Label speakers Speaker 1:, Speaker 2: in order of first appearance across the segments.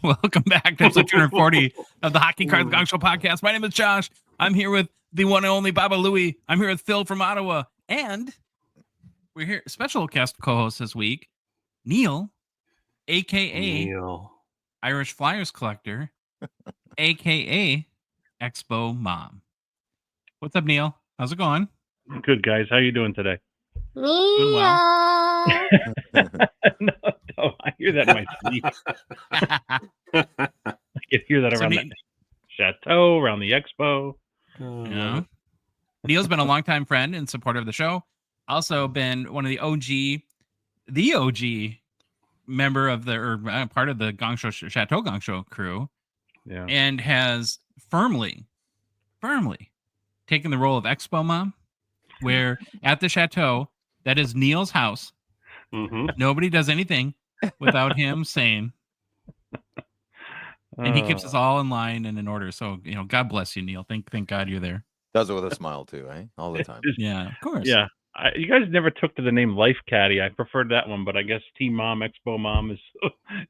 Speaker 1: Welcome back to episode 240 of the Hockey Cards Gongshow podcast. My name is Josh. I'm here with the one and only Baba Louie. I'm here with Phil from Ottawa. And we're here, special guest co-host this week, Neil, a.k.a.
Speaker 2: Neil.
Speaker 1: Irish Flyers collector, a.k.a. Expo Mom. What's up, Neil? How's it going?
Speaker 3: Good, guys. How you doing today?
Speaker 1: Doing well.
Speaker 3: No, I hear that in my sleep. I can hear that around the chateau, around the expo.
Speaker 1: Yeah. Neil's been a longtime friend and supporter of the show. Also been one of the OG member of part of the Gongshow Chateau Gongshow crew.
Speaker 3: Yeah.
Speaker 1: And has firmly taken the role of Expo Mom, where at the chateau, that is Neil's house.
Speaker 2: Mm-hmm.
Speaker 1: Nobody does anything without him saying. And he keeps us all in line and in order. So, God bless you, Neil. Thank God you're there.
Speaker 4: Does it with a smile too, eh? All the time.
Speaker 1: Yeah, of course.
Speaker 3: Yeah. You guys never took to the name Life Caddy. I preferred that one, but I guess Team Mom, Expo Mom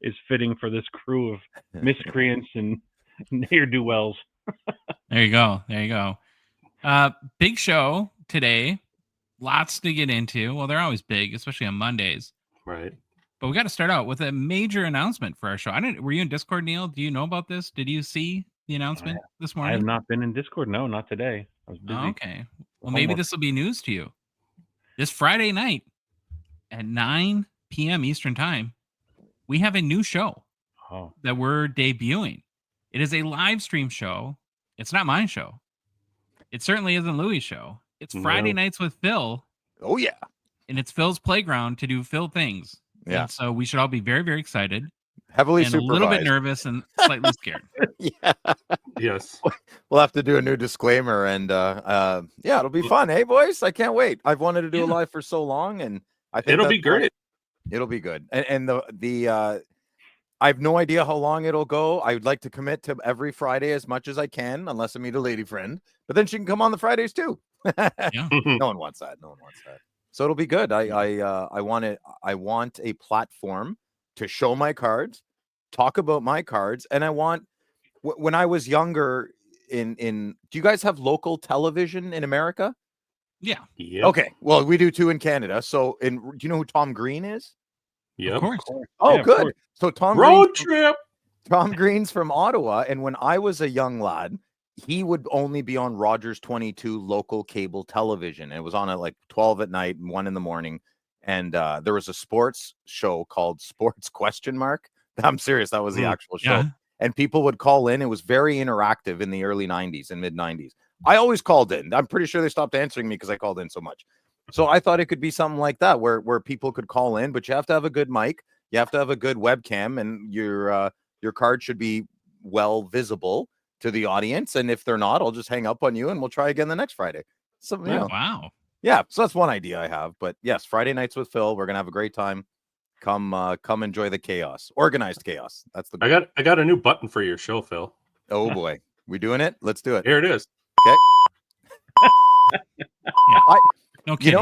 Speaker 3: is fitting for this crew of miscreants and ne'er-do-wells.
Speaker 1: There you go. Big show today. Lots to get into. Well, they're always big, especially on Mondays.
Speaker 2: Right.
Speaker 1: But we got to start out with a major announcement for our show. Were you in Discord, Neil? Do you know about this? Did you see the announcement this morning?
Speaker 3: I have not been in Discord. No, not today. I was busy.
Speaker 1: Oh, okay. Well, maybe this will be news to you. This Friday night at 9 p.m. Eastern Time, we have a new show that we're debuting. It is a live stream show. It's not my show. It certainly isn't Louie's show. It's Friday nights with Phil.
Speaker 4: Oh, yeah.
Speaker 1: And it's Phil's playground to do Phil things.
Speaker 4: Yeah.
Speaker 1: And so we should all be very, very excited.
Speaker 4: Heavily
Speaker 1: and
Speaker 4: supervised.
Speaker 1: A little bit nervous and slightly scared.
Speaker 4: Yeah.
Speaker 2: Yes.
Speaker 4: We'll have to do a new disclaimer and it'll be fun. Hey, boys, I can't wait. I've wanted to do a live for so long, and I think
Speaker 2: it'll be great.
Speaker 4: It'll be good. And the I have no idea how long it'll go. I would like to commit to every Friday as much as I can, unless I meet a lady friend. But then she can come on the Fridays too.
Speaker 1: Yeah.
Speaker 4: No one wants that. So it'll be good. I want a platform to show my cards, talk about my cards, and I want. When I was younger, do you guys have local television in America?
Speaker 1: Yeah.
Speaker 2: Yep.
Speaker 4: Okay. Well, we do too in Canada. So, do you know who Tom Green is?
Speaker 2: Yeah.
Speaker 1: Of course.
Speaker 4: Oh,
Speaker 3: yeah,
Speaker 4: good. So Tom Green's from Ottawa, and when I was a young lad, he would only be on Rogers 22 local cable television. It was on at like 12 at night and 1 in the morning. And there was a sports show called Sports ? I'm serious. That was the actual show.
Speaker 1: Yeah.
Speaker 4: And people would call in. It was very interactive in the early 90s and mid 90s. I always called in. I'm pretty sure they stopped answering me because I called in so much. So I thought it could be something like that where people could call in, but you have to have a good mic. You have to have a good webcam, and your card should be well visible to the audience. And if they're not, I'll just hang up on you and we'll try again the next Friday. So,
Speaker 1: Wow.
Speaker 4: Yeah. So that's one idea I have. But yes, Friday nights with Phil. We're going to have a great time. Come enjoy the chaos, organized chaos. That's the.
Speaker 2: I got a new button for your show, Phil.
Speaker 4: Oh boy, we doing it? Let's do it.
Speaker 2: Here it is.
Speaker 4: Okay.
Speaker 1: Yeah. No kidding.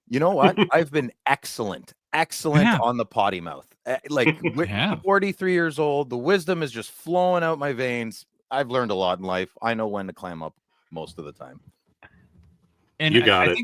Speaker 4: You know what? I've been excellent on the potty mouth. Like 43 years old, the wisdom is just flowing out my veins. I've learned a lot in life. I know when to clam up most of the time.
Speaker 1: And
Speaker 2: you got it.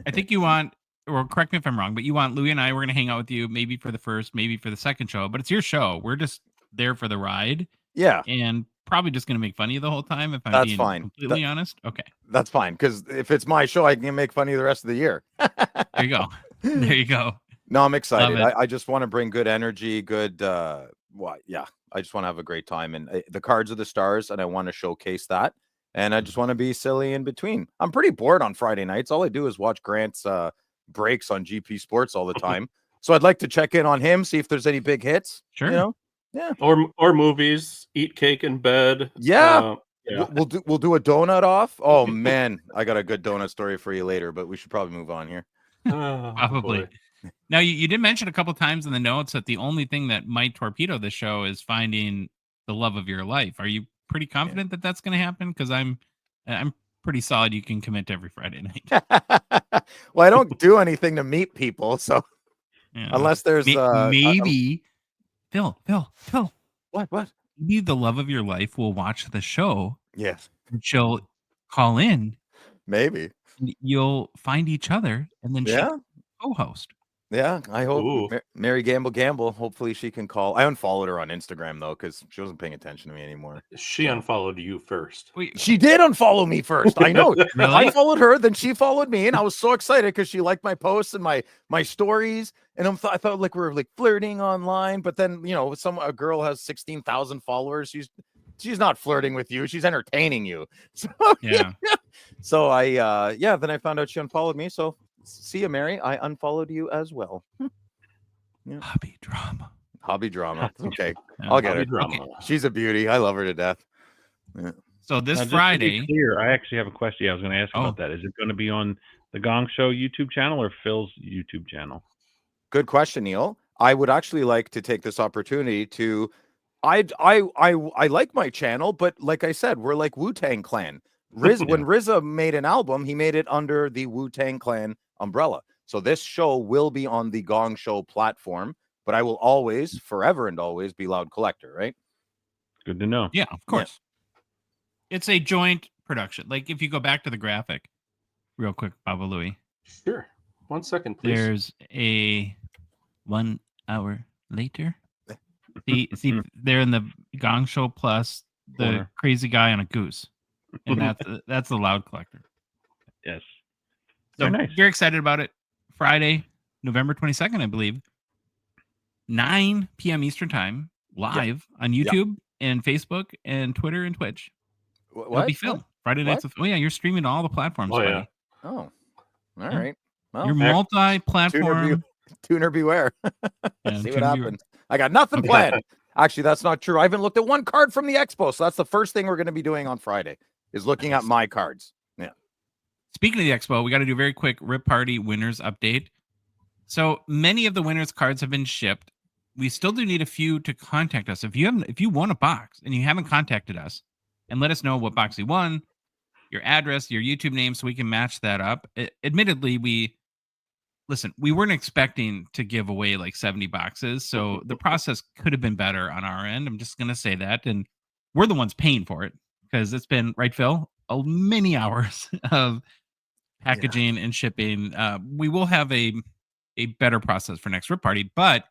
Speaker 1: I think you want. Or correct me if I'm wrong, but you want Louie and I, we're going to hang out with you maybe for the first, maybe for the second show, but it's your show. We're just there for the ride.
Speaker 4: Yeah.
Speaker 1: And probably just going to make fun of you the whole time if I'm being completely honest. Okay.
Speaker 4: That's fine. Because if it's my show, I can make fun of you the rest of the year.
Speaker 1: There you go.
Speaker 4: No, I'm excited. I just want to bring good energy, good, I just want to have a great time. And the cards are the stars, and I want to showcase that. And I just want to be silly in between. I'm pretty bored on Friday nights. All I do is watch Grant's breaks on GP Sports all the time. So I'd like to check in on him, see if there's any big hits.
Speaker 1: Sure.
Speaker 4: Yeah.
Speaker 2: Or movies, eat cake in bed.
Speaker 4: Yeah. We'll do a donut off. Oh man, I got a good donut story for you later, but we should probably move on here.
Speaker 1: Probably.
Speaker 2: Boy.
Speaker 1: Now you did mention a couple times in the notes that the only thing that might torpedo the show is finding the love of your life. Are you pretty confident that that's going to happen? Because I'm pretty solid. You can commit to every Friday night.
Speaker 4: Well, I don't do anything to meet people, so unless there's
Speaker 1: maybe Phil.
Speaker 4: What?
Speaker 1: Maybe the love of your life will watch the show.
Speaker 4: Yes.
Speaker 1: And she'll call in.
Speaker 4: Maybe.
Speaker 1: And you'll find each other, and then she co-host.
Speaker 4: Yeah, I hope
Speaker 2: Ooh.
Speaker 4: Mary Gamble. Hopefully she can call. I unfollowed her on Instagram though because she wasn't paying attention to me anymore.
Speaker 2: She unfollowed you first.
Speaker 1: Wait,
Speaker 4: She did unfollow me first. I know.
Speaker 1: really?
Speaker 4: I followed her, then she followed me, and I was so excited because she liked my posts and my stories. And I thought like we were like flirting online, but then a girl has 16,000 followers. She's not flirting with you. She's entertaining you. So
Speaker 1: Yeah.
Speaker 4: So then I found out she unfollowed me. So see you, Mary. I unfollowed you as well. Yeah.
Speaker 1: Hobby drama.
Speaker 4: Okay.
Speaker 1: Yeah.
Speaker 4: I'll get her.
Speaker 2: Drama.
Speaker 1: Okay.
Speaker 4: She's a beauty. I love her to death. Yeah.
Speaker 1: So this
Speaker 3: Now, just
Speaker 1: Friday,
Speaker 3: to be clear, I actually have a question. I was going to ask about that. Is it going to be on the Gongshow YouTube channel or Phil's YouTube channel?
Speaker 4: Good question, Neil. I would actually like to take this opportunity to. I like my channel, but like I said, we're like Wu-Tang Clan. When RZA made an album, he made it under the Wu-Tang Clan umbrella. So this show will be on the Gong Show platform, but I will always, forever and always, be Loud Collector, right?
Speaker 3: Good to know.
Speaker 1: yeah, of course. Yeah. It's a joint production. Like if you go back to the graphic, real quick, Baba Louie.
Speaker 2: Sure. 1 second, please.
Speaker 1: There's a 1 hour later. See, they're in the Gong Show plus the crazy guy on a goose, and that's the Loud Collector.
Speaker 3: Yes.
Speaker 1: So
Speaker 3: Very nice.
Speaker 1: You're excited about it. Friday, November 22nd, I believe, 9 p.m. Eastern time, live on YouTube and Facebook and Twitter and Twitch. It'll be Phil. Friday nights. Oh yeah, you're streaming to all the platforms.
Speaker 2: Oh yeah.
Speaker 4: Oh, all right. Well,
Speaker 1: you're multi-platform.
Speaker 4: Tuner beware.
Speaker 1: Yeah,
Speaker 4: See what happens. I got nothing planned. Actually, that's not true. I haven't looked at one card from the expo, so that's the first thing we're going to be doing on Friday is looking at my cards. Yeah.
Speaker 1: Speaking of the expo, we got to do a very quick Rip Party winners update. So many of the winners' cards have been shipped. We still do need a few to contact us. If you won a box and you haven't contacted us, and let us know what box you won, your address, your YouTube name, so we can match that up. Admittedly, we weren't expecting to give away like 70 boxes, so the process could have been better on our end. I'm just gonna say that, and we're the ones paying for it because it's been, right, Phil, many hours of packaging and shipping. We will have a better process for next Rip Party, but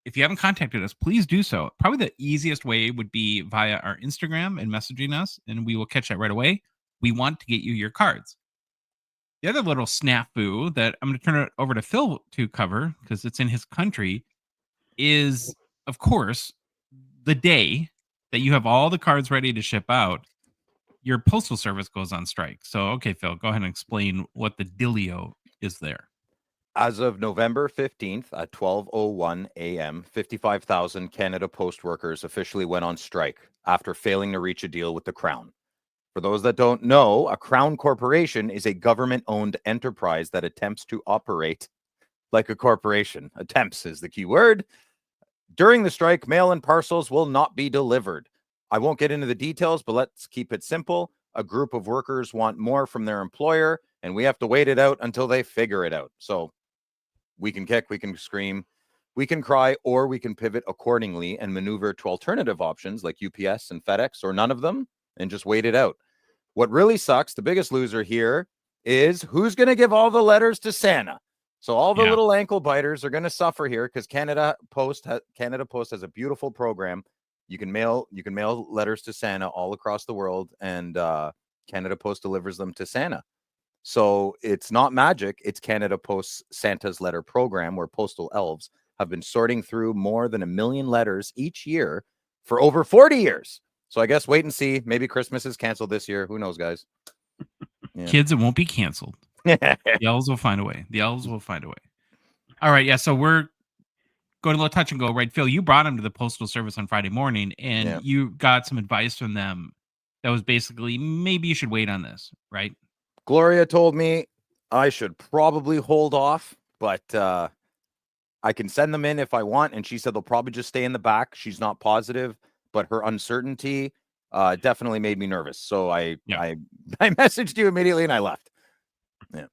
Speaker 1: if you haven't contacted us, please do so. Probably the easiest way would be via our Instagram and messaging us, and we will catch that right away. We want to get you your cards. The other little snafu that I'm going to turn it over to Phil to cover, because it's in his country, is, of course, the day that you have all the cards ready to ship out, your postal service goes on strike. So, okay, Phil, go ahead and explain what the dealio is there.
Speaker 4: As of November 15th at 12:01 a.m., 55,000 Canada Post workers officially went on strike after failing to reach a deal with the Crown. For those that don't know, a Crown corporation is a government-owned enterprise that attempts to operate like a corporation. Attempts is the key word. During the strike, mail and parcels will not be delivered. I won't get into the details, but let's keep it simple. A group of workers want more from their employer, and we have to wait it out until they figure it out. So we can kick, we can scream, we can cry, or we can pivot accordingly and maneuver to alternative options like UPS and FedEx, or none of them, and just wait it out. What really sucks, the biggest loser here, is who's going to give all the letters to Santa. So all the little ankle biters are going to suffer here because Canada Post has a beautiful program. You can mail letters to Santa all across the world, and Canada Post delivers them to Santa. So it's not magic. It's Canada Post's Santa's Letter program, where postal elves have been sorting through more than 1 million letters each year for over 40 years. So I guess wait and see. Maybe Christmas is canceled this year. Who knows, guys? Yeah.
Speaker 1: Kids, it won't be canceled. The elves will find a way. All right, yeah. So we're going to let touch and go, right? Phil, you brought them to the postal service on Friday morning, and you got some advice from them that was basically, maybe you should wait on this, right?
Speaker 4: Gloria told me I should probably hold off, but I can send them in if I want. And she said they'll probably just stay in the back. She's not positive, but her uncertainty definitely made me nervous. So I messaged you immediately and I left. Yeah.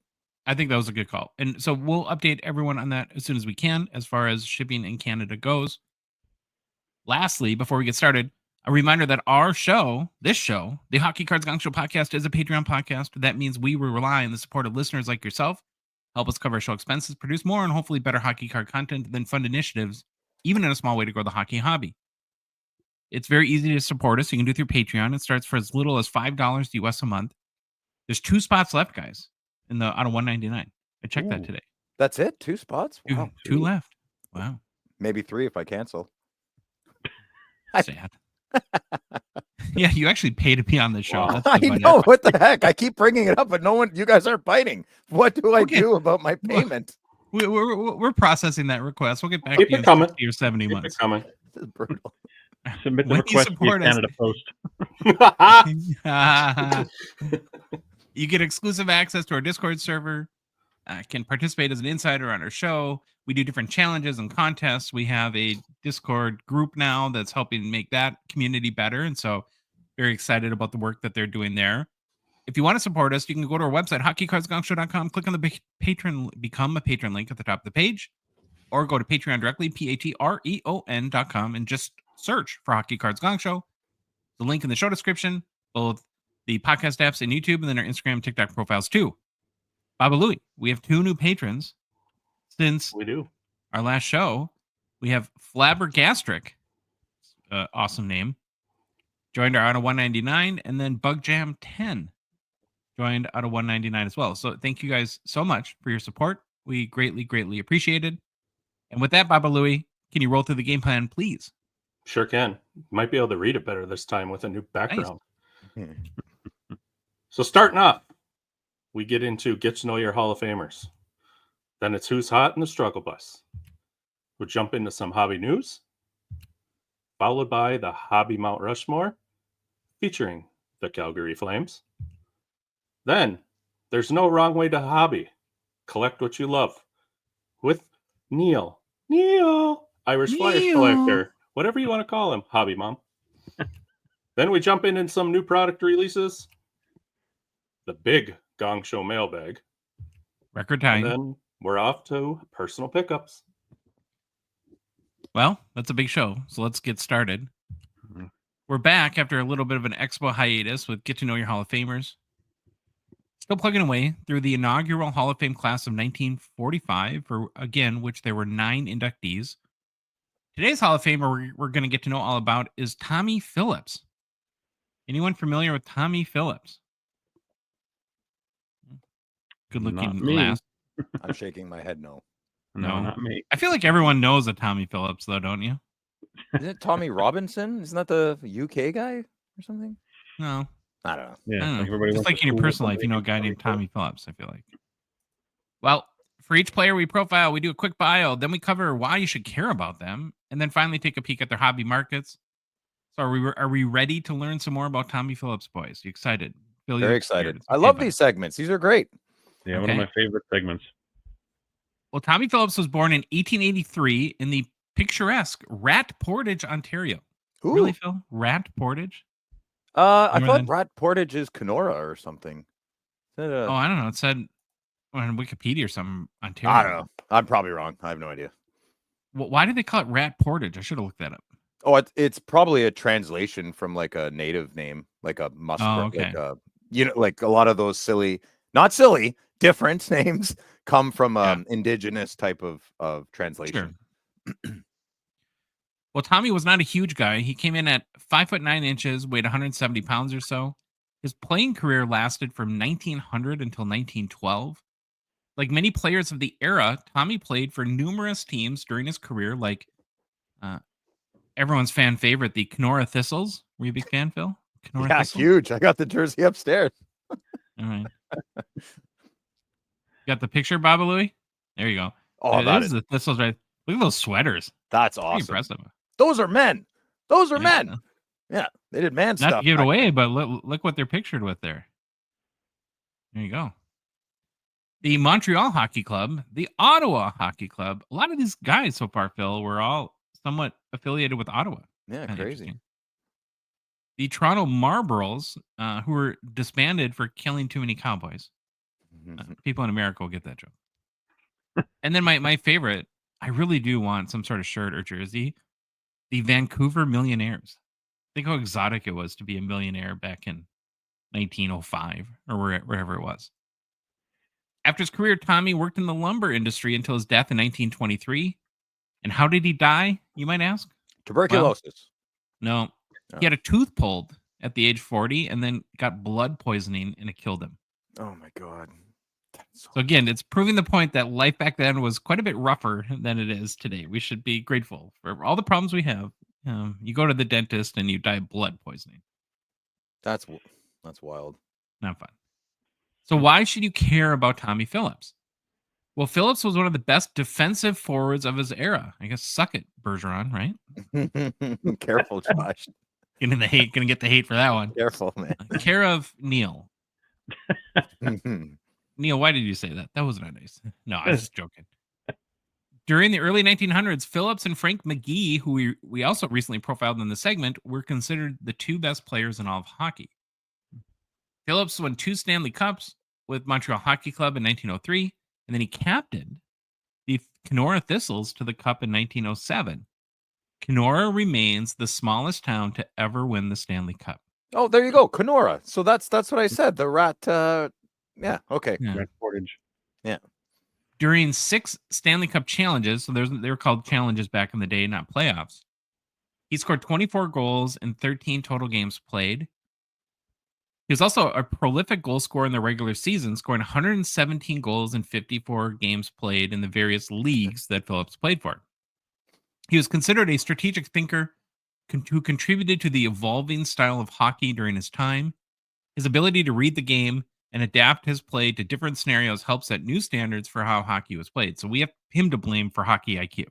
Speaker 1: I think that was a good call. And so we'll update everyone on that as soon as we can, as far as shipping in Canada goes. Lastly, before we get started, a reminder that this show, the Hockey Cards Gongshow podcast, is a Patreon podcast. That means we will rely on the support of listeners like yourself, help us cover show expenses, produce more and hopefully better hockey card content, then fund initiatives, even in a small way to grow the hockey hobby. It's very easy to support us. You can do it through Patreon. It starts for as little as $5 US a month. There's 2 spots left, guys, out of 199. I checked that today.
Speaker 4: That's it? 2 spots? Wow.
Speaker 1: Two left. Wow.
Speaker 4: Maybe 3 if I cancel.
Speaker 1: Sad. Yeah, you actually pay to be on the show.
Speaker 2: Wow.
Speaker 4: I know. What the heck? I keep bringing it up, but you guys aren't biting. What do I do about my payment?
Speaker 1: We're processing that request. We'll get back
Speaker 2: Keep
Speaker 1: to you
Speaker 2: it
Speaker 1: in
Speaker 2: coming.
Speaker 1: 60 or 70
Speaker 2: Keep
Speaker 1: months.
Speaker 2: it coming.
Speaker 4: This is brutal.
Speaker 3: Submit the
Speaker 1: When you
Speaker 3: request via
Speaker 1: support us-
Speaker 3: Canada Post.
Speaker 1: You get exclusive access to our Discord server, can participate as an insider on our show. We do different challenges and contests. We have a Discord group now that's helping make that community better. And so very excited about the work that they're doing there. If you want to support us, you can go to our website, hockeycardsgongshow.com, click on the become a patron link at the top of the page, or go to Patreon directly, patreon.com, and just search for Hockey Cards Gongshow. The link in the show description, both the podcast apps and YouTube, and then our Instagram, TikTok profiles too. Baba Louie, we have 2 new patrons since
Speaker 2: We do.
Speaker 1: our last show. We have Flabbergastric, awesome name, joined our out of 199, and then Bug Jam 10 joined out of 199 as well. So thank you guys so much for your support. We greatly appreciate it. And with that, Baba Louie, can you roll through the game plan, please?
Speaker 2: Sure can. Might be able to read it better this time with a new background.
Speaker 4: Nice.
Speaker 2: So starting off, we get to know your Hall of Famers. Then it's who's hot in the struggle bus. We'll jump into some hobby news, followed by the Hobby Mount Rushmore, featuring the Calgary Flames. Then there's no wrong way to hobby. Collect what you love with Neil, Irish Flyers
Speaker 1: Neil.
Speaker 2: collector, whatever you want to call him, Hobby Mom. Then we jump in some new product releases, the big Gongshow Mailbag,
Speaker 1: Record
Speaker 2: and
Speaker 1: time.
Speaker 2: then we're off to personal pickups.
Speaker 1: Well, that's a big show, so let's get started.
Speaker 3: Mm-hmm.
Speaker 1: We're back after a little bit of an Expo hiatus with Get to Know Your Hall of Famers. Still plugging away through the inaugural Hall of Fame class of 1945, which there were 9 inductees. Today's Hall of Famer we're going to get to know all about is Tommy Phillips. Anyone familiar with Tommy Phillips? Good-looking lass.
Speaker 4: I'm shaking my head no.
Speaker 3: No, not me.
Speaker 1: I feel like everyone knows a Tommy Phillips, though, don't you?
Speaker 4: Isn't it Tommy Robinson? Isn't that the UK guy or something?
Speaker 1: No.
Speaker 4: I don't know.
Speaker 3: Yeah,
Speaker 1: I don't know.
Speaker 3: everybody
Speaker 1: Just
Speaker 3: went
Speaker 1: like
Speaker 3: to
Speaker 1: in your
Speaker 3: school with
Speaker 1: personal life, you
Speaker 3: somebody
Speaker 1: know a guy
Speaker 3: named
Speaker 1: named Tommy Phillips, I feel like. Well, for each player we profile, we do a quick bio, then we cover why you should care about them, and then finally take a peek at their hobby markets. So are we ready to learn some more about Tommy Phillips, boys? You excited? Phil,
Speaker 4: Very
Speaker 1: you
Speaker 4: excited.
Speaker 1: scared.
Speaker 4: I
Speaker 1: Okay,
Speaker 4: love
Speaker 1: buddy.
Speaker 4: these segments. These are great.
Speaker 3: Yeah, one of
Speaker 1: Okay.
Speaker 3: my favorite segments.
Speaker 1: Well, Tommy Phillips was born in 1883 in the picturesque Rat Portage, Ontario.
Speaker 4: Ooh.
Speaker 1: Really, Phil? Rat Portage?
Speaker 4: I
Speaker 1: Remember
Speaker 4: thought
Speaker 1: that?
Speaker 4: Rat Portage is Kenora or something. Is that
Speaker 1: Oh, I don't know. It said on Wikipedia or something, Ontario.
Speaker 4: I don't know. I'm probably wrong. I have no idea.
Speaker 1: Well, why did they call it Rat Portage? I should have looked that up.
Speaker 4: Oh, it's probably a translation from like a native name, like a muskrat,
Speaker 1: Oh, okay.
Speaker 4: like like a lot of those not silly, different names come from indigenous type of translation.
Speaker 1: Sure. Well, Tommy was not a huge guy. He came in at 5'9" weighed 170 pounds or so. His playing career lasted from 1900 until 1912. Like many players of the era, Tommy played for numerous teams during his career, like everyone's fan favorite, the Kenora Thistles. Were you a big fan, Phil? Kenora
Speaker 4: Yeah,
Speaker 1: Thistles?
Speaker 4: huge. I got the jersey upstairs.
Speaker 1: All right. Got the picture, Baba Louie? There you go.
Speaker 4: Oh,
Speaker 1: There's the Thistles right. Look at those sweaters.
Speaker 4: That's
Speaker 1: Pretty
Speaker 4: awesome.
Speaker 1: impressive.
Speaker 4: Those are men. Those are
Speaker 1: Yeah.
Speaker 4: men. Yeah, they did man
Speaker 1: Not
Speaker 4: stuff.
Speaker 1: to give it
Speaker 4: back
Speaker 1: away,
Speaker 4: then.
Speaker 1: but look what they're pictured with there. There you go. The Montreal Hockey Club, the Ottawa Hockey Club. A lot of these guys so far, Phil, were all somewhat affiliated with Ottawa.
Speaker 4: Yeah,
Speaker 1: Kinda
Speaker 4: crazy.
Speaker 1: interesting. The Toronto Marlboros, who were disbanded for killing too many cowboys. People in America will get that joke. And then my favorite, I really do want some sort of shirt or jersey The Vancouver Millionaires. Think how exotic it was to be a millionaire back in 1905 or wherever it was. After his career, Tommy worked in the lumber industry until his death in 1923. And how did he die, you might ask?
Speaker 4: Tuberculosis.
Speaker 1: No.
Speaker 4: Oh.
Speaker 1: He had a tooth pulled at the age 40 and then got blood poisoning and it killed him.
Speaker 4: Oh my God.
Speaker 1: So again, it's proving the point that life back then was quite a bit rougher than it is today. We should be grateful for all the problems we have. You go to the dentist and you die of blood poisoning.
Speaker 4: That's wild.
Speaker 1: Not fun. So why should you care about Tommy Phillips? Well, Phillips was one of the best defensive forwards of his era. I guess suck it, Bergeron, right?
Speaker 4: Careful, Josh.
Speaker 1: Gonna get the hate for that one.
Speaker 4: Careful, man.
Speaker 1: Care of Neil. Neil, why did you say that? That was not nice. No, I was just joking. During the early 1900s, Phillips and Frank McGee, who we also recently profiled in the segment, were considered the two best players in all of hockey. Phillips won 2 Stanley Cups with Montreal Hockey Club in 1903, and then he captained the Kenora Thistles to the Cup in 1907. Kenora remains the smallest town to ever win the Stanley Cup.
Speaker 4: Oh, there you go, Kenora. So that's what I said. The rat. Yeah. Okay.
Speaker 1: Yeah.
Speaker 3: Red Portage.
Speaker 4: Yeah.
Speaker 1: During 6 Stanley Cup challenges, so they were called challenges back in the day, not playoffs. He scored 24 goals in 13 total games played. He was also a prolific goal scorer in the regular season, scoring 117 goals in 54 games played in the various leagues that Phillips played for. He was considered a strategic thinker who contributed to the evolving style of hockey during his time. His ability to read the game and adapt his play to different scenarios helps set new standards for how hockey was played. So we have him to blame for hockey IQ.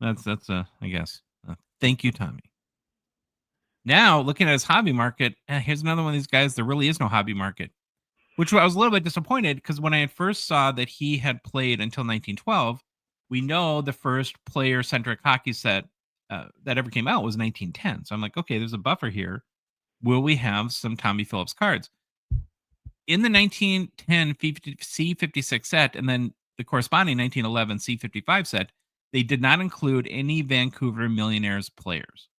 Speaker 1: That's I guess. Thank you, Tommy. Now, looking at his hobby market, here's another one of these guys. There really is no hobby market, which I was a little bit disappointed because when I first saw that he had played until 1912, we know the first player-centric hockey set that ever came out was 1910. So I'm like, okay, there's a buffer here. Will we have some Tommy Phillips cards? In the 1910 C56 set and then the corresponding 1911 C55 set, they did not include any Vancouver Millionaires players.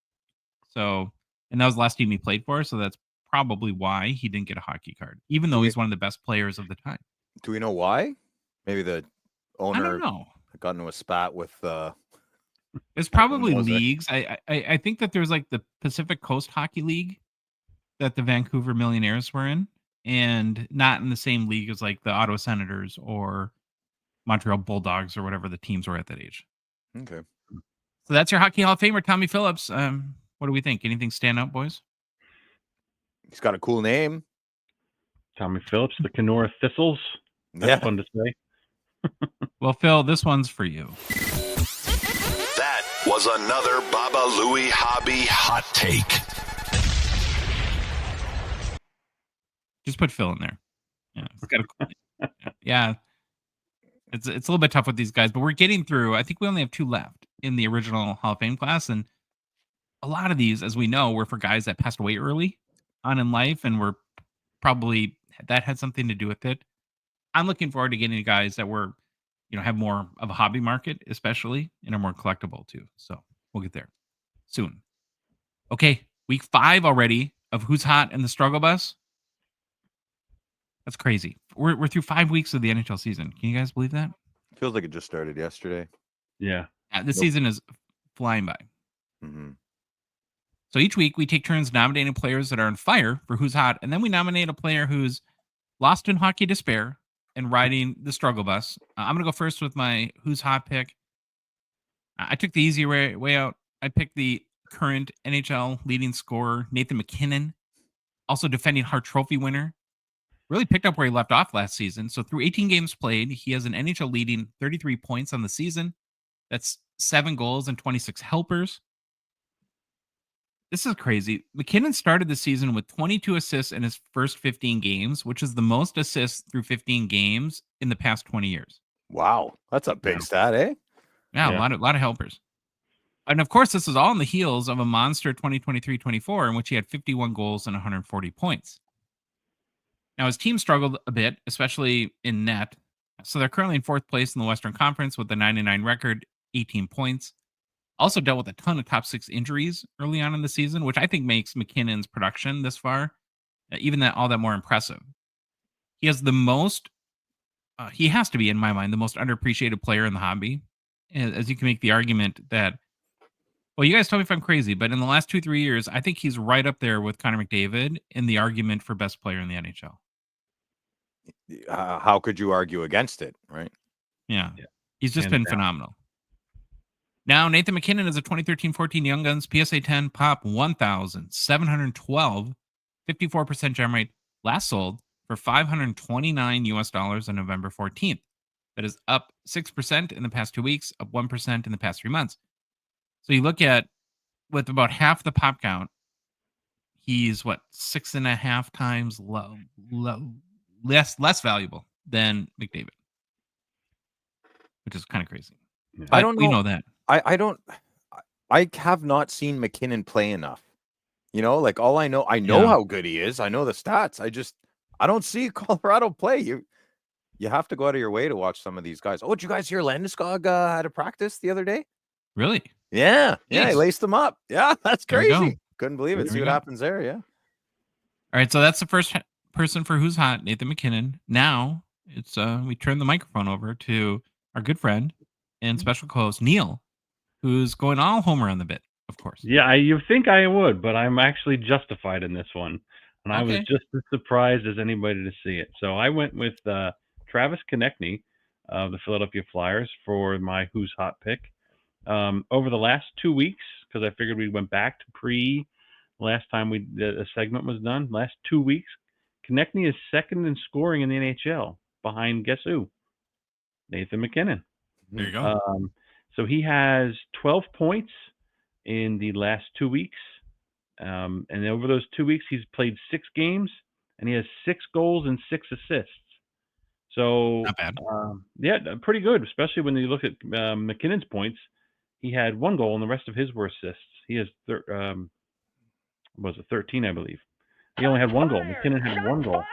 Speaker 1: So, and that was the last team he played for, so that's probably why he didn't get a hockey card, even though he's one of the best players of the time.
Speaker 4: Do we know why? Maybe the owner
Speaker 1: I don't know.
Speaker 4: got into a spat with
Speaker 1: It's probably leagues. I think that there's like the Pacific Coast Hockey League that the Vancouver Millionaires were in, and not in the same league as like the Ottawa Senators or Montreal Bulldogs or whatever the teams were at that age.
Speaker 4: Okay.
Speaker 1: So that's your Hockey Hall of Famer, Tommy Phillips. What do we think? Anything stand out, boys?
Speaker 4: He's got a cool name.
Speaker 3: Tommy Phillips, the Kenora Thistles. That's fun to say.
Speaker 1: Well, Phil, this one's for you.
Speaker 5: That was another Baba Louie Hobby hot take.
Speaker 1: Just put Phil in there. Yeah, yeah. It's a little bit tough with these guys, but we're getting through. I think we only have 2 left in the original Hall of Fame class, and a lot of these, as we know, were for guys that passed away early on in life, and were probably that had something to do with it. I'm looking forward to getting guys that were, have more of a hobby market, especially, and are more collectible too. So we'll get there soon. Okay, week 5 already of Who's Hot in the Struggle Bus. That's crazy. We're through 5 weeks of the NHL season. Can you guys believe that?
Speaker 4: Feels like it just started yesterday.
Speaker 3: Yeah.
Speaker 1: This season is flying by.
Speaker 4: Mm-hmm.
Speaker 1: So each week we take turns nominating players that are on fire for Who's Hot, and then we nominate a player who's lost in hockey despair and riding the struggle bus. I'm going to go first with my Who's Hot pick. I took the easy way out. I picked the current NHL leading scorer, Nathan McKinnon, also defending Hart Trophy winner. Really picked up where he left off last season. So through 18 games played, he has an NHL leading 33 points on the season. That's 7 goals and 26 helpers. This is crazy. McKinnon started the season with 22 assists in his first 15 games, which is the most assists through 15 games in the past 20 years.
Speaker 4: Wow. That's a big stat, eh?
Speaker 1: Yeah, a lot of helpers. And of course, this is all on the heels of a monster 2023-24 in which he had 51 goals and 140 points. Now, his team struggled a bit, especially in net. So they're currently in 4th place in the Western Conference with a 99 record, 18 points. Also dealt with a ton of top 6 injuries early on in the season, which I think makes McKinnon's production this far, even all that more impressive. He has the most, he has to be, in my mind, the most underappreciated player in the hobby. As you can make the argument that, well, you guys tell me if I'm crazy, but in the last 2-3 years, I think he's right up there with Connor McDavid in the argument for best player in the NHL.
Speaker 4: How could you argue against it, right?
Speaker 1: Yeah. He's just
Speaker 3: Hands
Speaker 1: been
Speaker 3: down.
Speaker 1: phenomenal. Now, Nathan McKinnon is a 2013-14 Young Guns PSA 10 pop 1,712, 54% gem rate, last sold for $529 US on November 14th. That is up 6% in the past 2 weeks, up 1% in the past 3 months. So you look at, with about half the pop count, he's 6.5 times less valuable than McDavid, which is kind of crazy.
Speaker 3: Yeah.
Speaker 1: But
Speaker 4: I don't know.
Speaker 1: we know that.
Speaker 4: I have not seen McKinnon play enough. Like all I know
Speaker 1: Yeah.
Speaker 4: how good he is. I know the stats. I don't see Colorado play. You have to go out of your way to watch some of these guys. Oh, did you guys hear Landeskog had a practice the other day?
Speaker 1: Really?
Speaker 4: Yeah. Yeah, he
Speaker 1: Nice.
Speaker 4: laced them up. Yeah, that's
Speaker 1: There we go.
Speaker 4: crazy. Couldn't believe it.
Speaker 1: There
Speaker 4: See
Speaker 1: we
Speaker 4: what
Speaker 1: go.
Speaker 4: happens there. Yeah.
Speaker 1: All right, so that's the first person for Who's Hot, Nathan McKinnon. Now it's we turn the microphone over to our good friend and special co-host Neil, who's going all homer on the bit, of course.
Speaker 3: Yeah, you think I would, but I'm actually justified in this one. And I was
Speaker 1: Okay.
Speaker 3: just as surprised as anybody to see it. So I went with Travis Konechny of the Philadelphia Flyers for my Who's Hot pick. Over the last 2 weeks, because I figured we went back to last time a segment was done, last 2 weeks, Konechny is second in scoring in the NHL behind, guess who? Nathan McKinnon.
Speaker 1: There you go.
Speaker 3: So he has 12 points in the last 2 weeks. And over those 2 weeks, he's played 6 games, and he has 6 goals and 6 assists. So,
Speaker 1: Not bad.
Speaker 3: Yeah, pretty good, especially when you look at McKinnon's points. He had 1 goal, and the rest of his were assists. He has 13, I believe. He only had 1 goal. McKinnon had 1 goal.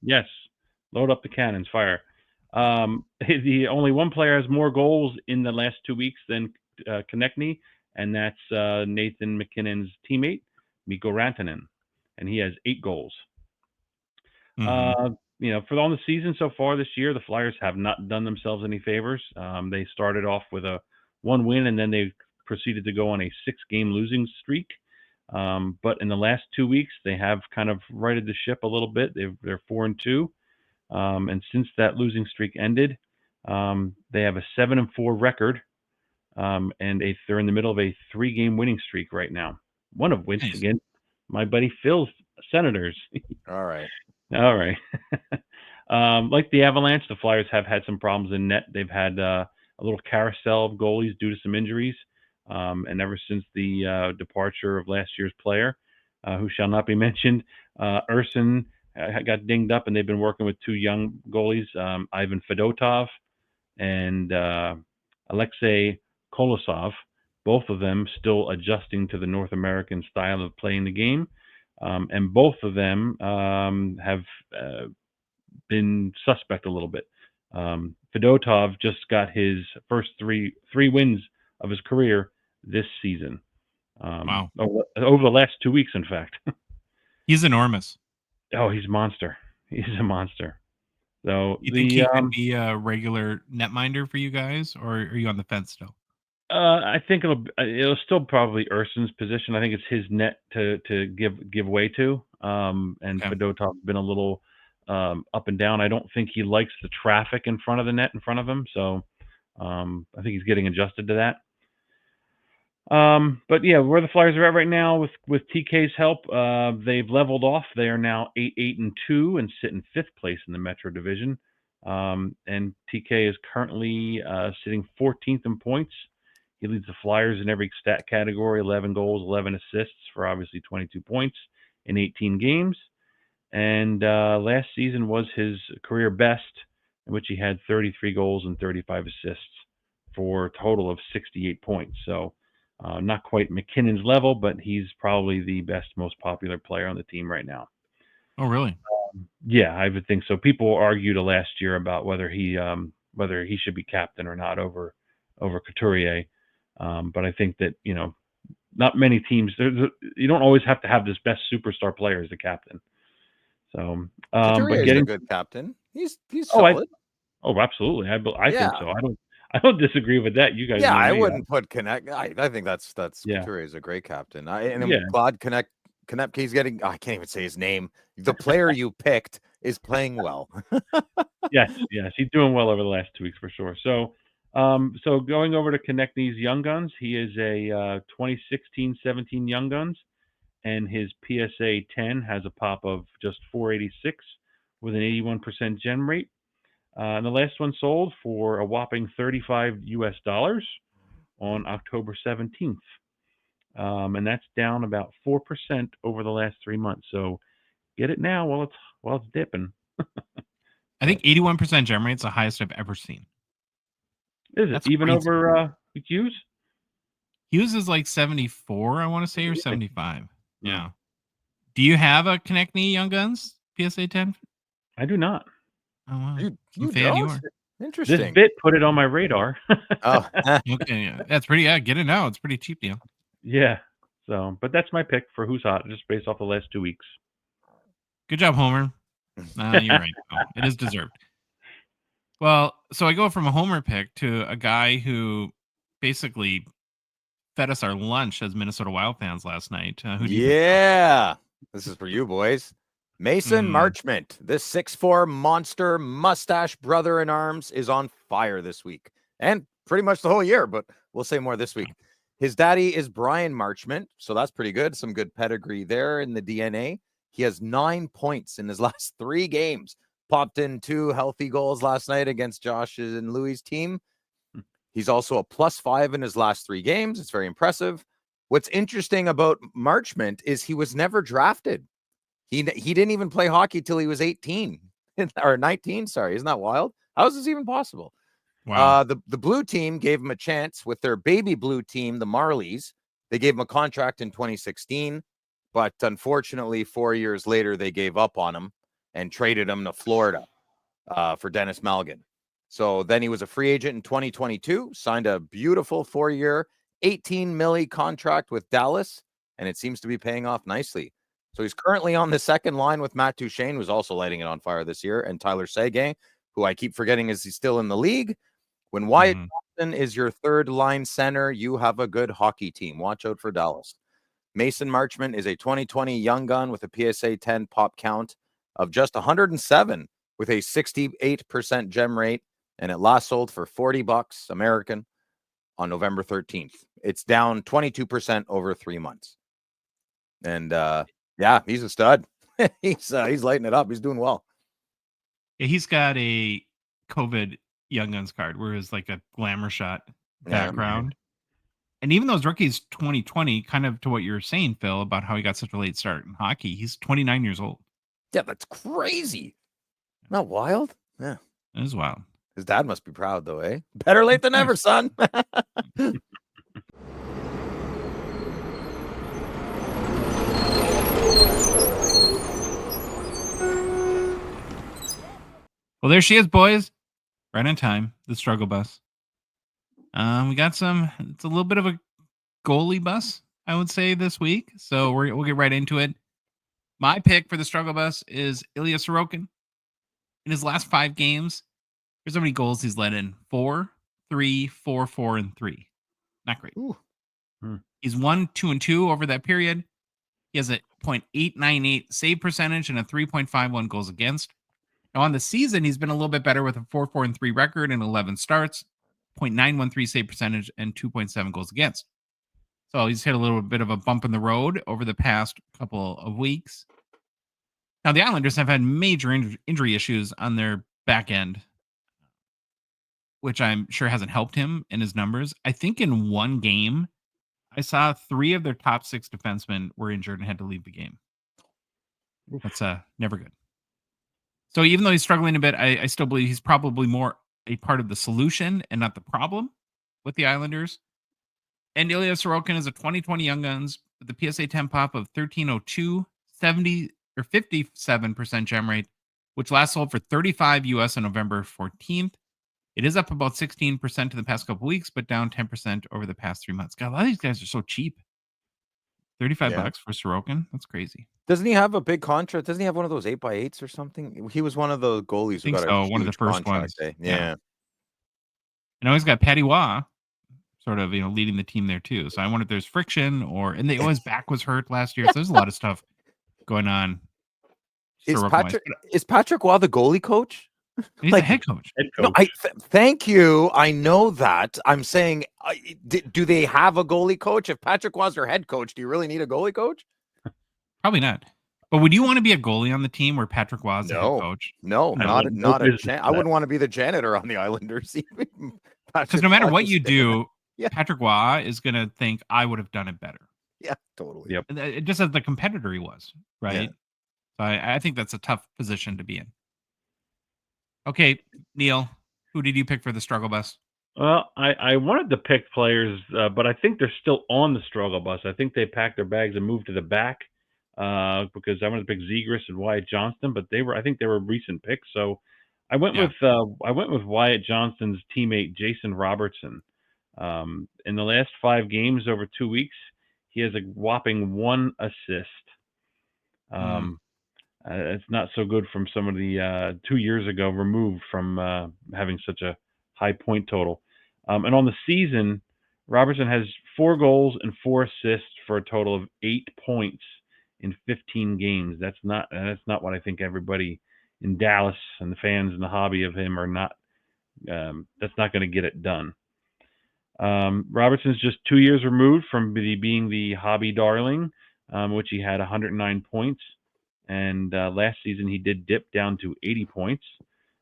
Speaker 3: Yes, load up the cannons, fire. Only one player has more goals in the last 2 weeks than Konechny, and that's Nathan McKinnon's teammate, Mikko Rantanen, and he has 8 goals.
Speaker 1: Mhm.
Speaker 3: For on the season so far this year, the Flyers have not done themselves any favors. They started off with a 1 win, and then they proceeded to go on a 6-game losing streak. But in the last 2 weeks, they have kind of righted the ship a little bit. They're 4-2. And since that losing streak ended, they have a 7-4 record, and they're in the middle of a 3-game winning streak right now. One of which,
Speaker 1: Nice.
Speaker 3: again, my buddy Phil's Senators.
Speaker 4: All right.
Speaker 3: All right. Like the Avalanche, the Flyers have had some problems in net. They've had a little carousel of goalies due to some injuries. And ever since the departure of last year's player, who shall not be mentioned, Urson got dinged up, and they've been working with 2 young goalies, Ivan Fedotov and Alexei Kolosov, both of them still adjusting to the North American style of playing the game. And both of them have been suspect a little bit. Fedotov just got his first three wins of his career this season.
Speaker 1: Wow.
Speaker 3: Over the last 2 weeks, in fact.
Speaker 1: He's enormous.
Speaker 3: Oh, he's a monster. He's a monster. So
Speaker 1: You think he could be a regular netminder for you guys, or are you on the fence still?
Speaker 3: I think it'll still probably Urson's position. I think it's his net to give way to. And
Speaker 1: Okay.
Speaker 3: Fedotov's been a little up and down. I don't think he likes the traffic in front of the net in front of him. So I think he's getting adjusted to that. But yeah, where the Flyers are at right now with TK's help, they've leveled off. They are now 8-2 and sit in 5th place in the Metro Division. And TK is currently sitting 14th in points. He leads the Flyers in every stat category: 11 goals, 11 assists for obviously 22 points in 18 games. And last season was his career best, in which he had 33 goals and 35 assists for a total of 68 points. So not quite McKinnon's level, but he's probably the best, most popular player on the team right now.
Speaker 1: Oh, really?
Speaker 3: Yeah, I would think so. People argued last year about whether he should be captain or not over Couturier. But I think that, not many teams, you don't always have to have this best superstar player as a captain. So,
Speaker 4: Couturier
Speaker 3: but
Speaker 4: is a
Speaker 3: getting,
Speaker 4: good captain. He's
Speaker 3: oh,
Speaker 4: solid.
Speaker 3: absolutely. I think
Speaker 4: Yeah.
Speaker 3: so. I don't disagree with that. You guys
Speaker 4: Yeah,
Speaker 3: know
Speaker 4: I
Speaker 3: me.
Speaker 4: wouldn't put Connect. I think that's
Speaker 3: Yeah.
Speaker 4: Couturier is a great captain. And I'm
Speaker 3: Yeah.
Speaker 4: glad Konechny's getting. I can't even say his name. The player you picked is playing well.
Speaker 3: Yes, he's doing well over the last 2 weeks for sure. So, so going over to Konechny's Young Guns, he is a 2016-17 Young Guns, and his PSA 10 has a pop of just 486 with an 81% gem rate. And the last one sold for a whopping $35 on October 17th. And that's down about 4% over the last 3 months. So get it now while it's dipping.
Speaker 1: I think 81% gem rate is the highest I've ever seen.
Speaker 3: Is it
Speaker 1: That's
Speaker 3: even
Speaker 1: crazy.
Speaker 3: over Hughes?
Speaker 1: Hughes is like 74, I want to say, or 75. Yeah. Do you have a Konechny Young Guns PSA 10?
Speaker 3: I do not.
Speaker 1: Oh, wow.
Speaker 4: You
Speaker 1: fan you
Speaker 4: don't?
Speaker 1: are.
Speaker 4: Interesting.
Speaker 3: This bit put it on my radar.
Speaker 4: Oh,
Speaker 1: Okay, yeah. That's pretty. Yeah, get it now. It's a pretty cheap deal.
Speaker 3: Yeah. So, but that's my pick for who's hot, just based off the last 2 weeks.
Speaker 1: Good job, Homer. You're right. Oh, it is deserved. Well, so I go from a Homer pick to a guy who basically fed us our lunch as Minnesota Wild fans last night. Who do you pick?
Speaker 4: yeah. This is for you boys. Mason Marchment, this 6'4" monster mustache brother in arms, is on fire this week and pretty much the whole year, but we'll say more this week. His daddy is Brian Marchment, so that's pretty good. Some good pedigree there in the DNA. He has 9 points in his last 3 games. Popped in 2 healthy goals last night against Josh and Louis' team. He's also a +5 in his last 3 games. It's very impressive. What's interesting about Marchment is he was never drafted. He didn't even play hockey till he was 18 or 19. Sorry, isn't that wild? How is this even possible?
Speaker 1: Wow.
Speaker 4: The blue team gave him a chance with their baby blue team, the Marlies. They gave him a contract in 2016, but unfortunately, 4 years later, they gave up on him and traded him to Florida for Dennis Malgin. So then he was a free agent in 2022, signed a beautiful 4-year, $18 million contract with Dallas, and it seems to be paying off nicely. So he's currently on the second line with Matt Duchene, who's also lighting it on fire this year, and Tyler Seguin, who I keep forgetting is he's still in the league. When Wyatt Johnston is your third line center, you have a good hockey team. Watch out for Dallas. Mason Marchment is a 2020 young gun with a PSA 10 pop count of just 107 with a 68% gem rate, and it last sold for $40 American on November 13th. It's down 22% over 3 months. And yeah, he's a stud. He's lighting it up. He's doing well.
Speaker 1: Yeah, he's got a COVID Young Guns card where it's like a glamour shot background. And even those rookies 2020, kind of to what you were saying, Phil, about how he got such a late start in hockey, he's 29 years old.
Speaker 4: Yeah, that's crazy. Not wild? Yeah.
Speaker 1: That is wild.
Speaker 4: His dad must be proud, though, eh? Better late than never, son.
Speaker 1: Well, there she is, boys. Right on time. The struggle bus. We got it's a little bit of a goalie bus, I would say, this week. So we'll get right into it. My pick for the struggle bus is Ilya Sorokin. In his last 5 games, here's how many goals he's let in: 4, 3, 4, 4, and 3. Not great. He's 1, 2, and 2 over that period. He has a .898 save percentage and a 3.51 goals against. Now on the season, he's been a little bit better with a 4, 4, and 3 record and 11 starts, .913 save percentage, and 2.7 goals against. So he's hit a little bit of a bump in the road over the past couple of weeks. Now the Islanders have had major injury issues on their back end, which I'm sure hasn't helped him in his numbers. I think in one game, I saw 3 of their top 6 defensemen were injured and had to leave the game. That's never good. So even though he's struggling a bit, I still believe he's probably more a part of the solution and not the problem with the Islanders. And Ilya Sorokin is a 2020 Young Guns with a PSA 10 pop of 1302, 70 or 57% gem rate, which last sold for $35 US on November 14th. It is up about 16% in the past couple weeks, but down 10% over the past 3 months. God, a lot of these guys are so cheap. $35 for Sorokin. That's crazy.
Speaker 4: Doesn't he have a big contract? Doesn't he have one of those 8x8s or something? He was one of the goalies who got a
Speaker 1: one of the
Speaker 4: huge
Speaker 1: first
Speaker 4: contract.
Speaker 1: ones.
Speaker 4: Yeah.
Speaker 1: And always got Patty Waugh sort of, leading the team there too. So I wonder if there's friction and they always back was hurt last year. So there's a lot of stuff going on.
Speaker 4: Is Patrick Waugh the goalie coach?
Speaker 1: He's the head coach.
Speaker 4: No, thank you. I know that. I'm saying, do they have a goalie coach? If Patrick Waugh's their head coach, do you really need a goalie coach?
Speaker 1: Probably not. But would you want to be a goalie on the team where Patrick Waugh's the head coach?
Speaker 4: No, not a chance. I wouldn't want to be the janitor on the Islanders.
Speaker 1: Because no matter what you do, Patrick Waugh is going to think, I would have done it better.
Speaker 4: Yeah, totally.
Speaker 1: Yep. Just as the competitor he was, right? Yeah. So I think that's a tough position to be in. Okay, Neil, who did you pick for the struggle bus?
Speaker 3: Well, I wanted to pick players, but I think they're still on the struggle bus. I think they packed their bags and moved to the back because I wanted to pick Zegras and Wyatt Johnston, but I think they were recent picks. So I went with Wyatt Johnston's teammate Jason Robertson. In the last 5 games over 2 weeks, he has a whopping 1 assist. It's not so good from some of the 2 years ago removed from having such a high point total. And on the season, Robertson has 4 goals and 4 assists for a total of 8 points in 15 games. That's not what I think everybody in Dallas and the fans and the hobby of him are not. That's not going to get it done. Robertson's just 2 years removed from being the hobby darling, which he had 109 points. And last season, he did dip down to 80 points.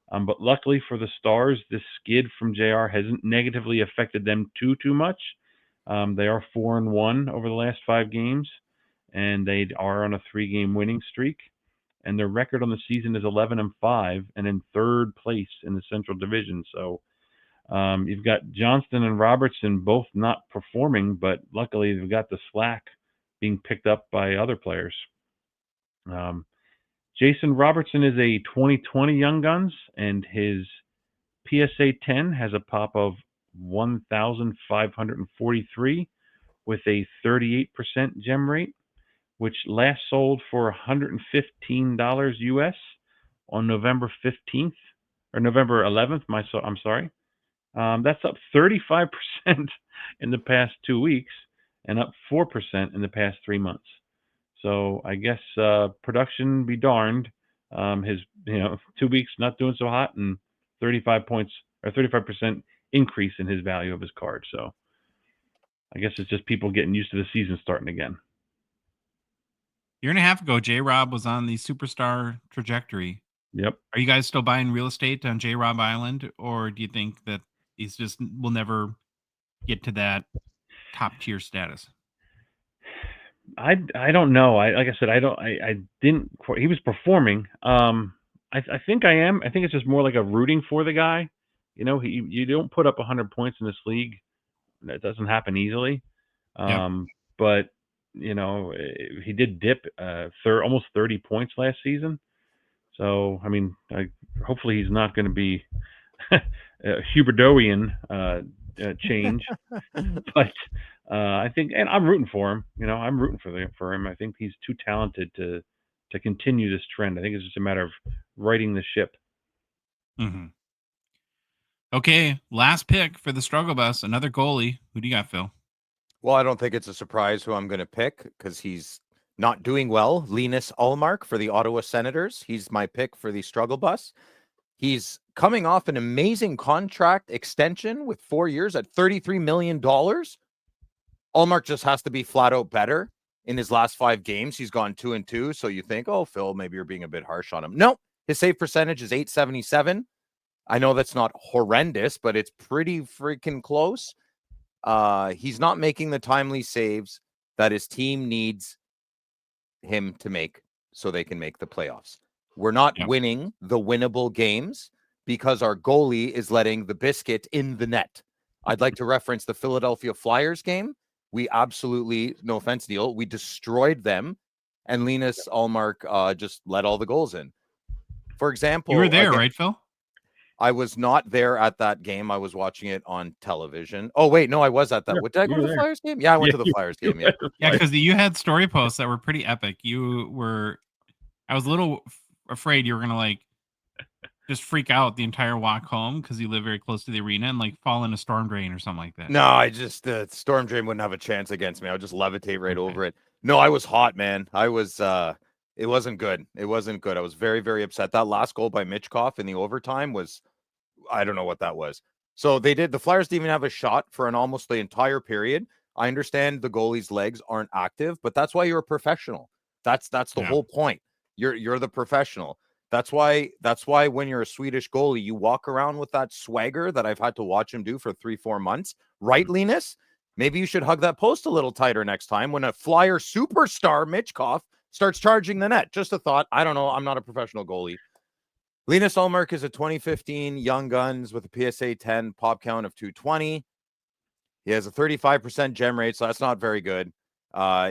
Speaker 3: But luckily for the Stars, this skid from JR hasn't negatively affected them too much. They are 4-1 over the last 5 games, and they are on a 3-game winning streak. And their record on the season is 11-5 and in 3rd place in the Central Division. So you've got Johnston and Robertson both not performing, but luckily they've got the slack being picked up by other players. Jason Robertson is a 2020 Young Guns, and his PSA 10 has a pop of 1,543 with a 38% gem rate, which last sold for $115 US on November 15th or November 11th. I'm sorry. That's up 35% in the past 2 weeks and up 4% in the past 3 months. So I guess production be darned. His 2 weeks not doing so hot and 35 points or 35% increase in his value of his card. So I guess it's just people getting used to the season starting again.
Speaker 1: Year and a half ago, J-Rob was on the superstar trajectory.
Speaker 3: Yep.
Speaker 1: Are you guys still buying real estate on J-Rob Island, or do you think that he's just will never get to that top tier status?
Speaker 3: I don't know. Like I said, I didn't. He was performing. I think I am. I think it's just more like a rooting for the guy. You don't put up 100 points in this league. That doesn't happen easily. But he did dip almost 30 points last season. So I mean, hopefully he's not going to be Huberdoian change, but I think, and I'm rooting for him. I'm rooting for him. I think he's too talented to continue this trend. I think it's just a matter of righting the ship.
Speaker 1: Mm-hmm. Okay, last pick for the struggle bus. Another goalie. Who do you got, Phil?
Speaker 4: Well, I don't think it's a surprise who I'm going to pick because he's not doing well. Linus Ullmark for the Ottawa Senators. He's my pick for the struggle bus. He's coming off an amazing contract extension with 4 years at $33 million. Ullmark just has to be flat out better. In his last 5 games, he's gone 2-2. So you think, oh, Phil, maybe you're being a bit harsh on him. No, his save percentage is .877. I know that's not horrendous, but it's pretty freaking close. He's not making the timely saves that his team needs him to make so they can make the playoffs. We're not winning the winnable games because our goalie is letting the biscuit in the net. I'd like to reference the Philadelphia Flyers game. We absolutely, no offense, Neil, we destroyed them, and Linus Ullmark just let all the goals in. For example,
Speaker 1: you were there, right, Phil?
Speaker 4: I was not there at that game. I was watching it on television. Oh wait, no, I was at that.
Speaker 3: Yeah,
Speaker 4: What, did I go to the Flyers game? Yeah, I went to the Flyers game. Yeah.
Speaker 1: Yeah, because you had story posts that were pretty epic. I was a little afraid you were gonna like just freak out the entire walk home because you live very close to the arena and like fall in a storm drain or something like that.
Speaker 4: No, I just storm drain wouldn't have a chance against me. I would just levitate right over it. No, I was hot, man. I was it wasn't good. It wasn't good. I was very, very upset. That last goal by Mitchkoff in the overtime was, I don't know what that was. So the Flyers didn't even have a shot for an almost the entire period. I understand the goalie's legs aren't active, but that's why you're a professional. That's the whole point. You're the professional. That's why when you're a Swedish goalie, you walk around with that swagger that I've had to watch him do for 3-4 months. Right, Linus? Maybe you should hug that post a little tighter next time when a Flyer superstar, Mitchkoff, starts charging the net. Just a thought. I don't know. I'm not a professional goalie. Linus Ullmark is a 2015 Young Guns with a PSA 10 pop count of 220. He has a 35% gem rate, so that's not very good.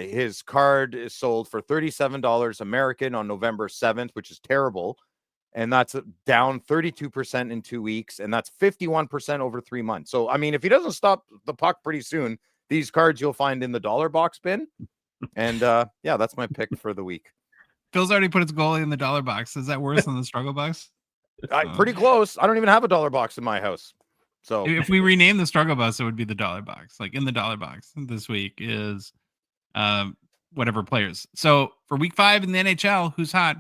Speaker 4: His card is sold for $37 American on November 7th, which is terrible. And that's down 32% in 2 weeks. And that's 51% over 3 months. So, I mean, if he doesn't stop the puck pretty soon, these cards you'll find in the dollar box bin. And yeah, that's my pick for the week.
Speaker 1: Phil's already put his goalie in the dollar box. Is that worse than the struggle box?
Speaker 4: Pretty close. I don't even have a dollar box in my house. So
Speaker 1: if we rename the struggle bus, it would be the dollar box. Like in the dollar box this week is whatever players. So for week 5 in the NHL, who's hot?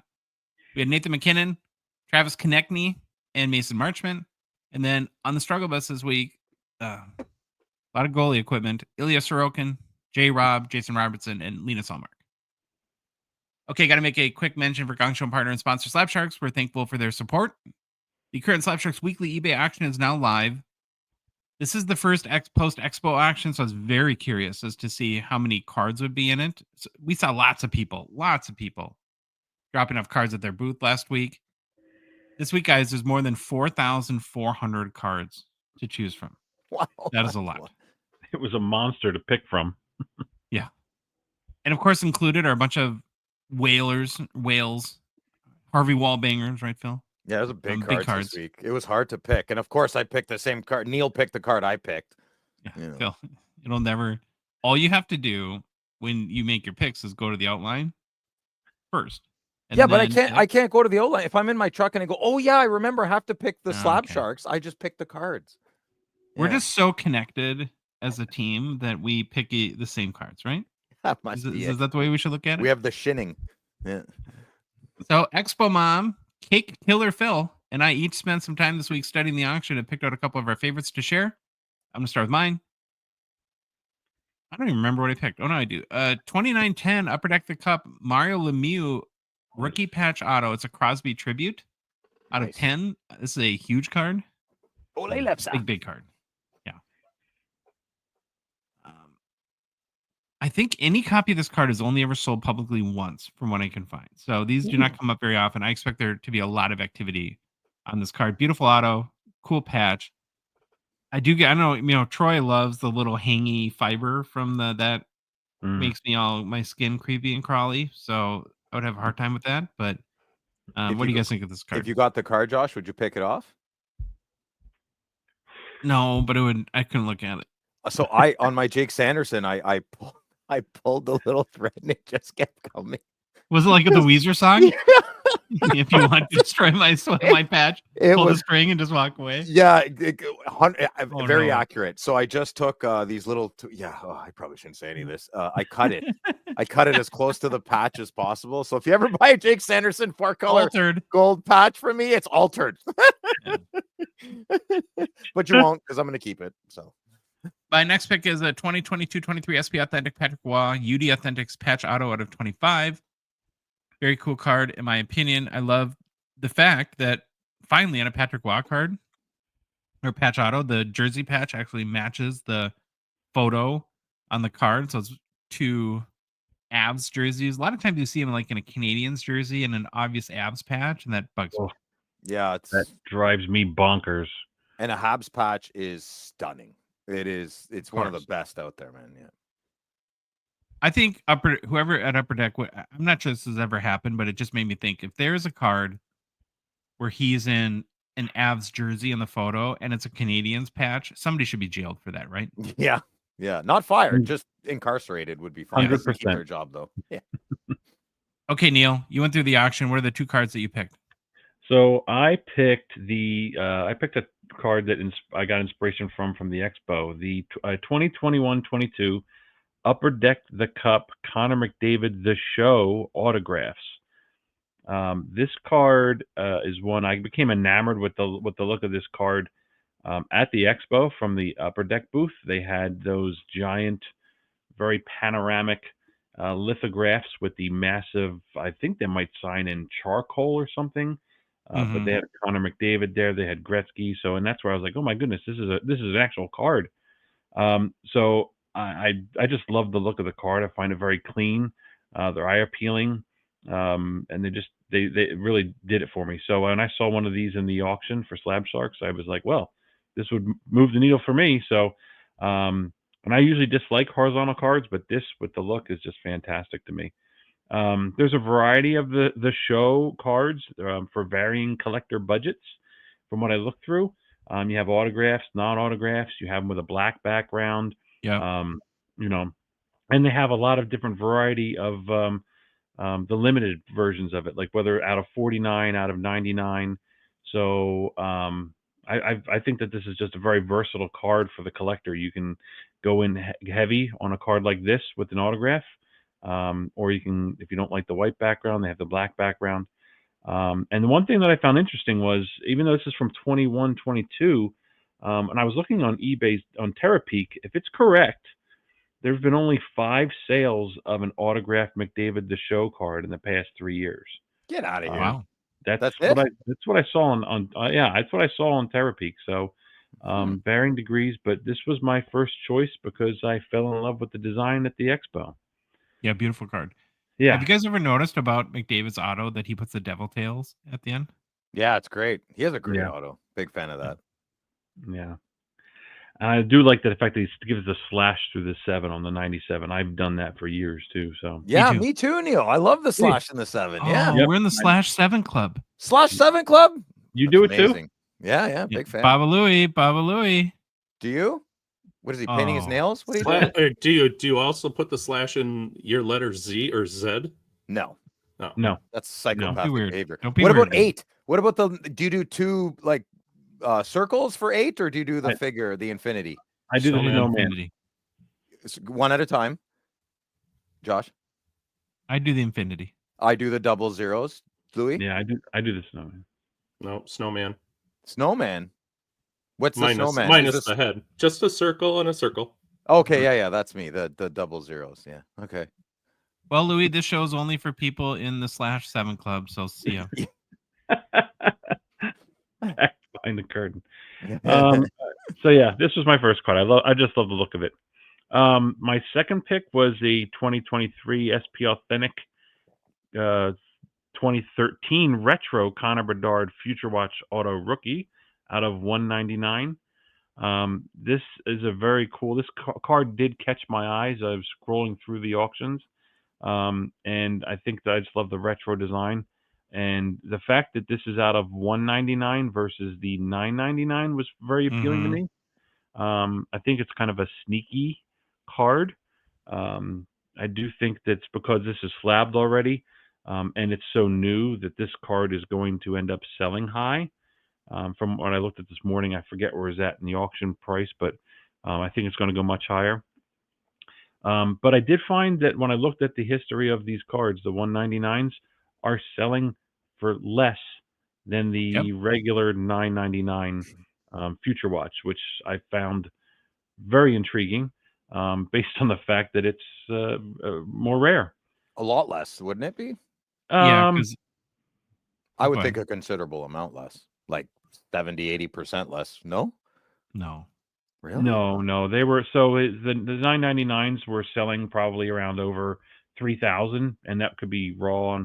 Speaker 1: We had Nathan McKinnon, Travis Konechny, and Mason Marchment. And then on the struggle bus this week, a lot of goalie equipment. Ilya Sorokin, J. Rob, Jason Robertson, and Linus Ullmark. Okay, got to make a quick mention for Gongshow partner and sponsor Slab Sharks. We're thankful for their support. The current Slab Sharks weekly eBay auction is now live. This is the first post-Expo auction, so I was very curious as to see how many cards would be in it. So we saw lots of people dropping off cards at their booth last week. This week, guys, there's more than 4,400 cards to choose from.
Speaker 4: Wow,
Speaker 1: that is a lot.
Speaker 3: It was a monster to pick from.
Speaker 1: Yeah. And of course, included are a bunch of whales, Harvey Wallbangers, right, Phil?
Speaker 4: Yeah, it was a big cards this week. It was hard to pick. And of course, I picked the same card. Neil picked the card I picked.
Speaker 1: Yeah, Phil, it'll never. All you have to do when you make your picks is go to the outline first.
Speaker 4: Yeah, but I can't go to the outline. If I'm in my truck and I go, oh, yeah, I remember I have to pick the Slab Sharks. I just pick the cards.
Speaker 1: We're just so connected as a team that we pick the same cards, right?
Speaker 4: That must be
Speaker 1: is that the way we should look at it?
Speaker 4: We have the shinning. Yeah.
Speaker 1: So Expo Mom, Cake Killer Phil, and I each spent some time this week studying the auction and picked out a couple of our favorites to share. I'm going to start with mine. I don't even remember what I picked. Oh, no, I do. 2910 Upper Deck the Cup Mario Lemieux rookie patch auto. It's a Crosby tribute out of 10. This is a huge card. Big card. Yeah. I think any copy of this card is only ever sold publicly once from what I can find. So these do not come up very often. I expect there to be a lot of activity on this card. Beautiful auto, cool patch. I don't know, Troy loves the little hangy fiber from that makes me my skin creepy and crawly. So I would have a hard time with that. But what do you guys think of this card?
Speaker 4: If you got the card, Josh, would you pick it off?
Speaker 1: No, but I couldn't look at it.
Speaker 4: So on my Jake Sanderson, I pulled the little thread and it just kept coming.
Speaker 1: Was it like the Weezer song? If you want to destroy my patch, pull the string and just walk away.
Speaker 4: Yeah, very accurate. So I just took these little. I probably shouldn't say any of this. I cut it. I cut it as close to the patch as possible. So if you ever buy a Jake Sanderson 4-color gold patch from me, it's altered. But you won't, because I'm going to keep it. So.
Speaker 1: My next pick is a 2022-23 SP Authentic Patrick Waugh UD Authentics patch auto out of 25. Very cool card, in my opinion. I love the fact that finally on a Patrick Waugh card or patch auto, the jersey patch actually matches the photo on the card. So it's 2 Avs jerseys. A lot of times you see them like in a Canadiens jersey and an obvious Avs patch, and that bugs me.
Speaker 4: Yeah,
Speaker 3: that drives me bonkers.
Speaker 4: And a Habs patch is stunning. It's one of the best out there, man. Yeah.
Speaker 1: I think whoever at Upper Deck, I'm not sure this has ever happened, but it just made me think if there is a card where he's in an Avs jersey in the photo and it's a Canadiens patch, somebody should be jailed for that, right?
Speaker 4: Yeah. Yeah. Not fired, just incarcerated would be fine. They can keep
Speaker 3: 100%.
Speaker 4: their job, though. Yeah.
Speaker 1: Okay, Neil, you went through the auction. What are the 2 cards that you picked?
Speaker 3: So I picked a card that I got inspiration from the Expo, the 2021-22 Upper Deck the Cup Connor McDavid the Show autographs. This card is one I became enamored with the look of this card at the Expo from the Upper Deck booth. They had those giant, very panoramic lithographs with the massive. I think they might sign in charcoal or something. But they had Connor McDavid there. They had Gretzky. So, and that's where I was like, oh my goodness, this is an actual card. So I just love the look of the card. I find it very clean. They're eye appealing, and they really did it for me. So when I saw one of these in the auction for Slab Sharks, I was like, well, this would move the needle for me. So, and I usually dislike horizontal cards, but this with the look is just fantastic to me. There's a variety of the show cards for varying collector budgets. From what I looked through, you have autographs, non-autographs. You have them with a black background.
Speaker 1: Yeah.
Speaker 3: You know, and they have a lot of different variety of the limited versions of it, like whether out of 49, out of 99. So I think that this is just a very versatile card for the collector. You can go in heavy on a card like this with an autograph. Or you can, if you don't like the white background, they have the black background. And the one thing that I found interesting was, even though this is from 21-22, and I was looking on eBay on TerraPeak, if it's correct, there's been only 5 sales of an autographed McDavid the Show card in the past 3 years.
Speaker 4: Get out of here.
Speaker 1: Wow.
Speaker 3: That's
Speaker 4: it?
Speaker 3: that's what I saw on that's what I saw on TerraPeak. So varying degrees, but this was my first choice because I fell in love with the design at the Expo.
Speaker 1: Yeah, beautiful card.
Speaker 3: Yeah.
Speaker 1: Have you guys ever noticed about McDavid's auto that he puts the devil tails at the end?
Speaker 4: Yeah, it's great. He has a great
Speaker 3: Yeah.
Speaker 4: auto. Big fan of that.
Speaker 3: Yeah. And I do like the fact that he gives the slash through the 7 on the 97. I've done that for years too. So
Speaker 4: Yeah,
Speaker 1: too.
Speaker 4: me too, Neil. I love the slash in the 7. Yeah.
Speaker 1: Oh, we're in the /7 club.
Speaker 4: /7 club?
Speaker 3: You do it
Speaker 4: Amazing.
Speaker 3: too?
Speaker 4: Yeah, big fan.
Speaker 1: Baba Louie.
Speaker 4: Do you? What is he painting his nails? What are you doing?
Speaker 2: Do you also put the slash in your letter Z or Z?
Speaker 4: No.
Speaker 3: No.
Speaker 4: That's psychopathic
Speaker 1: Don't be weird.
Speaker 4: behavior.
Speaker 1: Don't be
Speaker 4: What
Speaker 1: weird,
Speaker 4: about 8? What about do you do 2 like circles for 8, or do you do the figure, the infinity?
Speaker 3: I do the snowman.
Speaker 1: Infinity.
Speaker 4: One at a time. Josh?
Speaker 1: I do the infinity.
Speaker 4: I do the double zeros. Louis?
Speaker 3: Yeah, I do the snowman.
Speaker 2: No, snowman.
Speaker 4: Snowman. What's the snowman?
Speaker 2: Minus the head. Just a circle and a circle.
Speaker 4: Okay, yeah, that's me. The double zeros. Yeah. Okay.
Speaker 1: Well, Louis, this show is only for people in the /7 club, so see ya.
Speaker 3: Behind the curtain. So yeah, this was my first card. I just love the look of it. My second pick was a 2023 SP Authentic 2013 Retro Connor Bedard Future Watch Auto Rookie out of 199. This is a very cool. This card did catch my eyes. I was scrolling through the auctions, and I think that I just love the retro design. And the fact that this is out of 199 versus the 999 was very appealing to me. I think it's kind of a sneaky card. I do think that's because this is slabbed already, and it's so new that this card is going to end up selling high. From what I looked at this morning, I forget where it's at in the auction price, but I think it's going to go much higher. But I did find that when I looked at the history of these cards, the 199s are selling for less than the regular 999 Future Watch, which I found very intriguing based on the fact that it's more rare.
Speaker 4: A lot less, wouldn't it be?
Speaker 1: Yeah, because
Speaker 4: I would think a considerable amount less, like 70-80% less. No? Really?
Speaker 3: No. They were the 999s were selling probably around over 3,000, and that could be raw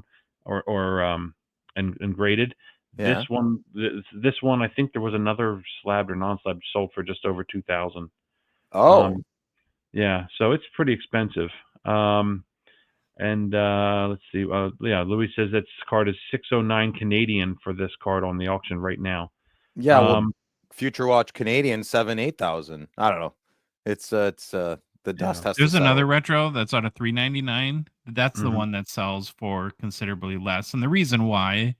Speaker 3: and graded.
Speaker 4: Yeah.
Speaker 3: This one, I think there was another slab or non-slab sold for just over 2,000.
Speaker 4: Oh,
Speaker 3: yeah. So it's pretty expensive. And let's see. Louis says that card is $609 Canadian for this card on the auction right now.
Speaker 4: Yeah, well, Future Watch Canadian 7,000-8,000. I don't know. It's the dust has to
Speaker 1: There's
Speaker 4: settle.
Speaker 1: another retro that's out of $399. That's the
Speaker 3: Mhm.
Speaker 1: one that sells for considerably less. And the reason why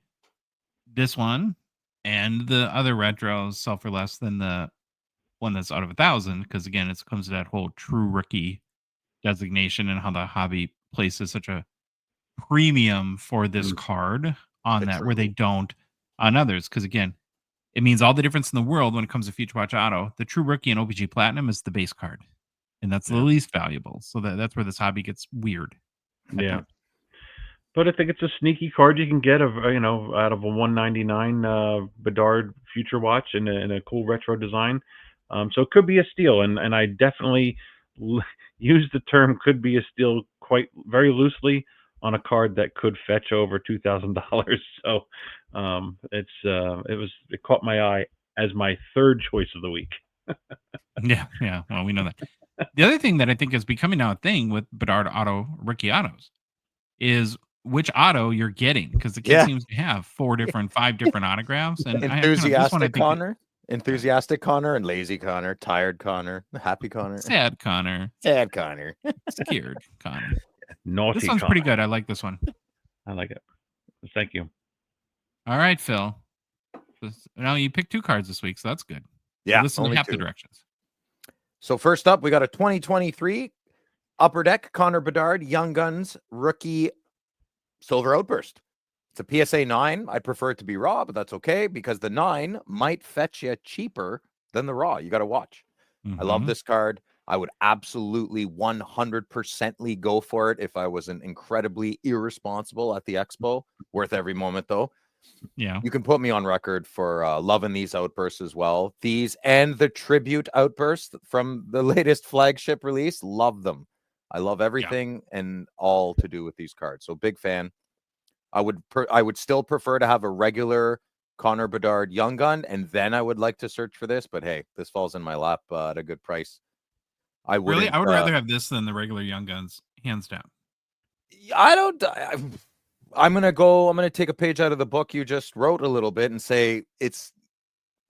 Speaker 1: this one and the other retros sell for less than the one that's out of 1,000, because again, it comes to that whole true rookie designation and how the hobby places such a premium for this
Speaker 3: Mm.
Speaker 1: card on
Speaker 4: The
Speaker 1: that, where they
Speaker 4: true.
Speaker 1: don't on others. Because again, it means all the difference in the world when it comes to Future Watch Auto. The true rookie and OPG Platinum is the base card, and that's the
Speaker 3: Yeah.
Speaker 1: least valuable. So that's where this hobby gets weird.
Speaker 3: Yeah. But I think it's a sneaky card you can get out of a 199 Bedard Future Watch in a cool retro design. So it could be a steal, and I definitely use the term "could be a steal" quite very loosely on a card that could fetch over $2,000. So it caught my eye as my third choice of the week.
Speaker 1: Yeah. Well, we know that. The other thing that I think is becoming now a thing with Bedard Auto rookie autos is which auto you're getting, because the kid
Speaker 4: Yeah.
Speaker 1: seems to have 5 different autographs, and this one I
Speaker 4: Enthusiastic
Speaker 1: think
Speaker 4: Connor, enthusiastic Connor, and lazy Connor, tired Connor, happy Connor,
Speaker 1: sad Connor,
Speaker 4: sad Connor.
Speaker 1: scared Connor.
Speaker 3: Naughty
Speaker 1: This one's
Speaker 3: Connor.
Speaker 1: pretty good. I like this one.
Speaker 3: I like it. Thank you.
Speaker 1: All right, Phil. Now you picked 2 cards this week, so that's good.
Speaker 4: Yeah,
Speaker 1: Listen to
Speaker 4: only
Speaker 1: half the
Speaker 4: 2.
Speaker 1: directions.
Speaker 4: So first up, we got a 2023 Upper Deck Connor Bedard Young Guns rookie Silver Outburst. It's a PSA 9. I'd prefer it to be raw, but that's okay because the 9 might fetch you cheaper than the raw. You got to watch. I love this card. I would absolutely 100%ly go for it if I wasn't incredibly irresponsible at the Expo. Worth every moment, though.
Speaker 1: Yeah.
Speaker 4: You can put me on record for loving these outbursts as well. These and the tribute outburst from the latest flagship release. Love them. I love everything and all to do with these cards. So big fan. I would still prefer to have a regular Connor Bedard Young Gun, and then I would like to search for this. But hey, this falls in my lap at a good price. I would
Speaker 1: rather have this than the regular Young Guns, hands down.
Speaker 4: I'm gonna take a page out of the book you just wrote a little bit and say it's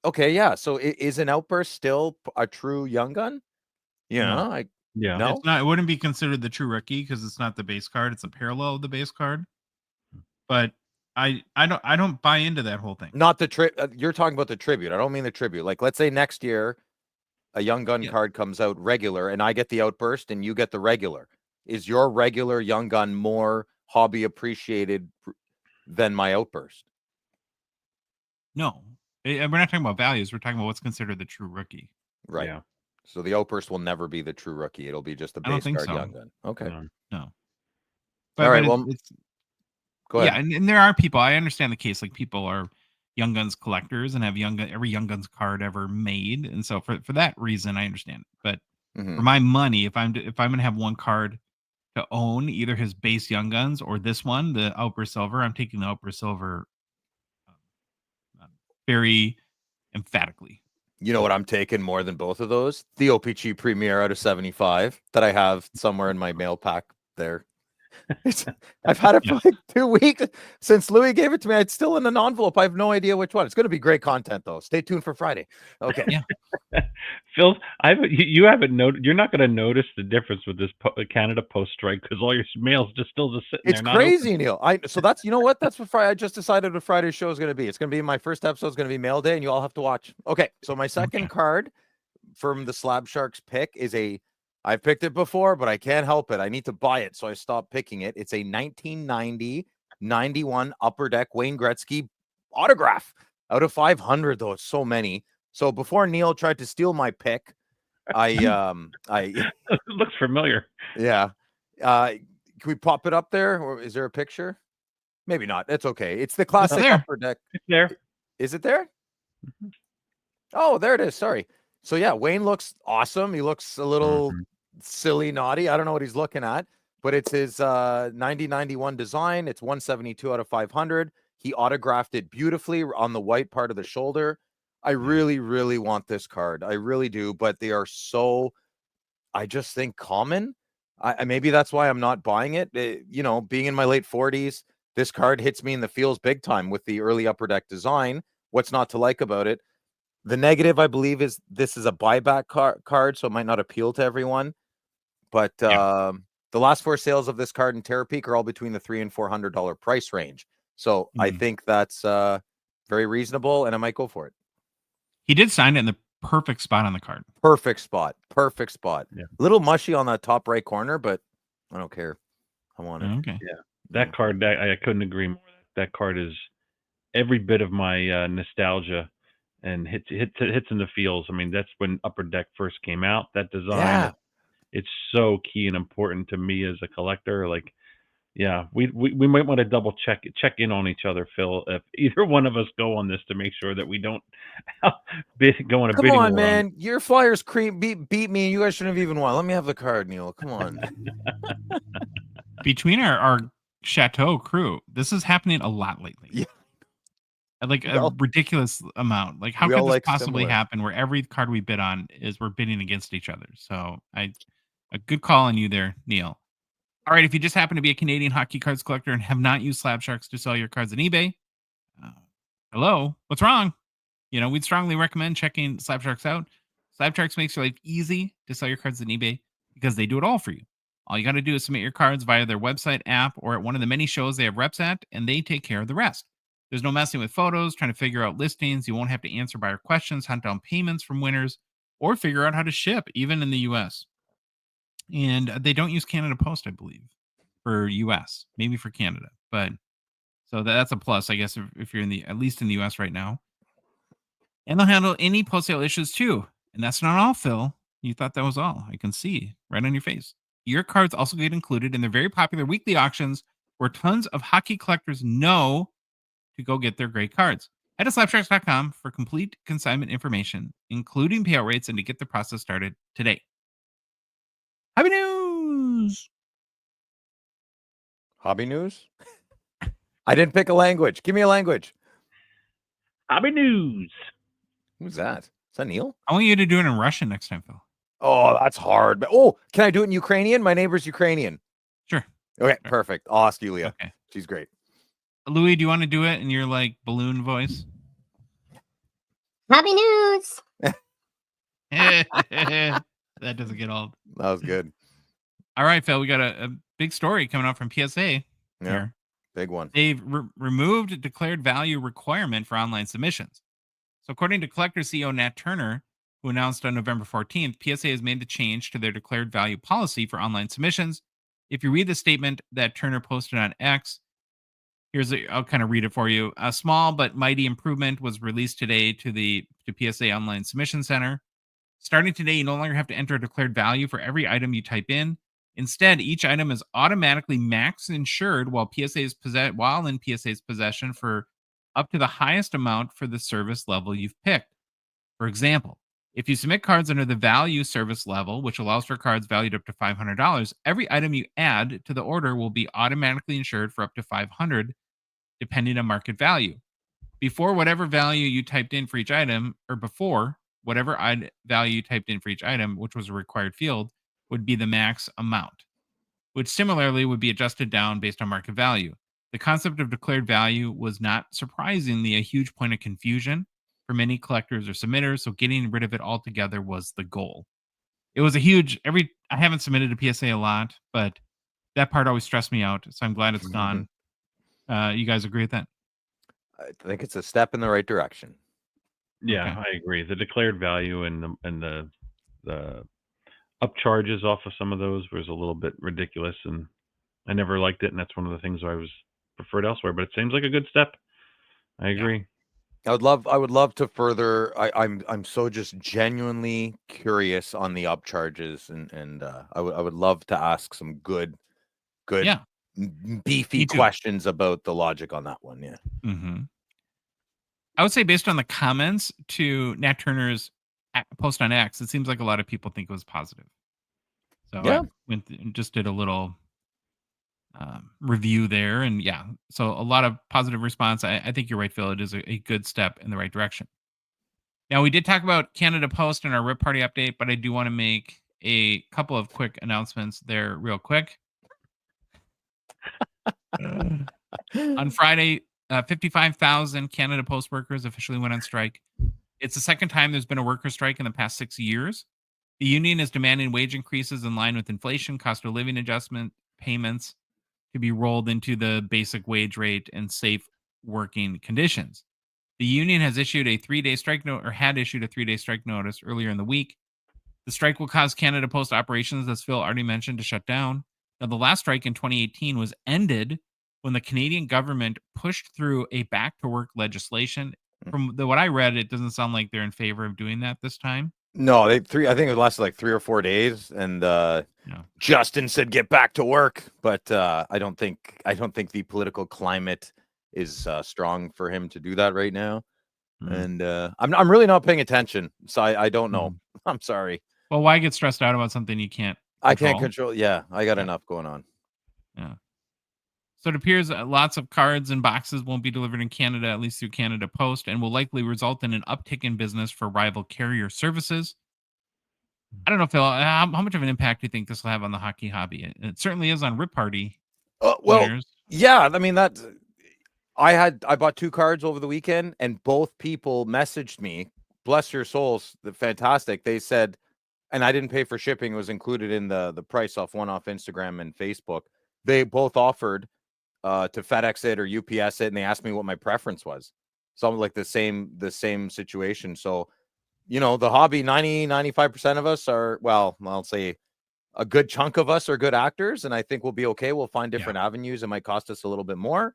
Speaker 4: okay. Yeah. So is an outburst still a true Young Gun?
Speaker 3: No.
Speaker 4: No.
Speaker 1: It's not. It wouldn't be considered the true rookie because it's not the base card. It's a parallel of the base card. But I don't buy into that whole thing.
Speaker 4: Not the you're talking about the tribute. I don't mean the tribute. Like, let's say next year a Young Gun card comes out regular and I get the outburst and you get the regular. Is your regular Young Gun more hobby appreciated than my outburst?
Speaker 1: No. We're not talking about values. We're talking about what's considered the true rookie.
Speaker 4: Right. Yeah. So the outburst will never be the true rookie. It'll be just the base card Young Gun. Okay.
Speaker 1: No. But,
Speaker 4: all right. Well, go ahead.
Speaker 1: Yeah, and there are people. I understand the case. Like, people are Young Guns collectors and have every Young Guns card ever made, and so for that reason, I understand it. But for my money, if I'm going to have one card to own, either his base Young Guns or this one, the Outburst Silver, I'm taking the Outburst Silver very emphatically.
Speaker 4: You know what I'm taking more than both of those? The OPG Premier out of 75 that I have somewhere in my mail pack there. I've had it for like 2 weeks since Louis gave it to me. It's still in an envelope. I have no idea which one. It's going to be great content, though. Stay tuned for Friday. Okay.
Speaker 1: Yeah.
Speaker 3: Phil, you haven't noticed. You're not going to notice the difference with this Canada Post strike because all your mail's still sitting there.
Speaker 4: It's crazy, Neil. So that's, you know what? That's what Friday. I just decided what Friday's show is going to be. It's going to be my first episode. Is going to be mail day, and you all have to watch. Okay. So my second card from the Slab Sharks pick is I've picked it before, but I can't help it. I need to buy it, so I stopped picking it. It's a 1990-91 Upper Deck Wayne Gretzky autograph out of 500, though. It's so many. So before Neil tried to steal my pick, it
Speaker 3: looks familiar.
Speaker 4: Yeah. Can we pop it up there, or is there a picture? Maybe not. It's okay. It's the classic Upper Deck.
Speaker 3: It's there.
Speaker 4: Is it there? Mm-hmm. Oh, there it is. Sorry. So yeah, Wayne looks awesome. He looks a little silly, naughty. I don't know what he's looking at, but it's his 90-91 design. It's 172 out of 500. He autographed it beautifully on the white part of the shoulder. I really, really want this card. I really do, but they are so, I just think, common. I maybe that's why I'm not buying it. Being in my late 40s, this card hits me in the feels big time with the early Upper Deck design. What's not to like about it? The negative, I believe, is this is a buyback card, so it might not appeal to everyone. But the last 4 sales of this card in Terra Peak are all between the $300 and $400 price range. So I think that's very reasonable, and I might go for it.
Speaker 1: He did sign it in the perfect spot on the card.
Speaker 4: Perfect spot. Perfect spot.
Speaker 3: Yeah.
Speaker 4: A little mushy on that top right corner, but I don't care. I want it.
Speaker 1: Okay.
Speaker 3: Yeah. That card, I couldn't agree more. That card is every bit of my nostalgia and hits in the feels. I mean, that's when Upper Deck first came out. That design, it's so key and important to me as a collector. Like, yeah, we might want to double check in on each other, Phil, if either one of us go on this to make sure that we don't go on a
Speaker 4: Come
Speaker 3: bidding
Speaker 4: on,
Speaker 3: war.
Speaker 4: man. Your Flyers beat me, and you guys shouldn't have even won. Let me have the card, Neil. Come on.
Speaker 1: Between our Chateau crew, this is happening a lot lately.
Speaker 4: Yeah.
Speaker 1: Like a ridiculous amount. Like, how could this possibly happen where every card we bid on is we're bidding against each other? So a good call on you there, Neil. All right, if you just happen to be a Canadian hockey cards collector and have not used Slab Sharks to sell your cards on eBay, hello, what's wrong? We'd strongly recommend checking Slab Sharks out. Slab Sharks makes your life easy to sell your cards on eBay because they do it all for you. All you got to do is submit your cards via their website, app, or at one of the many shows they have reps at, and they take care of the rest. There's no messing with photos, trying to figure out listings. You won't have to answer buyer questions, hunt down payments from winners, or figure out how to ship, even in the U.S. And they don't use Canada Post, I believe, for U.S., maybe for Canada. But so that's a plus, I guess, if you're at least in the U.S. right now. And they'll handle any post-sale issues too. And that's not all, Phil. You thought that was all. I can see right on your face. Your cards also get included in their very popular weekly auctions where tons of hockey collectors know to go get their great cards. Head to slabsharks.com for complete consignment information, including payout rates, and to get the process started today. Hobby news!
Speaker 4: Hobby news? I didn't pick a language. Give me a language.
Speaker 3: Hobby news.
Speaker 4: Who's that? Is that Neil?
Speaker 1: I want you to do it in Russian next time, Phil.
Speaker 4: Oh, that's hard. But can I do it in Ukrainian? My neighbor's Ukrainian.
Speaker 1: Sure.
Speaker 4: Okay, perfect. I'll ask Yulia.
Speaker 1: Okay.
Speaker 4: She's great.
Speaker 1: Louis, do you want to do it in your balloon voice?
Speaker 6: Hobby news.
Speaker 1: That doesn't get old.
Speaker 4: That was good.
Speaker 1: All right, Phil, we got a big story coming out from PSA.
Speaker 4: Yeah, big one.
Speaker 1: They've removed a declared value requirement for online submissions. So according to Collector CEO Nat Turner, who announced on November 14th, PSA has made the change to their declared value policy for online submissions. If you read the statement that Turner posted on X, I'll kind of read it for you. A small but mighty improvement was released today to PSA Online Submission Center. Starting today, you no longer have to enter a declared value for every item you type in. Instead, each item is automatically max insured while in PSA's possession for up to the highest amount for the service level you've picked. For example, if you submit cards under the value service level, which allows for cards valued up to $500, every item you add to the order will be automatically insured for up to $500, depending on market value. Before whatever value you typed in for each item, or before whatever value you typed in for each item, which was a required field, would be the max amount, which similarly would be adjusted down based on market value. The concept of declared value was not surprisingly a huge point of confusion for many collectors or submitters, so getting rid of it altogether was the goal. It was I haven't submitted to PSA a lot, but that part always stressed me out, so I'm glad it's gone. You guys agree with that?
Speaker 4: I think it's a step in the right direction.
Speaker 3: Yeah,
Speaker 1: Okay.
Speaker 3: I agree. The declared value and the upcharges off of some of those was a little bit ridiculous, and I never liked it, and that's one of the things I was preferred elsewhere. But it seems like a good step. I agree.
Speaker 4: Yeah. I would love to further. I'm so just genuinely curious on the upcharges, and I would love to ask some good, beefy questions about the logic on that one. Yeah.
Speaker 1: Mm-hmm. I would say based on the comments to Nat Turner's post on X, it seems like a lot of people think it was positive. So I went and just did a little review there, and so a lot of positive response. I think you're right, Phil. It is a good step in the right direction. Now, we did talk about Canada Post in our Rip Party update, but I do want to make a couple of quick announcements there real quick. On Friday, 55,000 Canada Post workers officially went on strike. It's the second time there's been a worker strike in the past 6 years. The union is demanding wage increases in line with inflation, cost of living adjustment payments to be rolled into the basic wage rate and safe working conditions. The union has issued a 3-day strike note, or had issued a 3-day strike notice earlier in the week. The strike will cause Canada Post operations, as Phil already mentioned, to shut down. Now, the last strike in 2018 was ended when the Canadian government pushed through a back-to-work legislation. From what I read, it doesn't sound like they're in favor of doing that this time.
Speaker 4: No, I think it lasted like 3 or 4 days, and Justin said get back to work, but I don't think the political climate is strong for him to do that right now. And I'm really not paying attention, so I don't know. I'm sorry.
Speaker 1: Well, why get stressed out about something you can't control?
Speaker 4: I can't control. Yeah, I got enough going on.
Speaker 1: Yeah. So it appears lots of cards and boxes won't be delivered in Canada, at least through Canada Post, and will likely result in an uptick in business for rival carrier services. I don't know, Phil, how much of an impact do you think this will have on the hockey hobby? It certainly is on Rip Party. Winners.
Speaker 4: Yeah, I mean, I bought 2 cards over the weekend, and both people messaged me, bless your souls, fantastic. They said, and I didn't pay for shipping, it was included in the price off Instagram and Facebook. They both offered to FedEx it or UPS it, and they asked me what my preference was. Something like the same situation. So, the hobby, 95% of us are, well, I'll say a good chunk of us are good actors, and I think we'll be okay. We'll find different avenues. It might cost us a little bit more,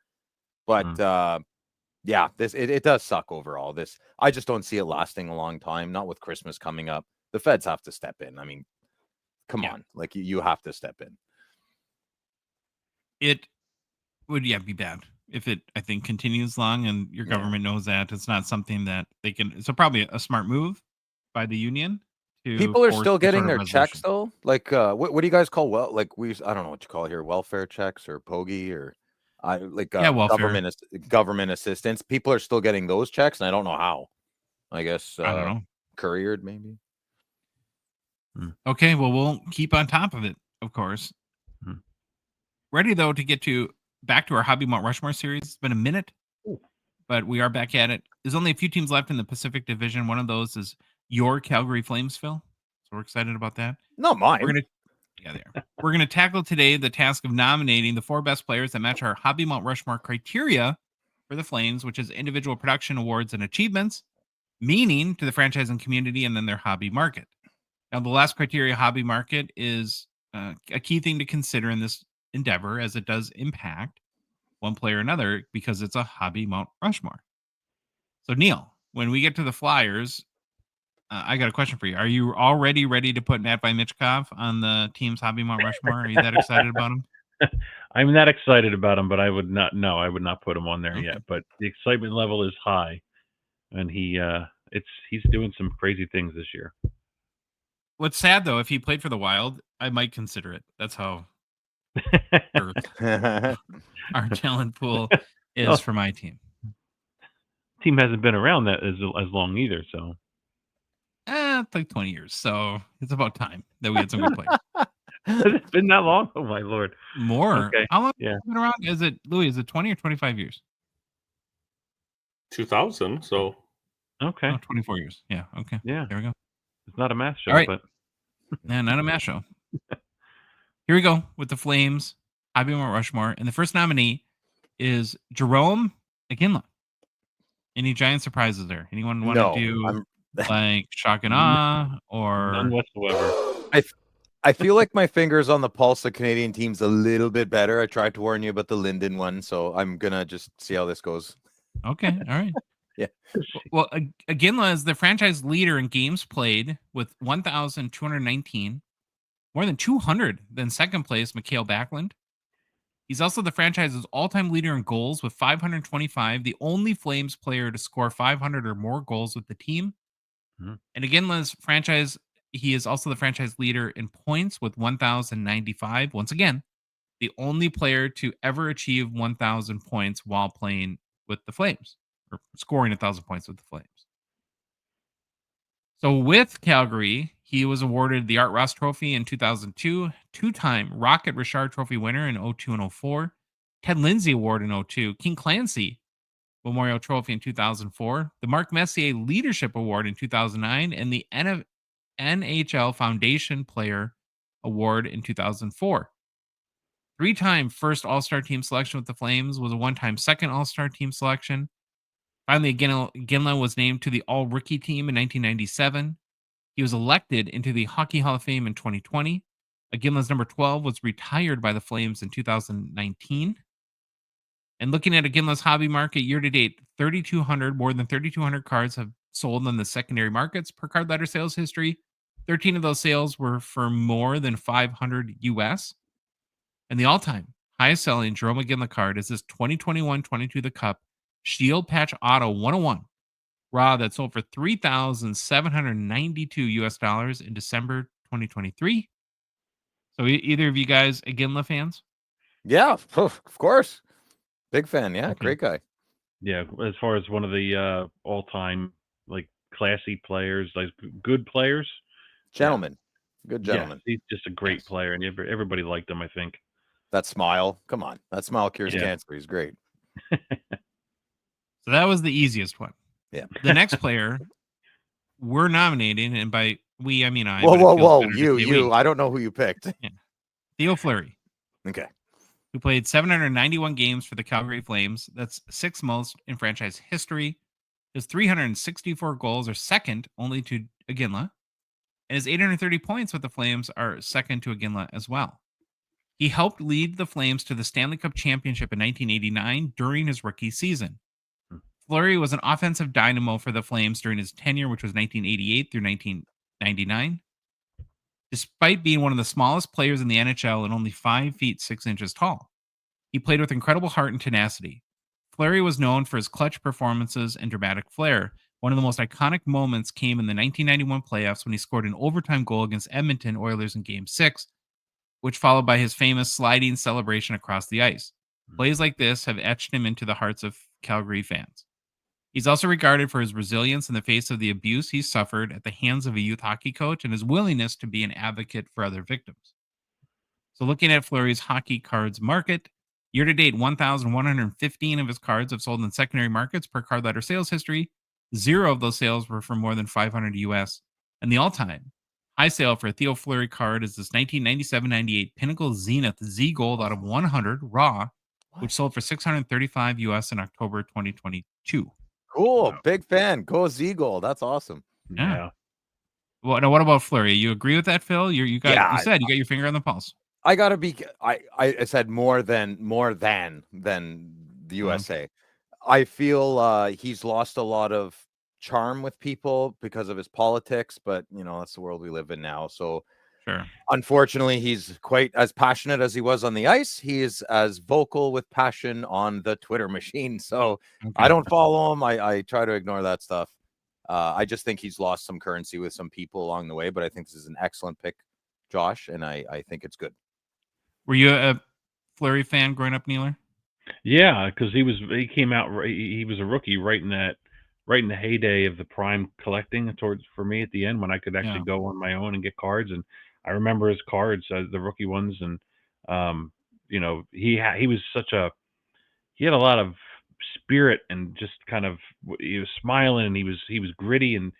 Speaker 4: but it does suck overall. I just don't see it lasting a long time, not with Christmas coming up. The feds have to step in. I mean, come on, like you have to step in.
Speaker 1: It would be bad if it, I think, continues long, and your government knows that it's not something that they can. So probably a smart move by the union.
Speaker 4: People are still getting their checks though. Like, what do you guys call? Well, like I don't know what you call it here, welfare checks or POGI or government assistance. People are still getting those checks, and I don't know how. I guess
Speaker 1: I don't know,
Speaker 4: couriered maybe.
Speaker 1: Okay, well, we'll keep on top of it, of course. Ready though to get back to our Hobby Mount Rushmore series. It's been a minute, but we are back at it. There's only a few teams left in the Pacific Division. One of those is your Calgary Flames, Phil. So we're excited about that.
Speaker 4: Not mine.
Speaker 1: We're gonna tackle today the task of nominating the 4 best players that match our Hobby Mount Rushmore criteria for the Flames, which is individual production awards and achievements, meaning to the franchise and community, and then their hobby market. Now, the last criteria, hobby market, is a key thing to consider in this endeavor, as it does impact one player or another because it's a Hobby Mount Rushmore. So, Neil, when we get to the Flyers, I got a question for you. Are you already ready to put Matvei Michkov on the team's Hobby Mount Rushmore? Are you that excited about him?
Speaker 3: I'm not excited about him, but I would not put him on there yet. But the excitement level is high, and he's doing some crazy things this year.
Speaker 1: What's sad though, if he played for the Wild, I might consider it. That's how our talent pool is for my team.
Speaker 3: Team hasn't been around that as long either, so
Speaker 1: it's like 20 years. So it's about time that we had some good players.
Speaker 3: Has it been that long? Oh my Lord.
Speaker 1: More.
Speaker 3: Okay.
Speaker 1: How long has it been around? Is it, Louis, is it 20 or 25 years?
Speaker 2: 2000, so
Speaker 3: okay.
Speaker 1: 24 years. Yeah, okay.
Speaker 3: Yeah.
Speaker 1: There we go.
Speaker 3: It's not a math show,
Speaker 1: all right.
Speaker 3: but
Speaker 1: not a math show. Here we go with the Flames, Hobby Mount Rushmore, and the first nominee is Jerome Iginla. Any giant surprises there? Anyone want to do like shock and awe or
Speaker 3: none whatsoever?
Speaker 4: I feel like my finger's on the pulse of Canadian teams a little bit better. I tried to warn you about the Linden one, so I'm gonna just see how this goes.
Speaker 1: Okay, all right.
Speaker 4: Yeah.
Speaker 1: Well, Iginla is the franchise leader in games played with 1,219, more than 200 than second place Mikhail Backlund. He's also the franchise's all-time leader in goals with 525, the only Flames player to score 500 or more goals with the team. And Iginla's franchise, he is also the franchise leader in points with 1,095. Once again, the only player to ever achieve 1,000 points while playing with the Flames, or scoring 1,000 points with the Flames. So with Calgary, he was awarded the Art Ross Trophy in 2002, 2-time Rocket Richard Trophy winner in 02 and 04, Ted Lindsay Award in 02, King Clancy Memorial Trophy in 2004, the Mark Messier Leadership Award in 2009, and the NHL Foundation Player Award in 2004. 3-time first All-Star team selection with the Flames, was a 1-time second All-Star team selection. Finally, Ginla was named to the All-Rookie team in 1997. He was elected into the Hockey Hall of Fame in 2020. Ginla's number 12 was retired by the Flames in 2019. And looking at Ginla's hobby market year to date, more than 3,200 cards have sold on the secondary markets per card letter sales history. 13 of those sales were for more than 500 US. And the all-time highest selling Jerome Ginla card is this 2021-22 The Cup Shield Patch Auto 101 raw that sold for $3,792 US in December 2023. So either of you guys Ginla fans?
Speaker 4: Yeah, of course. Big fan. Yeah,
Speaker 1: Okay.
Speaker 4: great guy.
Speaker 3: Yeah, as far as one of the all-time like classy players, like good players,
Speaker 4: Gentleman. Good gentleman.
Speaker 3: Yeah, he's just a great
Speaker 1: Yes.
Speaker 3: player, and everybody liked him, I think.
Speaker 4: That smile. Come on. That smile cures
Speaker 3: Yeah.
Speaker 4: cancer. He's great.
Speaker 1: So that was the easiest one.
Speaker 4: Yeah.
Speaker 1: The next player we're nominating, and by we, I mean I.
Speaker 4: Whoa,
Speaker 1: but it
Speaker 4: whoa,
Speaker 1: feels
Speaker 4: whoa.
Speaker 1: better to
Speaker 4: You.
Speaker 1: say we.
Speaker 4: I don't know who you picked.
Speaker 1: Theo Fleury,
Speaker 4: Okay.
Speaker 1: who played 791 games for the Calgary Flames. That's 6th most in franchise history. His 364 goals are second only to Ginla, and his 830 points with the Flames are second to Ginla as well. He helped lead the Flames to the Stanley Cup Championship in 1989 during his rookie season. Fleury was an offensive dynamo for the Flames during his tenure, which was 1988 through 1999. Despite being one of the smallest players in the NHL and only 5 feet 6 inches tall, he played with incredible heart and tenacity. Fleury was known for his clutch performances and dramatic flair. One of the most iconic moments came in the 1991 playoffs when he scored an overtime goal against Edmonton Oilers in Game 6, which followed by his famous sliding celebration across the ice. Plays like this have etched him into the hearts of Calgary fans. He's also regarded for his resilience in the face of the abuse he suffered at the hands of a youth hockey coach and his willingness to be an advocate for other victims. So looking at Fleury's hockey cards market, year to date, 1,115 of his cards have sold in secondary markets per card letter sales history. 0 of those sales were for more than 500 US. And the all-time high sale for a Theo Fleury card is this 1997-98 Pinnacle Zenith Z Gold out of 100 raw, which sold for 635 US in October 2022.
Speaker 4: Cool.
Speaker 3: Wow.
Speaker 4: Big fan. Go Z-Gold. That's awesome.
Speaker 1: Yeah. Well, now what about Fleury? You agree with that, Phil? You said you got your finger on the pulse.
Speaker 4: I gotta be. I said more than the USA. I feel he's lost a lot of charm with people because of his politics, but that's the world we live in now. So
Speaker 1: Sure.
Speaker 4: Unfortunately, he's quite as passionate as he was on the ice. He is as vocal with passion on the Twitter machine. So I don't follow him. I try to ignore that stuff. I just think he's lost some currency with some people along the way, but I think this is an excellent pick, Josh, and I think it's good.
Speaker 1: Were you a Fleury fan growing up, Neeler?
Speaker 3: Yeah, because he came out. He was a rookie right in the heyday of the prime collecting for me at the end when I could actually go on my own and get cards. And I remember his cards, the rookie ones, and he had a lot of spirit and just kind of, he was smiling and he was gritty and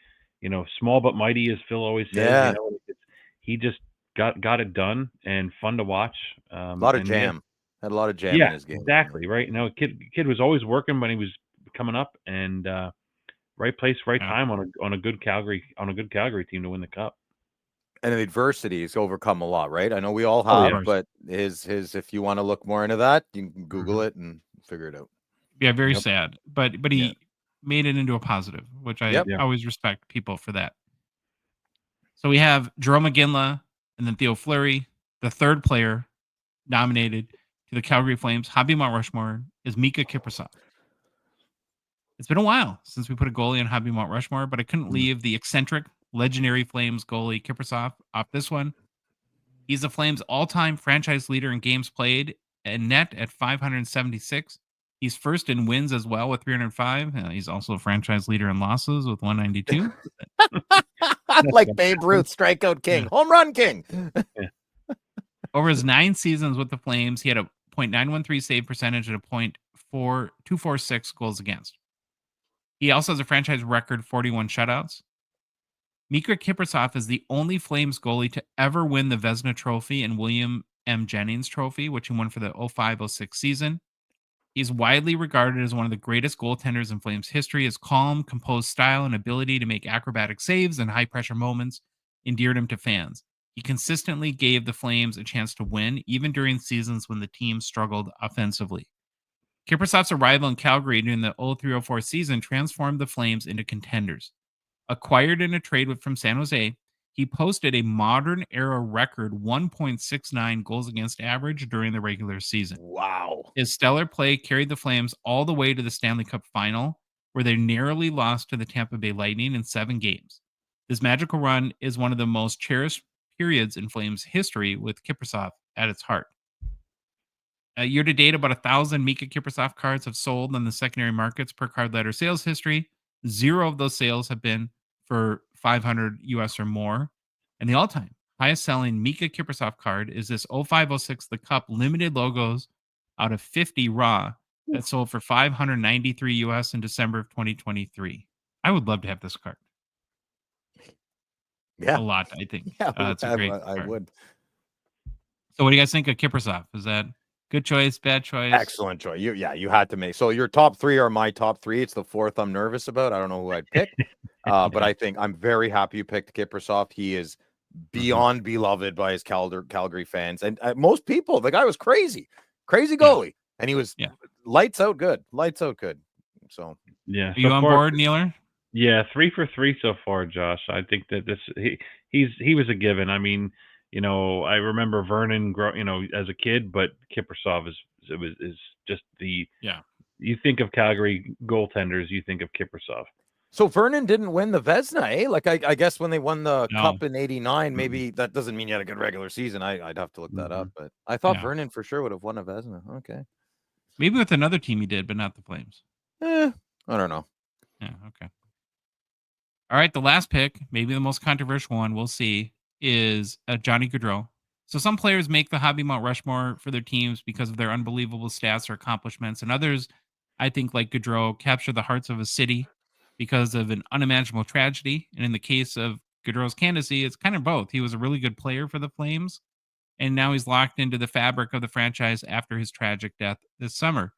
Speaker 3: small but mighty, as Phil always says.
Speaker 4: Yeah.
Speaker 3: He just got it done and fun to watch.
Speaker 4: A lot of jam. Had a lot of jam in his game.
Speaker 3: Exactly, right. Kid was always working when he was coming up, and right place, right time on a good Calgary team to win the cup.
Speaker 4: And the adversity has overcome a lot, right? I know we all have, but his if you want to look more into that, you can Google it and figure it out.
Speaker 1: Yeah, very sad. But he made it into a positive, which I always respect people for that. So we have Jerome Ginla and then Theo Fleury. The third player nominated to the Calgary Flames Hobby Mount Rushmore is Mika Kiprasov. It's been a while since we put a goalie on Hobby Mount Rushmore, but I couldn't leave the eccentric, legendary Flames goalie Kiprasov off this one. He's the Flames' all-time franchise leader in games played and net at 576. He's first in wins as well with 305. He's also a franchise leader in losses with 192.
Speaker 4: Like Babe Ruth, strikeout king, home run king.
Speaker 1: Over his 9 seasons with the Flames, he had a .913 save percentage and a .246 goals against. He also has a franchise record 41 shutouts. Mika Kiprusoff is the only Flames goalie to ever win the Vezina Trophy and William M. Jennings Trophy, which he won for the 05-06 season. He's widely regarded as one of the greatest goaltenders in Flames history. His calm, composed style and ability to make acrobatic saves in high-pressure moments endeared him to fans. He consistently gave the Flames a chance to win, even during seasons when the team struggled offensively. Kiprusoff's arrival in Calgary during the 03-04 season transformed the Flames into contenders. Acquired in a trade from San Jose, he posted a modern-era record 1.69 goals against average during the regular season.
Speaker 4: Wow.
Speaker 1: His stellar play carried the Flames all the way to the Stanley Cup final, where they narrowly lost to the Tampa Bay Lightning in 7 games. This magical run is one of the most cherished periods in Flames history, with Kiprusoff at its heart. Year to date, about 1,000 Mika Kiprusoff cards have sold on the secondary markets per card letter sales history. 0 of those sales have been for $500 US or more. And the all-time highest selling Mika Kiprusoff card is this 05-06 The Cup limited logos out of 50 raw that sold for $593 US in December of 2023. I would love to have this card.
Speaker 4: Yeah.
Speaker 1: A lot, I think.
Speaker 4: Yeah,
Speaker 1: It's a great
Speaker 4: I
Speaker 1: card.
Speaker 4: would.
Speaker 1: So what do you guys think of Kiprusoff? Is that good choice, bad choice?
Speaker 4: Excellent choice. You had to make. So your top 3 are my top 3. It's the 4th I'm nervous about. I don't know who I'd pick. But I think I'm very happy you picked Kiprusoff. He is beyond beloved by his Calgary fans. And most people, the guy was crazy goalie. Yeah. And he was lights out good. So
Speaker 3: yeah.
Speaker 1: Are you on board, Neeler?
Speaker 3: Yeah, 3 for 3 so far, Josh. I think that he was a given. I mean, I remember Vernon, as a kid, but Kiprusoff is just the You think of Calgary goaltenders, you think of Kiprusoff.
Speaker 4: So Vernon didn't win the Vezina, eh? Like I guess when they won the Cup in '89, maybe that doesn't mean you had a good regular season. I'd have to look that up, but I thought Vernon for sure would have won a Vezina. Okay,
Speaker 1: maybe with another team he did, but not the Flames.
Speaker 4: I don't know.
Speaker 1: Yeah, okay. All right, the last pick, maybe the most controversial one, we'll see, is Johnny Gaudreau. So some players make the Hobby Mount Rushmore for their teams because of their unbelievable stats or accomplishments, and others, I think, like Gaudreau, capture the hearts of a city because of an unimaginable tragedy. And in the case of Gaudreau's candidacy, it's kind of both. He was a really good player for the Flames, and now he's locked into the fabric of the franchise after his tragic death this summer.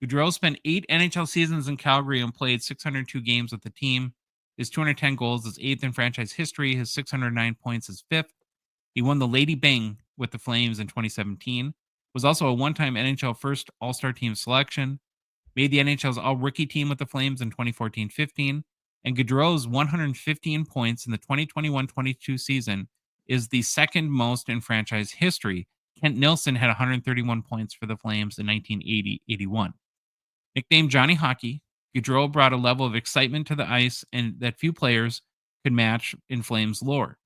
Speaker 1: Gaudreau spent 8 NHL seasons in Calgary and played 602 games with the team. His 210 goals is 8th in franchise history. His 609 points is 5th. He won the Lady Byng with the Flames in 2017. Was also a one-time NHL first All-Star team selection. Made the NHL's All-Rookie team with the Flames in 2014-15. And Gaudreau's 115 points in the 2021-22 season is the second most in franchise history. Kent Nilsson had 131 points for the Flames in 1980-81. Nicknamed Johnny Hockey, Gaudreau brought a level of excitement to the ice and that few players could match in Flames lore.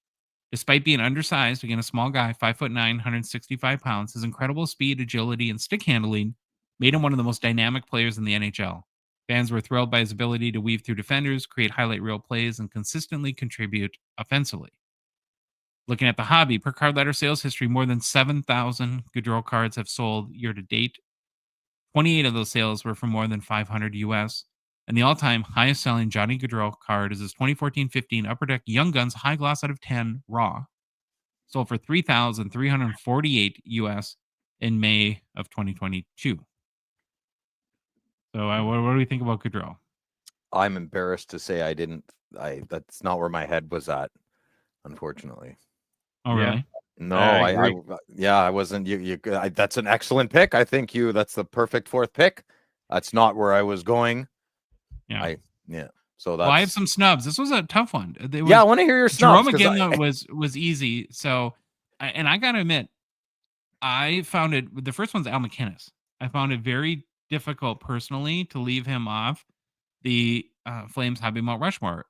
Speaker 1: Despite being undersized, again, a small guy, 5'9", 165 pounds, his incredible speed, agility, and stick handling made him one of the most dynamic players in the NHL. Fans were thrilled by his ability to weave through defenders, create highlight reel plays, and consistently contribute offensively. Looking at the hobby, per card letter sales history, more than 7,000 Gaudreau cards have sold year to date. 28 of those sales were for more than $500 US. And the all-time highest-selling Johnny Gaudreau card is his 2014-15 Upper Deck Young Guns High Gloss out of 10 Raw. Sold for $3,348 US in May of 2022. So what do we think about Gaudreau?
Speaker 4: I'm embarrassed to say I didn't. That's not where my head was at, unfortunately.
Speaker 1: Oh, really?
Speaker 4: No, I wasn't. That's an excellent pick. I think that's the perfect 4th pick. That's not where I was going.
Speaker 1: Yeah.
Speaker 4: So that's.
Speaker 1: Well, I have some snubs. This was a tough one.
Speaker 4: I want to hear your snubs.
Speaker 1: Jerome again was easy. So, and I got to admit, I found it. The first one's Al McInnes. I found it very difficult personally to leave him off the Flames Hobby Mount Rushmore.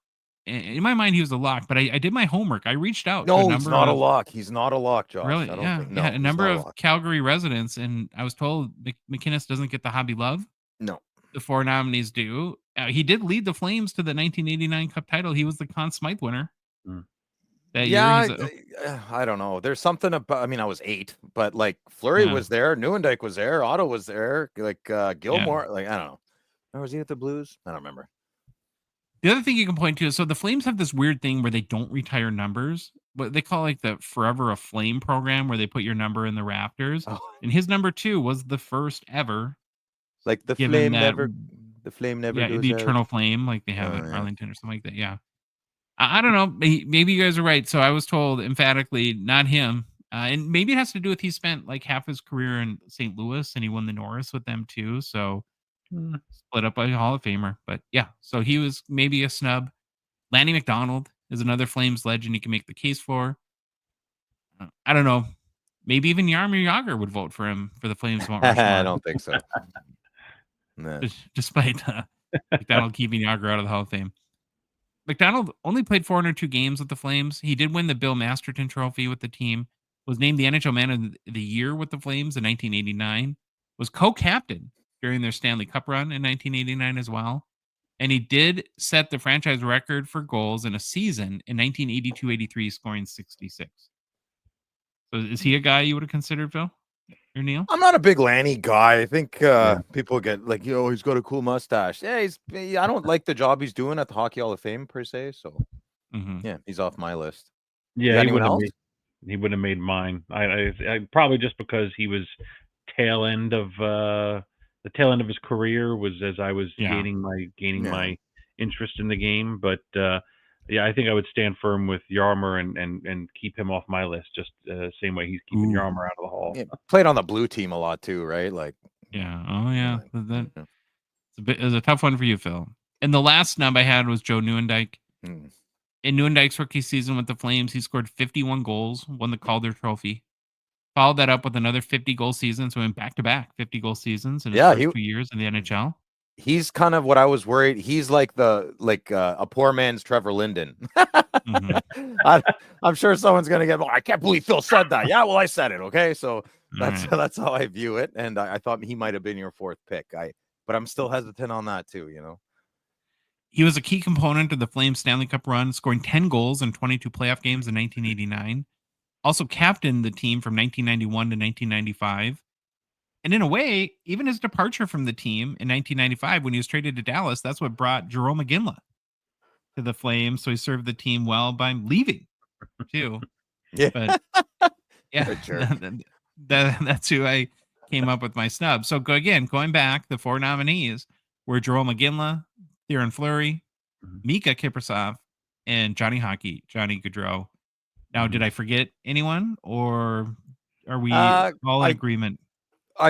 Speaker 1: In my mind, he was a lock, but I did my homework. I reached out.
Speaker 4: No, he's not a lock. He's not a lock, Josh.
Speaker 1: Really? A number of Calgary residents, and I was told McInnes doesn't get the hobby love.
Speaker 4: No.
Speaker 1: The 4 nominees do. He did lead the Flames to the 1989 Cup title. He was the Conn Smythe winner. that
Speaker 4: Yeah,
Speaker 1: year?
Speaker 4: I don't know. There's something about. I mean, I was 8, but like Fleury
Speaker 1: Yeah.
Speaker 4: was there, Neuendijk was there, Otto was there, like Gilmore.
Speaker 1: Yeah.
Speaker 4: Like I don't know. Or was he at the Blues? I don't remember.
Speaker 1: The other thing you can point to is so the Flames have this weird thing where they don't retire numbers, but they call like the Forever a Flame program where they put your number in the rafters.
Speaker 4: Oh,
Speaker 1: And his number 2 was the first ever
Speaker 4: like the
Speaker 1: given
Speaker 4: flame
Speaker 1: that,
Speaker 4: never
Speaker 1: yeah,
Speaker 4: goes
Speaker 1: the
Speaker 4: out.
Speaker 1: Eternal Flame like they have
Speaker 4: Oh,
Speaker 1: at
Speaker 4: yeah.
Speaker 1: Arlington or something like that. Yeah. I don't know. Maybe you guys are right. So I was told emphatically not him. And maybe it has to do with he spent like half his career in St. Louis and he won the Norris with them too. So split up by a Hall of Famer. But yeah, so he was maybe a snub. Lanny McDonald is another Flames legend you can make the case for. I don't know. Maybe even Jaromir Jagr would vote for him for the Flames Mount Rushmore.
Speaker 4: I don't think so. Nah.
Speaker 1: Despite McDonald keeping Jagr out of the Hall of Fame. McDonald only played 402 games with the Flames. He did win the Bill Masterton Trophy with the team, was named the NHL Man of the Year with the Flames in 1989, was co-captain during their Stanley Cup run in 1989 as well. And he did set the franchise record for goals in a season in 1982-83, scoring 66. So is he a guy you would have considered, Phil? Or Neil?
Speaker 4: I'm not a big Lanny guy. I think people get like, he's got a cool mustache. Yeah, I don't like the job he's doing at the Hockey Hall of Fame per se. So yeah, he's off my list.
Speaker 3: Yeah,
Speaker 4: anyone else?
Speaker 3: He wouldn't have made mine. I probably just because he was tail end of his career was as I was gaining my interest in the game. But yeah, I think I would stand firm with Yarmer and keep him off my list. Just same way he's keeping Yarmer out of the Hall.
Speaker 4: Yeah, played on the blue team a lot too, right? Like
Speaker 1: yeah, oh yeah, it was a tough one for you, Phil. And the last snub I had was Joe Neuendijk. In Neuendijk's rookie season with the Flames, he scored 51 goals, won the Calder Trophy. Followed that up with another 50-goal season, so went back-to-back 50-goal seasons in his first 2 years in the NHL.
Speaker 4: He's kind of what I was worried. He's like a poor man's Trevor Linden. I'm sure someone's gonna get. I can't believe Phil said that. Yeah, well, I said it. Okay, so that's how I view it. And I thought he might have been your 4th pick. But I'm still hesitant on that too.
Speaker 1: He was a key component of the Flames Stanley Cup run, scoring 10 goals in 22 playoff games in 1989. Also captained the team from 1991 to 1995. And in a way, even his departure from the team in 1995 when he was traded to Dallas, that's what brought Jerome McGinley to the Flames. So he served the team well by leaving too.
Speaker 4: Yeah.
Speaker 1: But yeah, that's who I came up with my snub. So going back, the 4 nominees were Jerome McGinley, Theoren Fleury, Mika Kiprasov, and Johnny Gaudreau. Now, did I forget anyone, or are we all in agreement?
Speaker 4: So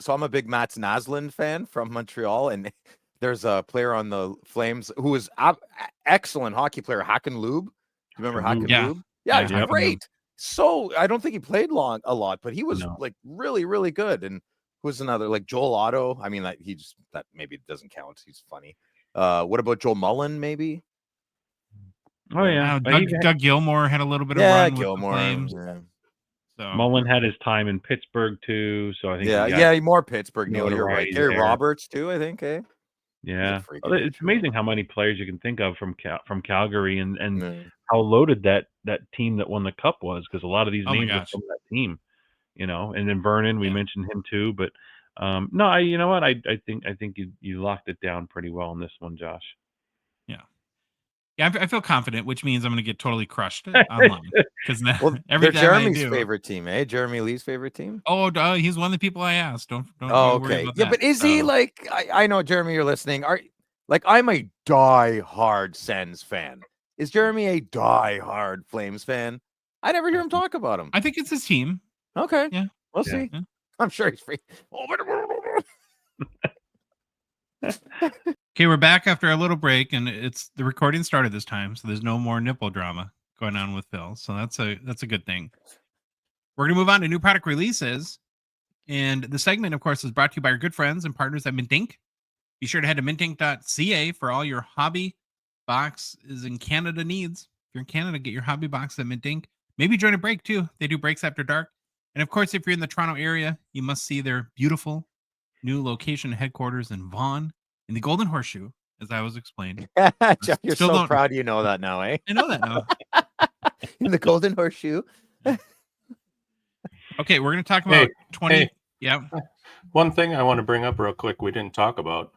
Speaker 4: I'm a big Mats Naslund fan from Montreal, and there's a player on the Flames who is excellent hockey player, Hakan Lube. Do you remember Hakan Lube? Yeah, he's great. So I don't think he played a lot, but he was like really, really good. And who's another like Joel Otto? I mean, that maybe doesn't count. He's funny. What about Joe Mullen? Maybe.
Speaker 3: Oh yeah,
Speaker 1: Doug Gilmour had a little bit of run with the Flames.
Speaker 4: Yeah.
Speaker 1: So
Speaker 3: Mullen had his time in Pittsburgh too, so I think
Speaker 4: more Pittsburgh. Neil, you're right. Gary Roberts too, I think.
Speaker 3: Yeah, it's amazing how many players you can think of from Calgary and how loaded that team that won the cup was, because a lot of these names are from that team, And then Vernon, we mentioned him too, but no, you know what? I think you locked it down pretty well in this one, Josh.
Speaker 1: Yeah, I feel confident, which means I'm going to get totally crushed online. Because
Speaker 4: they're Jeremy's favorite team, eh? Jeremy Lee's favorite team.
Speaker 1: Oh, he's one of the people I asked. Don't
Speaker 4: okay.
Speaker 1: About
Speaker 4: that. But is he like? I know, Jeremy, you're listening. I'm a die-hard Sens fan. Is Jeremy a die-hard Flames fan? I never hear him talk about him.
Speaker 1: I think it's his team.
Speaker 4: Okay.
Speaker 1: Yeah.
Speaker 4: We'll see. Yeah. I'm sure he's free.
Speaker 1: Okay, we're back after a little break, and it's the recording started this time, so there's no more nipple drama going on with Phil. So that's a good thing. We're gonna move on to new product releases, and the segment, of course, is brought to you by our good friends and partners at Mint Ink. Be sure to head to mintink.ca for all your hobby boxes in Canada needs. If you're in Canada, get your hobby box at Mint Ink. Maybe join a break too. They do breaks after dark, and of course, if you're in the Toronto area, you must see their beautiful new location headquarters in Vaughan, in the Golden Horseshoe as I was explaining.
Speaker 4: Jeff, you're
Speaker 1: Still
Speaker 4: so
Speaker 1: don't-
Speaker 4: proud you know that now, eh?
Speaker 1: I know that now.
Speaker 4: In the golden horseshoe.
Speaker 1: Okay, we're going to talk about 20.
Speaker 2: hey.
Speaker 1: Yeah.
Speaker 2: One thing I want to bring up real quick we didn't talk about,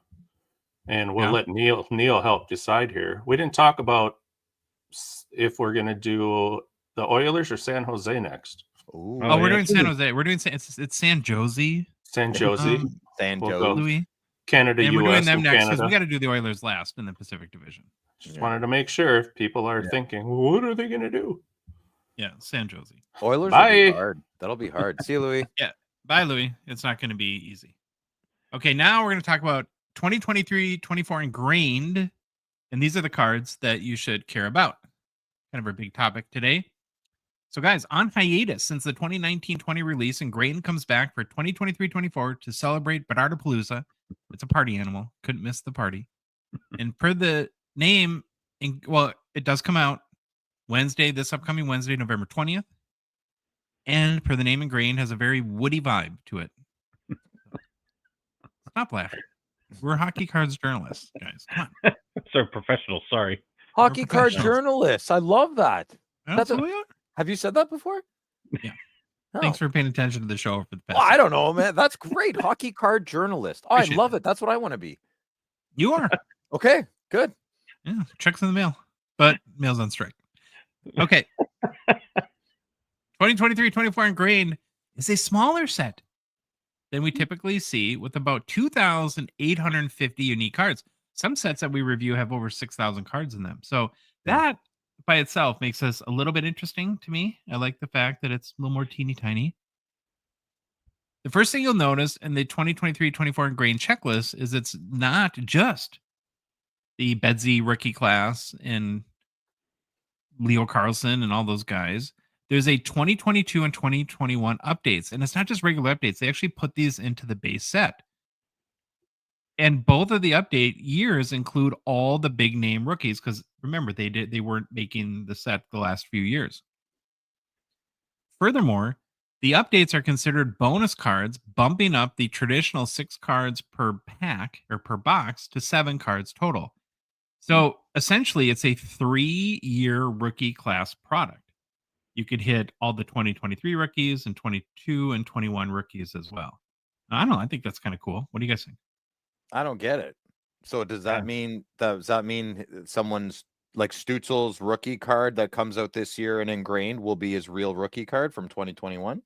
Speaker 2: and we'll let Neil help decide here. We didn't talk about if we're going to do the Oilers or San Jose next.
Speaker 4: Ooh.
Speaker 1: Oh, we're doing San Jose. We're doing it's San Jose.
Speaker 2: San Jose.
Speaker 4: San
Speaker 2: We'll
Speaker 4: Jose.
Speaker 2: go
Speaker 1: Louis.
Speaker 2: Canada,
Speaker 1: And we're
Speaker 2: US,
Speaker 1: doing them
Speaker 2: and
Speaker 1: next because
Speaker 2: Canada.
Speaker 1: we got to do the Oilers last in the Pacific Division.
Speaker 2: Just wanted to make sure if people are thinking, well, what are they going to do?
Speaker 1: Yeah, San Jose.
Speaker 4: Oilers
Speaker 2: Bye.
Speaker 4: will be hard. That'll be hard. See you, Louis.
Speaker 1: Yeah. Bye, Louis. It's not going to be easy. Okay, now we're going to talk about 2023-24 Engrained. And these are the cards that you should care about. Kind of our big topic today. So, guys, on hiatus since the 2019-20 release, Engrained comes back for 2023-24 to celebrate Bedardapalooza. It's a party animal. Couldn't miss the party. And per the name, it does come out this upcoming Wednesday, November 20th. And per the name, Engrained has a very woody vibe to it. Stop laughing. We're hockey cards journalists, guys. Come on.
Speaker 3: Sorry, professional. Sorry.
Speaker 4: Hockey card
Speaker 1: professionals.
Speaker 4: journalists. I love that.
Speaker 1: That's who we are.
Speaker 4: Have you said that before?
Speaker 1: Yeah.
Speaker 4: Oh.
Speaker 1: Thanks for paying attention to the show for the past.
Speaker 4: Oh, I don't know, man. That's great. Hockey card journalist. Oh, I
Speaker 1: Appreciate
Speaker 4: love
Speaker 1: that.
Speaker 4: it. That's what I want to be.
Speaker 1: You are.
Speaker 4: Okay, good.
Speaker 1: Yeah, checks in the mail, but mail's on strike. Okay. 2023-24 Engrained is a smaller set than we typically see, with about 2,850 unique cards. Some sets that we review have over 6,000 cards in them. So that by itself makes this a little bit interesting to me. I like the fact that it's a little more teeny tiny. The first thing you'll notice in the 2023-24 Engrained checklist is it's not just the Bedsy rookie class and Leo Carlson and all those guys. There's a 2022 and 2021 updates, and it's not just regular updates. They actually put these into the base set. And both of the update years include all the big name rookies, because remember, they weren't making the set the last few years. Furthermore, the updates are considered bonus cards, bumping up the traditional 6 cards per pack or per box to 7 cards total. So essentially, it's a 3-year rookie class product. You could hit all the 2023 rookies and 22 and 21 rookies as well. I don't know. I think that's kind of cool. What do you guys think?
Speaker 4: I don't get it. So does that mean someone's like Stutzel's rookie card that comes out this year and Engrained will be his real rookie card from 2021?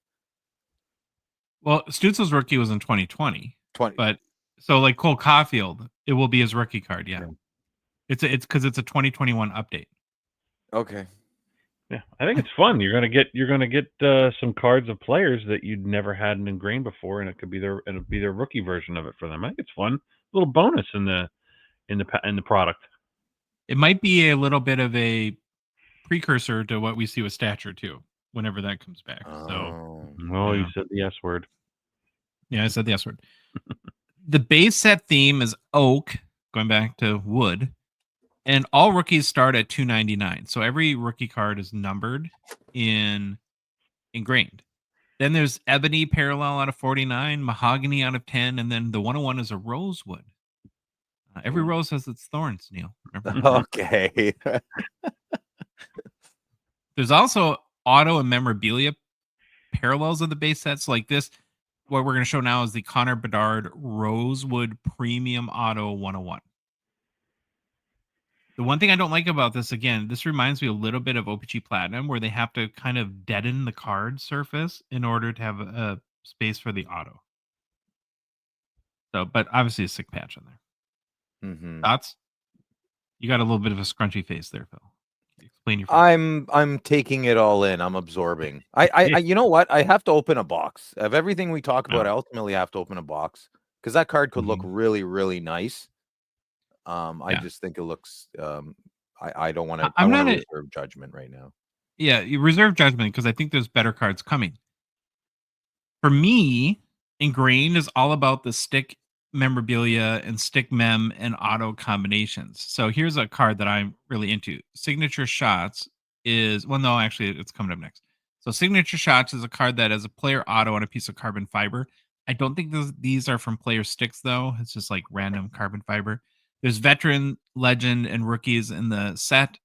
Speaker 1: Well, Stutzel's rookie was in 2020.
Speaker 4: 20.
Speaker 1: But so like Cole Caulfield, it will be his rookie card. Yeah. It's because it's a 2021 update.
Speaker 4: Okay.
Speaker 3: Yeah, I think it's fun. You're gonna get some cards of players that you'd never had in Engrained before, and it'll be their rookie version of it for them. I think it's fun. A little bonus in the product.
Speaker 1: It might be a little bit of a precursor to what we see with Stature too, whenever that comes back. So,
Speaker 3: You said the S word.
Speaker 1: Yeah, I said the S word. The base set theme is oak, going back to wood. And all rookies start at 299. So every rookie card is numbered in Engrained. Then there's ebony parallel out of 49, mahogany out of 10, and then the 101 is a rosewood. Every rose has its thorns, Neil. Remember?
Speaker 4: Okay.
Speaker 1: There's also auto and memorabilia parallels of the base sets like this. What we're going to show now is the Connor Bedard Rosewood Premium Auto 101. The one thing I don't like about this, again, this reminds me a little bit of OPG Platinum, where they have to kind of deaden the card surface in order to have a space for the auto. So, but obviously a sick patch on there.
Speaker 4: Mm-hmm.
Speaker 1: Thoughts? You got a little bit of a scrunchy face there, Phil. Explain your face.
Speaker 4: I'm taking it all in. I'm absorbing. I you know what? I have to open a box of everything we talk about. I ultimately have to open a box because that card could look really, really nice. I just think it looks. I don't want to. I want to reserve judgment right now.
Speaker 1: Yeah, you reserve judgment because I think there's better cards coming. For me, Engrained is all about the stick memorabilia and stick mem and auto combinations. So here's a card that I'm really into. Signature Shots is, well, no, actually, it's coming up next. So Signature Shots is a card that has a player auto on a piece of carbon fiber. I don't think these are from player sticks, though. It's just like random carbon fiber. There's veteran, legend, and rookies in the set.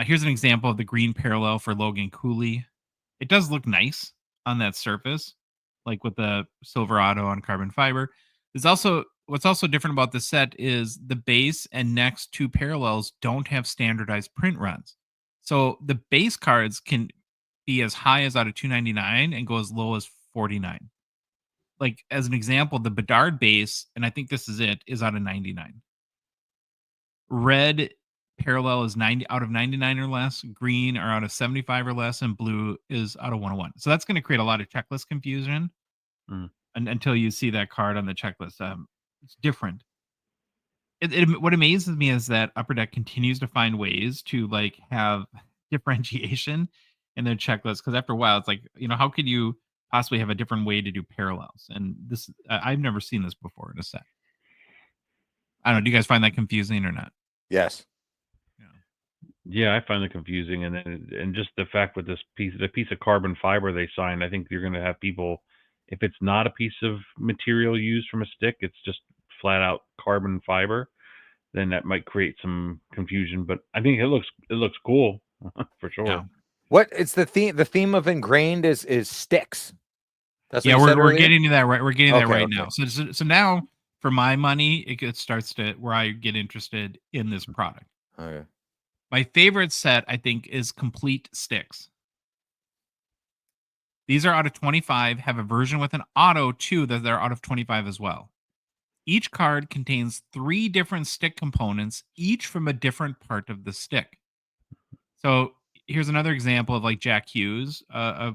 Speaker 1: Here's an example of the green parallel for Logan Cooley. It does look nice on that surface, like with the Silverado on carbon fiber. There's also what's also different about this set is the base and next two parallels don't have standardized print runs. So the base cards can be as high as out of 299 and go as low as 49. Like as an example, the Bedard base, and I think this is it, is out of 99. Red parallel is 90 out of 99 or less, green are out of 75 or less, and blue is out of 101. So that's going to create a lot of checklist confusion until you see that card on the checklist. It's different. What amazes me is that Upper Deck continues to find ways to like have differentiation in their checklist, because after a while it's like, how could you possibly have a different way to do parallels? And this I've never seen this before in a set. I don't know, do you guys find that confusing or not?
Speaker 4: Yes.
Speaker 3: Yeah, I find it confusing, and just the fact with the piece of carbon fiber they signed, I think you're going to have people, if it's not a piece of material used from a stick, it's just flat out carbon fiber, then that might create some confusion. But I think it looks cool for sure.
Speaker 1: Yeah.
Speaker 4: What it's the theme? The theme of Engrained is sticks.
Speaker 1: That's what we're getting to that right. We're getting that right now. So now, for my money, it starts to where I get interested in this product.
Speaker 4: Okay.
Speaker 1: My favorite set, I think, is Complete Sticks. These are out of 25, have a version with an auto, too, that they're out of 25 as well. Each card contains 3 different stick components, each from a different part of the stick. So here's another example of like Jack Hughes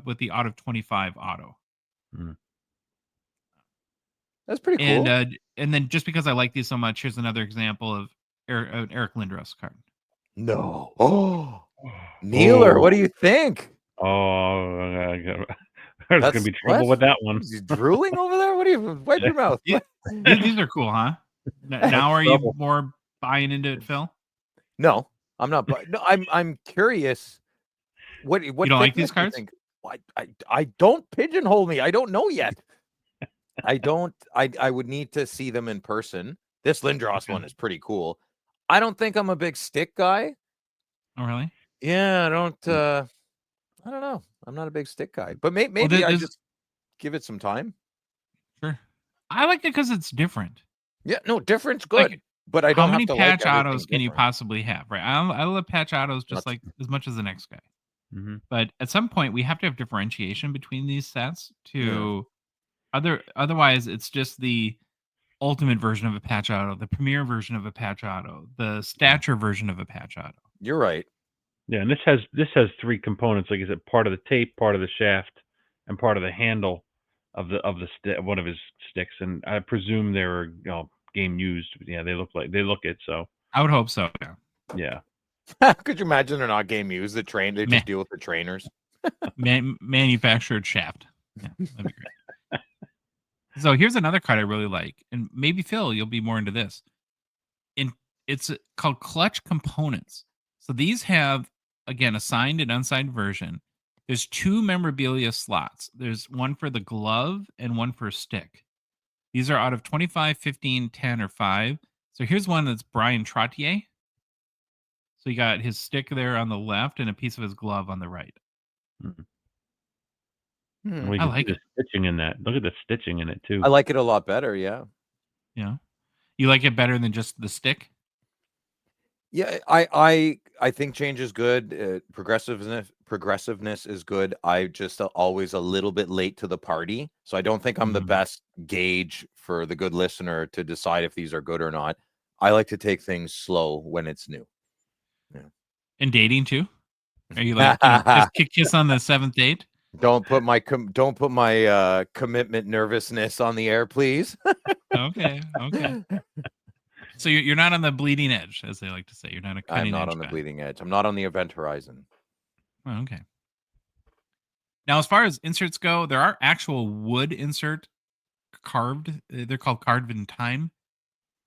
Speaker 1: with the out of 25 auto.
Speaker 4: That's pretty cool.
Speaker 1: And then just because I like these so much, here's another example of Eric Lindros card.
Speaker 4: No. Oh, Neeler, what do you think?
Speaker 3: Oh, there's going to be trouble with that one.
Speaker 4: Is he drooling over there? What do you wipe your mouth?
Speaker 1: These are cool, huh? Now are you more buying into it, Phil?
Speaker 4: No, I'm not. No, I'm curious. What you
Speaker 1: don't like these cards?
Speaker 4: I don't pigeonhole me. I don't know yet. I don't. I would need to see them in person. This Lindros one is pretty cool. I don't think I'm a big stick guy.
Speaker 1: Oh, really?
Speaker 4: Yeah, I don't know. I'm not a big stick guy, but maybe I just give it some time.
Speaker 1: Sure. I like it because it's different.
Speaker 4: Yeah, no, different's good. Like, but I don't
Speaker 1: how
Speaker 4: have to
Speaker 1: many patch
Speaker 4: like
Speaker 1: autos can you possibly have, right? I love patch autos just like as much as the next guy. But at some point, we have to have differentiation between these sets otherwise, it's just the ultimate version of a patch auto, the premier version of a patch auto, the stature version of a patch auto.
Speaker 4: You're right.
Speaker 3: Yeah, and this has 3 components, like I said, part of the tape, part of the shaft, and part of the handle of one of his sticks. And I presume they were game used. Yeah, they look it. So
Speaker 1: I would hope so.
Speaker 3: Yeah.
Speaker 4: Could you imagine they're not game used? They just deal with the trainers.
Speaker 1: Manufactured shaft. Yeah, that'd be great. So here's another card I really like, and maybe Phil, you'll be more into this. It's called Clutch Components. So these have, again, a signed and unsigned version. There's 2 memorabilia slots. There's one for the glove and one for stick. These are out of 25, 15, 10, or 5. So here's one that's Brian Trottier. So you got his stick there on the left and a piece of his glove on the right.
Speaker 3: I like the stitching in that. Look at the stitching in it too.
Speaker 4: I like it a lot better. Yeah.
Speaker 1: Yeah. You like it better than just the stick?
Speaker 4: Yeah, I think change is good. Progressiveness is good. I just always a little bit late to the party, so I don't think I'm the best gauge for the good listener to decide if these are good or not. I like to take things slow when it's new. Yeah.
Speaker 1: And dating too? Are you like just kiss on the 7th date?
Speaker 4: Don't put my commitment nervousness on the air, please.
Speaker 1: Okay. So you're not on the bleeding edge, as they like to say. You're not a cutting edge.
Speaker 4: I'm not on the bleeding edge. I'm not on the event horizon.
Speaker 1: Oh, okay. Now, as far as inserts go, there are actual wood insert carved. They're called carved in time.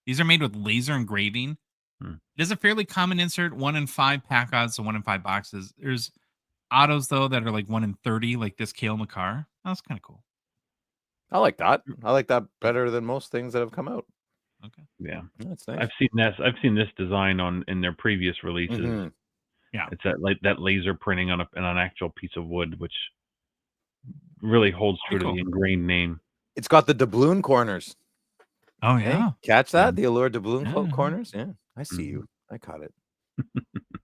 Speaker 1: These are made with laser engraving. It is a fairly common insert, 1 in 5 pack odds, so 1 in 5 boxes. There's autos, though, that are like 1 in 30, like this Cale Makar. That's kind of cool.
Speaker 4: I like that. I like that better than most things that have come out.
Speaker 1: Okay.
Speaker 3: Yeah,
Speaker 4: That's nice.
Speaker 3: I've seen this design in their previous releases.
Speaker 4: Mhm.
Speaker 1: Yeah.
Speaker 3: It's that laser printing on an actual piece of wood, which really holds true
Speaker 1: Pretty
Speaker 3: to
Speaker 1: cool.
Speaker 3: the Engrained name.
Speaker 4: It's got the doubloon corners.
Speaker 1: Oh
Speaker 4: Hey,
Speaker 1: yeah.
Speaker 4: catch
Speaker 3: Yeah.
Speaker 4: that? The allure doubloon
Speaker 1: Yeah.
Speaker 4: corners? Yeah, I see
Speaker 3: Mhm.
Speaker 4: you. I caught it.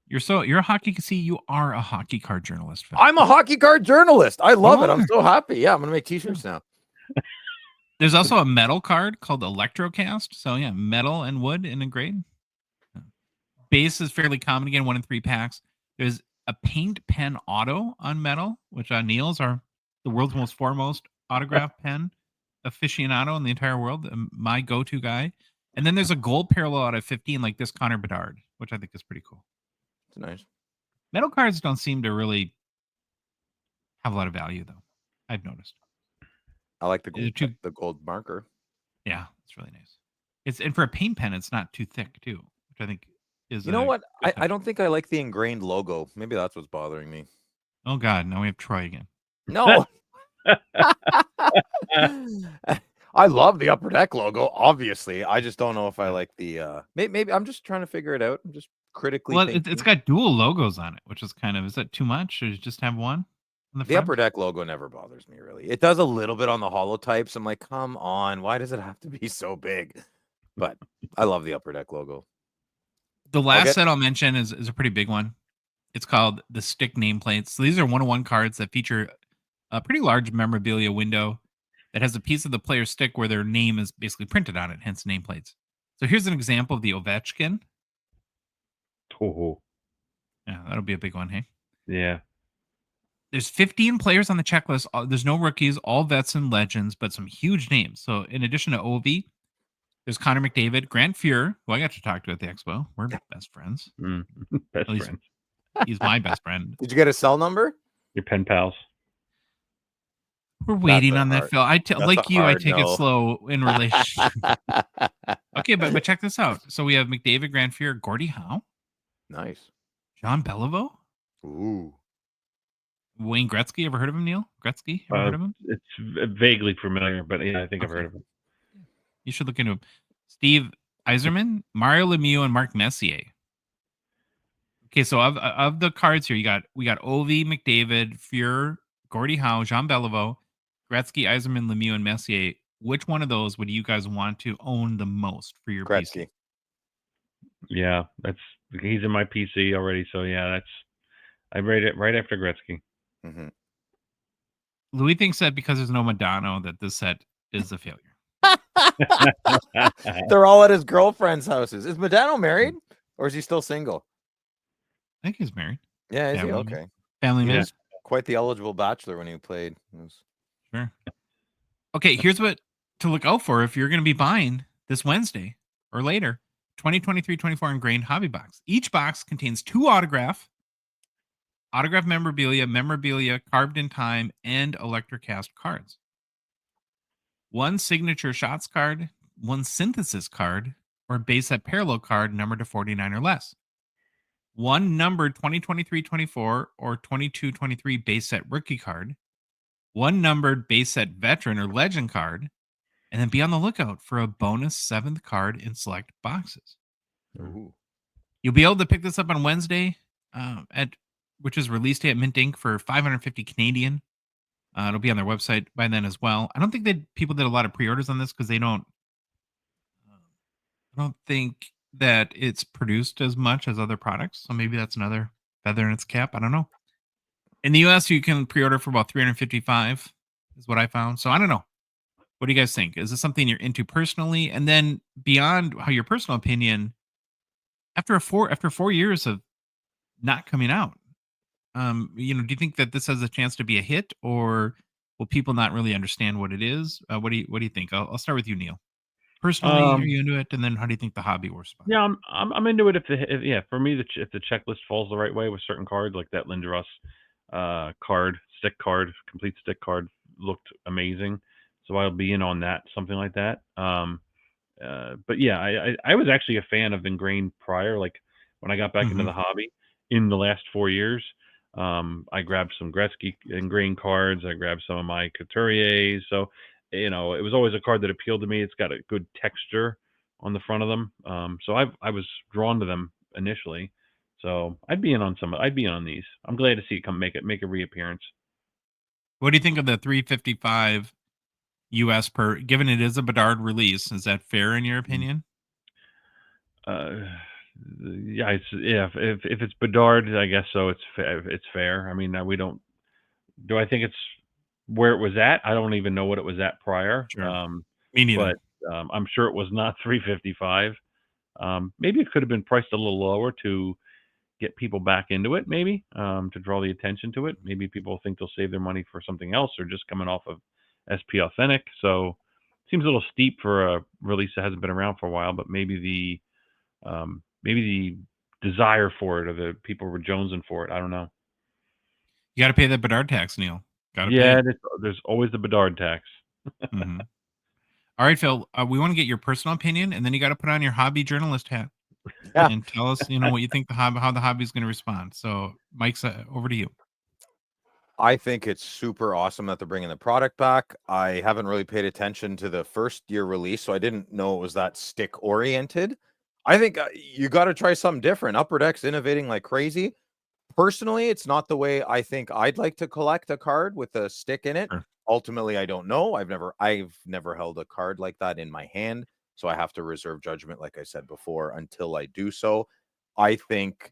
Speaker 1: You're a hockey. See, you are a hockey card journalist. Phil.
Speaker 4: I'm a hockey card journalist. I love it. I'm
Speaker 1: are.
Speaker 4: so happy. Yeah, I'm gonna make t-shirts now.
Speaker 1: There's also a metal card called Electrocast. So yeah, metal and wood in a grade. Base is fairly common again, 1 in 3 packs. There's a paint pen auto on metal, which Neil's are the world's most foremost autograph pen aficionado in the entire world. My go-to guy. And then there's a gold parallel out of 15, like this Connor Bedard, which I think is pretty cool.
Speaker 4: It's nice.
Speaker 1: Metal cards don't seem to really have a lot of value, though. I've noticed.
Speaker 4: I like the
Speaker 1: They're
Speaker 4: gold, the gold marker.
Speaker 1: Yeah, it's really nice. And for a paint pen, it's not too thick too, which I think is.
Speaker 4: You know what?
Speaker 1: good
Speaker 4: I don't think I like the Engrained logo. Maybe that's what's bothering me.
Speaker 1: Oh God, now we have Troy again.
Speaker 4: No. I love the Upper Deck logo, obviously. I just don't know if I like the maybe I'm just trying to figure it out. I'm just critically
Speaker 1: Well,
Speaker 4: thinking.
Speaker 1: it's got dual logos on it, which is kind of, is that too much? Or just have one on the
Speaker 4: The
Speaker 1: front?
Speaker 4: Upper Deck logo never bothers me, really. It does a little bit on the holotypes. I'm like, come on, why does it have to be so big? But I love the Upper Deck logo.
Speaker 1: The last set I'll mention is a pretty big one. It's called the Stick Nameplates. So these are 101 cards that feature a pretty large memorabilia window that has a piece of the player's stick where their name is basically printed on it, hence nameplates. So here's an example of the Ovechkin.
Speaker 3: Oh,
Speaker 1: Yeah, that'll be a big one, hey?
Speaker 3: yeah.
Speaker 1: There's 15 players on the checklist. There's no rookies, all vets and legends, but some huge names. So in addition to Ovi, there's Connor McDavid, Grant Fuhr, who I got to talk to at the Expo. We're best friends.
Speaker 3: Best friends.
Speaker 1: He's my best friend.
Speaker 4: Did you get a cell number?
Speaker 3: Your pen pals.
Speaker 1: We're waiting on that, Phil. I take it slow in relation. Okay, but check this out. So we have McDavid, Grant Fuhr, Gordie Howe.
Speaker 4: Nice.
Speaker 1: John Beliveau.
Speaker 4: Ooh.
Speaker 1: Wayne Gretzky. Ever heard of him, Neil? Gretzky? Ever heard of him?
Speaker 3: It's vaguely familiar, but yeah, I think I've heard of him.
Speaker 1: You should look into him. Steve Yzerman, Mario Lemieux, and Mark Messier. Okay, so of the cards here, we got Ovi, McDavid, Fuhr, Gordie Howe, Jean Beliveau, Gretzky, Yzerman, Lemieux, and Messier. Which one of those would you guys want to own the most for your
Speaker 4: Gretzky?
Speaker 1: PC?
Speaker 3: Yeah, he's in my PC already, so yeah, I rate it right after Gretzky.
Speaker 4: Mm-hmm.
Speaker 1: Louis thinks that because there's no Madonna, that this set is a failure.
Speaker 4: They're all at his girlfriend's houses. Is Madonna married or is he still single?
Speaker 1: I think he's married.
Speaker 4: Yeah, is he?
Speaker 1: Family
Speaker 4: Okay.
Speaker 1: Family man.
Speaker 4: Quite the eligible bachelor when he played.
Speaker 1: Sure. Okay, here's what to look out for if you're going to be buying this Wednesday or later. 2023-24 Engrained Hobby Box. Each box contains 2 autograph memorabilia carved in time, and Electrocast cards. 1 signature shots card, 1 synthesis card, or base set parallel card numbered to 49 or less. 1 numbered 2023-24 or 22-23 base set rookie card. 1 numbered base set veteran or legend card. And then be on the lookout for a bonus 7th card in select boxes.
Speaker 4: Ooh.
Speaker 1: You'll be able to pick this up on Wednesday, which is release day at Mint Inc. for 550 Canadian. It'll be on their website by then as well. I don't think that people did a lot of pre-orders on this because I don't think that it's produced as much as other products. So maybe that's another feather in its cap. I don't know. In the US, you can pre-order for about $355 is what I found. So I don't know. What do you guys think? Is this something you're into personally? And then beyond how your personal opinion, after 4 years of not coming out, do you think that this has a chance to be a hit, or will people not really understand what it is? What do you think? I'll start with you, Neil. Personally, are you into it? And then how do you think the hobby will respond?
Speaker 3: Yeah, I'm into it. For me, if the checklist falls the right way with certain cards, like that Linda Russ complete stick card looked amazing. So I'll be in on that, something like that. But yeah, I was actually a fan of Engrained prior. Like when I got back into the hobby in the last 4 years, I grabbed some Gretzky Engrained cards. I grabbed some of my Couturiers. So, it was always a card that appealed to me. It's got a good texture on the front of them. So I was drawn to them initially. So I'd be in on these. I'm glad to see it make a reappearance.
Speaker 1: What do you think of the $355 US per? Given it is a Bedard release, is that fair in your opinion?
Speaker 3: Yeah, if it's Bedard, I guess so. It's fair. I mean, we don't. Do I think it's where it was at? I don't even know what it was at prior.
Speaker 1: Sure. Me neither.
Speaker 3: But I'm sure it was not $355. Maybe it could have been priced a little lower to get people back into it. Maybe to draw the attention to it. Maybe people think they'll save their money for something else, or just coming off of SP Authentic. So seems a little steep for a release that hasn't been around for a while. But maybe the desire for it, or the people were jonesing for it. I don't know.
Speaker 1: You got to pay the Bedard tax, Neil. Got to
Speaker 3: Yeah,
Speaker 1: pay.
Speaker 3: there's always the Bedard tax.
Speaker 1: Mm-hmm. All right, Phil. We want to get your personal opinion, and then you got to put on your hobby journalist hat and tell us, what you think how the hobby is going to respond. So, Mike's over to you.
Speaker 4: I think it's super awesome that they're bringing the product back. I haven't really paid attention to the first year release, so I didn't know it was that stick oriented. I think you got to try something different. Upper Deck's innovating like crazy. Personally, it's not the way I think I'd like to collect a card with a stick in it.
Speaker 1: Sure.
Speaker 4: Ultimately, I don't know. I've never held a card like that in my hand, so I have to reserve judgment, like I said before, until I do so. I think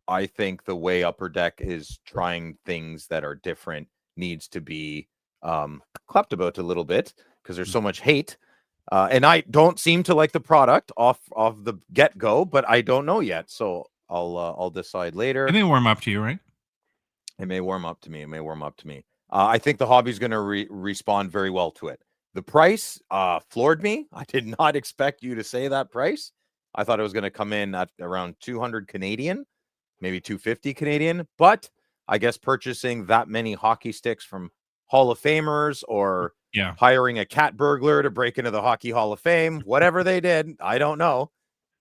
Speaker 4: the way Upper Deck is trying things that are different needs to be clapped about a little bit, because there's so much hate. And I don't seem to like the product off the get-go, but I don't know yet. So I'll decide later.
Speaker 1: It may warm up to you, right?
Speaker 4: It may warm up to me. I think the hobby's going to respond very well to it. The price floored me. I did not expect you to say that price. I thought it was going to come in at around 200 Canadian, maybe 250 Canadian. But I guess purchasing that many hockey sticks from Hall of Famers, or hiring a cat burglar to break into the Hockey Hall of Fame, whatever they did, I don't know.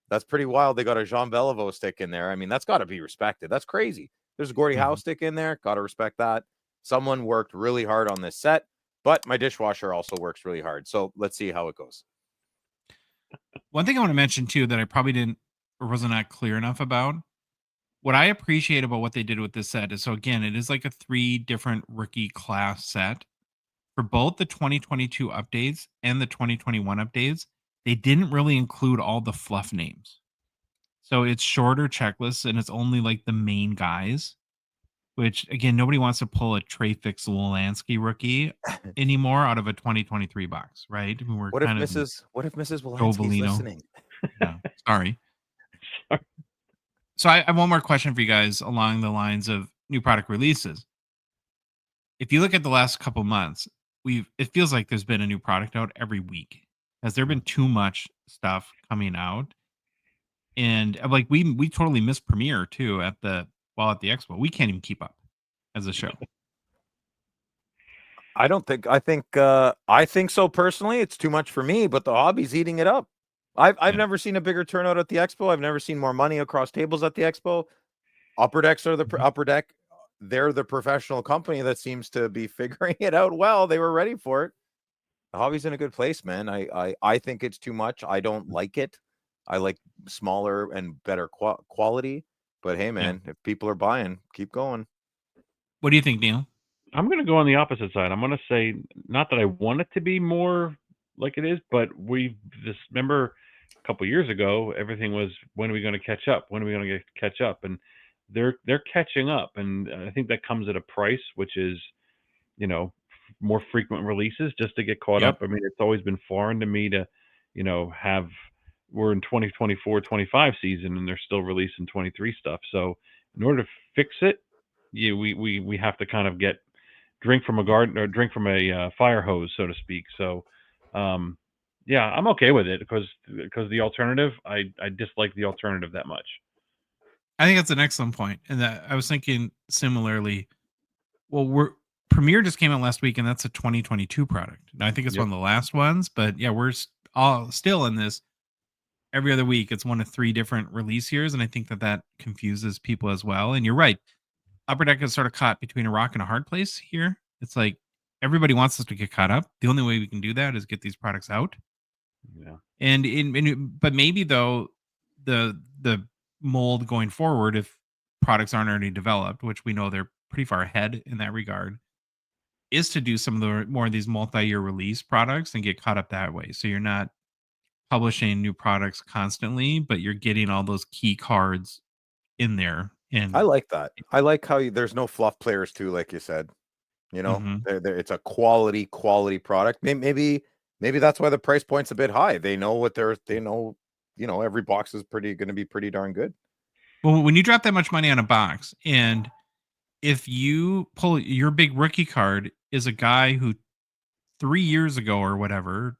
Speaker 4: That's pretty wild. They got a Jean Beliveau stick in there. I mean, that's got to be respected. That's crazy. There's a Gordie Howe stick in there. Got to respect that. Someone worked really hard on this set, but my dishwasher also works really hard. So let's see how it goes.
Speaker 1: One thing I want to mention too that I probably didn't or wasn't that clear enough about. What I appreciate about what they did with this set is, so again, it is like a 3 different rookie class set. For both the 2022 updates and the 2021 updates, they didn't really include all the fluff names. So it's shorter checklists, and it's only like the main guys, which again, nobody wants to pull a Trey Fix-Wolansky rookie anymore out of a 2023 box, right?
Speaker 4: What if Mrs. Wolansky's listening?
Speaker 1: Yeah, sorry. So I have one more question for you guys along the lines of new product releases. If you look at the last couple months, it feels like there's been a new product out every week. Has there been too much stuff coming out? And like we totally missed Premiere too at the Expo. We can't even keep up as a show.
Speaker 4: I think so personally. It's too much for me, but the hobby's eating it up. I've never seen a bigger turnout at the Expo. I've never seen more money across tables at the Expo. Upper Deck, they're the professional company that seems to be figuring it out well. They were ready for it. The hobby's in a good place, man. I think it's too much. I don't like it. I like smaller and better quality. But hey, man, if people are buying, keep going.
Speaker 1: What do you think, Neil?
Speaker 3: I'm going to go on the opposite side. I'm going to say, not that I want it to be more like it is, but remember a couple years ago, everything was, when are we going to catch up? When are we going to catch up? And they're catching up. And I think that comes at a price, which is, more frequent releases just to get caught up. I mean, it's always been foreign to me to, we're in 2024-25 season and they're still releasing 23 stuff. So in order to fix it, we have to kind of drink from a fire hose, so to speak. So, I'm okay with it because the alternative, I dislike the alternative that much.
Speaker 1: I think that's an excellent point. And that I was thinking similarly. Well, Premiere just came out last week, and that's a 2022 product. Now, I think it's one of the last ones, but yeah, we're all still in this. Every other week, it's one of 3 different release years, and I think that confuses people as well. And you're right. Upper Deck is sort of caught between a rock and a hard place here. It's like everybody wants us to get caught up. The only way we can do that is get these products out.
Speaker 3: Yeah.
Speaker 1: But maybe though the mold going forward, if products aren't already developed, which we know they're pretty far ahead in that regard, is to do some of the more of these multi-year release products and get caught up that way. So you're not publishing new products constantly, but you're getting all those key cards in there. And
Speaker 4: I like that. I like how there's no fluff players too, like you said. You know, it's a quality product. Maybe that's why the price point's a bit high. They know what they know. You know, every box is going to be pretty darn good.
Speaker 1: Well, when you drop that much money on a box, and if you pull your big rookie card is a guy who 3 years ago or whatever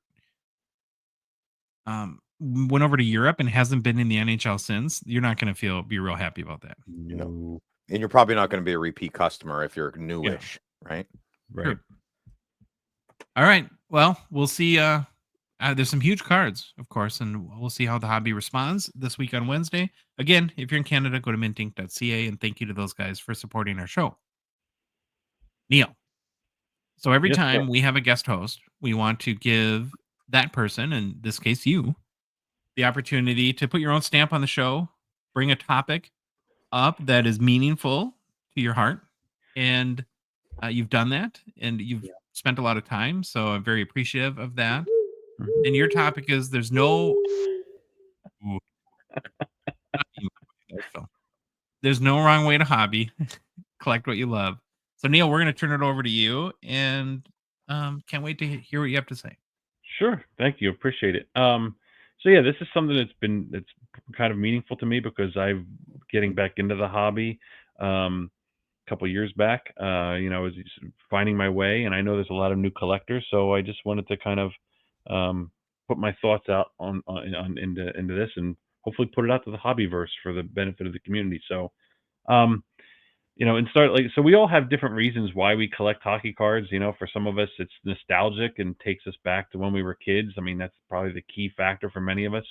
Speaker 1: went over to Europe and hasn't been in the NHL since, you're not going to be real happy about that.
Speaker 4: You know, and you're probably not going to be a repeat customer if you're newish, right?
Speaker 3: Right.
Speaker 1: Sure. All right. Well, we'll see. There's some huge cards, of course, and we'll see how the hobby responds this week on Wednesday. Again, if you're in Canada, go to mintink.ca, and thank you to those guys for supporting our show. Neil. So every time we have a guest host, we want to give that person, in this case you, the opportunity to put your own stamp on the show, bring a topic up that is meaningful to your heart, and you've done that, and you've spent a lot of time, so I'm very appreciative of that. And your topic is there's no wrong way to hobby. Collect what you love. So Neil, we're going to turn it over to you, and can't wait to hear what you have to say.
Speaker 3: Sure. Thank you. Appreciate it. So yeah, this is something that's kind of meaningful to me because I'm getting back into the hobby a couple years back. I was finding my way, and I know there's a lot of new collectors, so I just wanted to kind of put my thoughts out on into this, and hopefully put it out to the hobbyverse for the benefit of the community. So, and start so we all have different reasons why we collect hockey cards. For some of us, it's nostalgic and takes us back to when we were kids. I mean, that's probably the key factor for many of us.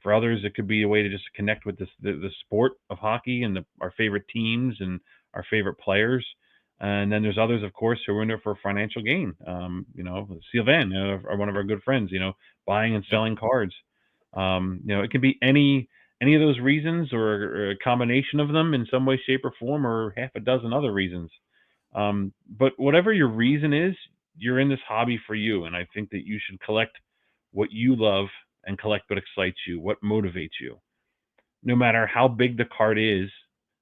Speaker 3: For others, it could be a way to just connect with the sport of hockey and our favorite teams and our favorite players. And then there's others, of course, who are in it for financial gain. Sylvain, are one of our good friends, buying and selling cards. It can be any of those reasons or a combination of them in some way, shape, or form, or half a dozen other reasons. But whatever your reason is, you're in this hobby for you. And I think that you should collect what you love and collect what excites you, what motivates you. No matter how big the card is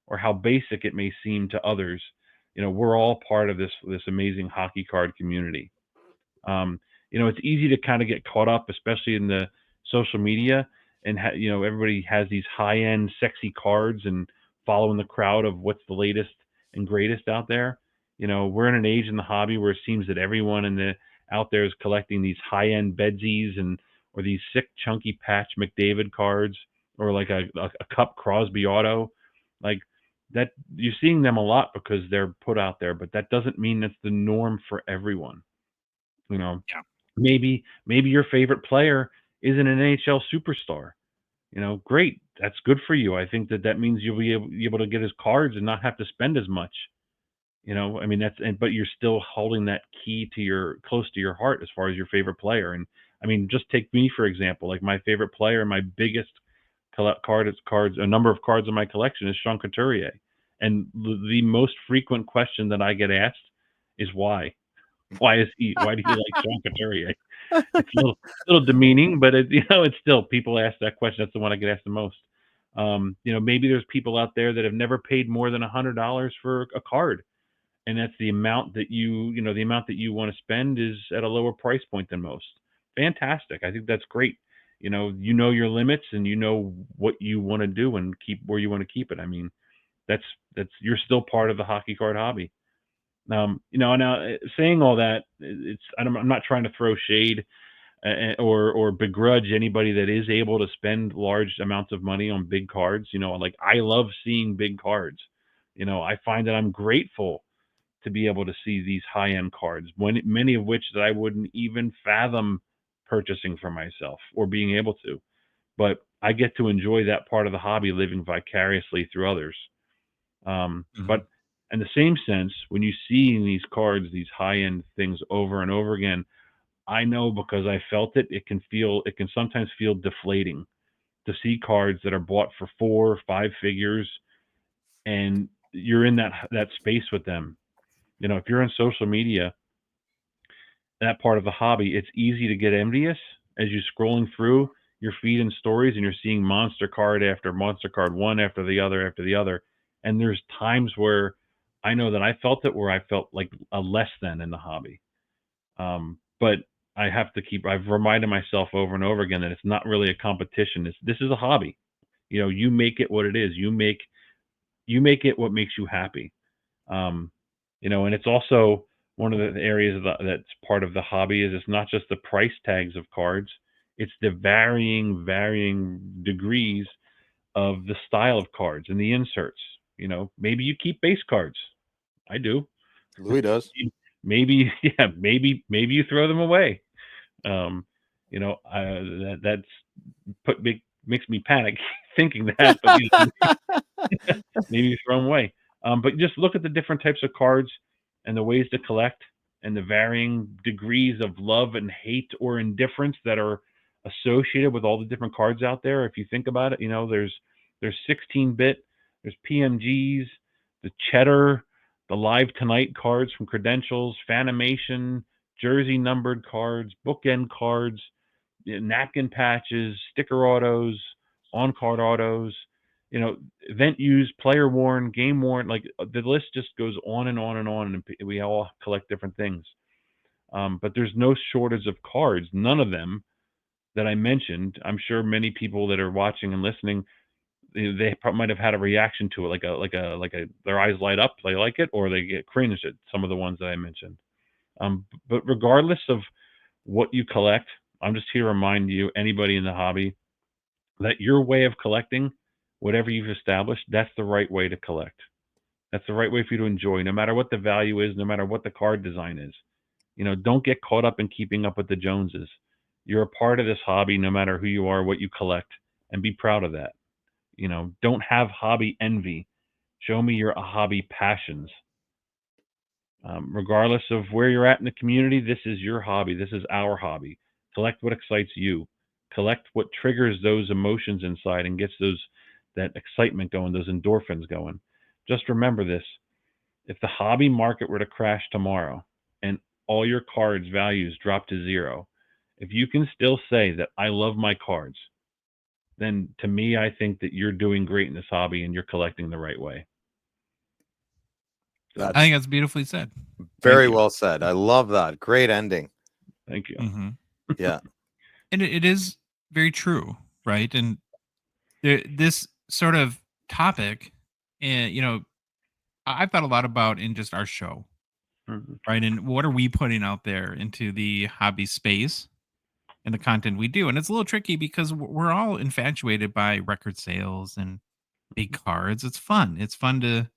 Speaker 3: or how basic it may seem to others, we're all part of this amazing hockey card community. It's easy to kind of get caught up, especially in the social media, and everybody has these high-end, sexy cards and following the crowd of what's the latest and greatest out there. We're in an age in the hobby where it seems that everyone out there is collecting these high-end bedsies or these sick, chunky patch McDavid cards, or like a Cup Crosby auto, like that. You're seeing them a lot because they're put out there, but that doesn't mean that's the norm for everyone. Maybe your favorite player is an NHL superstar. Great. That's good for you. I think that means you'll be able to get his cards and not have to spend as much. I mean, but you're still holding that key close to your heart as far as your favorite player. And I mean, just take me, for example, like my favorite player, my biggest a number of cards in my collection is Sean Couturier. And the most frequent question that I get asked is why? Why do you like Sean Couturier? It's a little demeaning, but it's still, people ask that question. That's the one I get asked the most. Maybe there's people out there that have never paid more than $100 for a card, and that's the amount that the amount that you want to spend is at a lower price point than most. Fantastic. I think that's great. You know your limits, and you know what you want to do and keep where you want to keep it. I mean, that's you're still part of the hockey card hobby. Now saying all that, I'm not trying to throw shade or begrudge anybody that is able to spend large amounts of money on big cards. Like, I love seeing big cards. I find that I'm grateful to be able to see these high-end cards, many of which that I wouldn't even fathom purchasing for myself or being able to. But I get to enjoy that part of the hobby, living vicariously through others. But in the same sense, when you see these cards, these high-end things over and over again, I know because I felt it. It can sometimes feel deflating to see cards that are bought for 4 or 5 figures, and you're in that space with them. You know, if you're on social media, that part of the hobby, it's easy to get envious as you're scrolling through your feed and stories, and you're seeing monster card after monster card, one after the other. And there's times where I know that I felt it, where I felt like a less than in the hobby. But I've reminded myself over and over again that it's not really a competition. This is a hobby. You know, you make it what it is. You make it what makes you happy. You know, and it's also one of the areas that's part of the hobby is it's not just the price tags of cards, it's the varying degrees of the style of cards and the inserts. You know, maybe you keep base cards. I do.
Speaker 4: Louis does.
Speaker 3: Maybe, yeah, maybe you throw them away. You know, makes me panic thinking that, but you know, maybe you throw them away. But just look at the different types of cards and the ways to collect and the varying degrees of love and hate or indifference that are associated with all the different cards out there. If you think about it, you know, there's 16-bit, there's PMGs, the cheddar, the Live Tonight cards from Credentials, Fanimation, jersey numbered cards, bookend cards, napkin patches, sticker autos, on-card autos, you know, event used, player worn, game worn, like the list just goes on and on and on, and we all collect different things. But there's no shortage of cards. None of them that I mentioned. I'm sure many people that are watching and listening, they might have had a reaction to it, like a their eyes light up, they like it, or they get cringed at some of the ones that I mentioned. But regardless of what you collect, I'm just here to remind you, anybody in the hobby, that your way of collecting, whatever you've established, that's the right way to collect. That's the right way for you to enjoy, no matter what the value is, no matter what the card design is. You know, don't get caught up in keeping up with the Joneses. You're a part of this hobby, no matter who you are, what you collect, and be proud of that. You know, don't have hobby envy. Show me your hobby passions. Regardless of where you're at in the community, this is your hobby. This is our hobby. Collect what excites you. Collect what triggers those emotions inside and gets that excitement going, those endorphins going. Just remember this. If the hobby market were to crash tomorrow and all your cards' values drop to 0, if you can still say that I love my cards, then to me, I think that you're doing great in this hobby and you're collecting the right way.
Speaker 1: I think that's beautifully said.
Speaker 4: Very well said. I love that. Great ending.
Speaker 3: Thank you.
Speaker 1: Mm-hmm.
Speaker 4: Yeah.
Speaker 1: And it is very true, right? And this sort of topic, and you know, I've thought a lot about in just our show, right? And what are we putting out there into the hobby space and the content we do? And it's a little tricky because we're all infatuated by record sales and big cards. It's fun. It's fun to,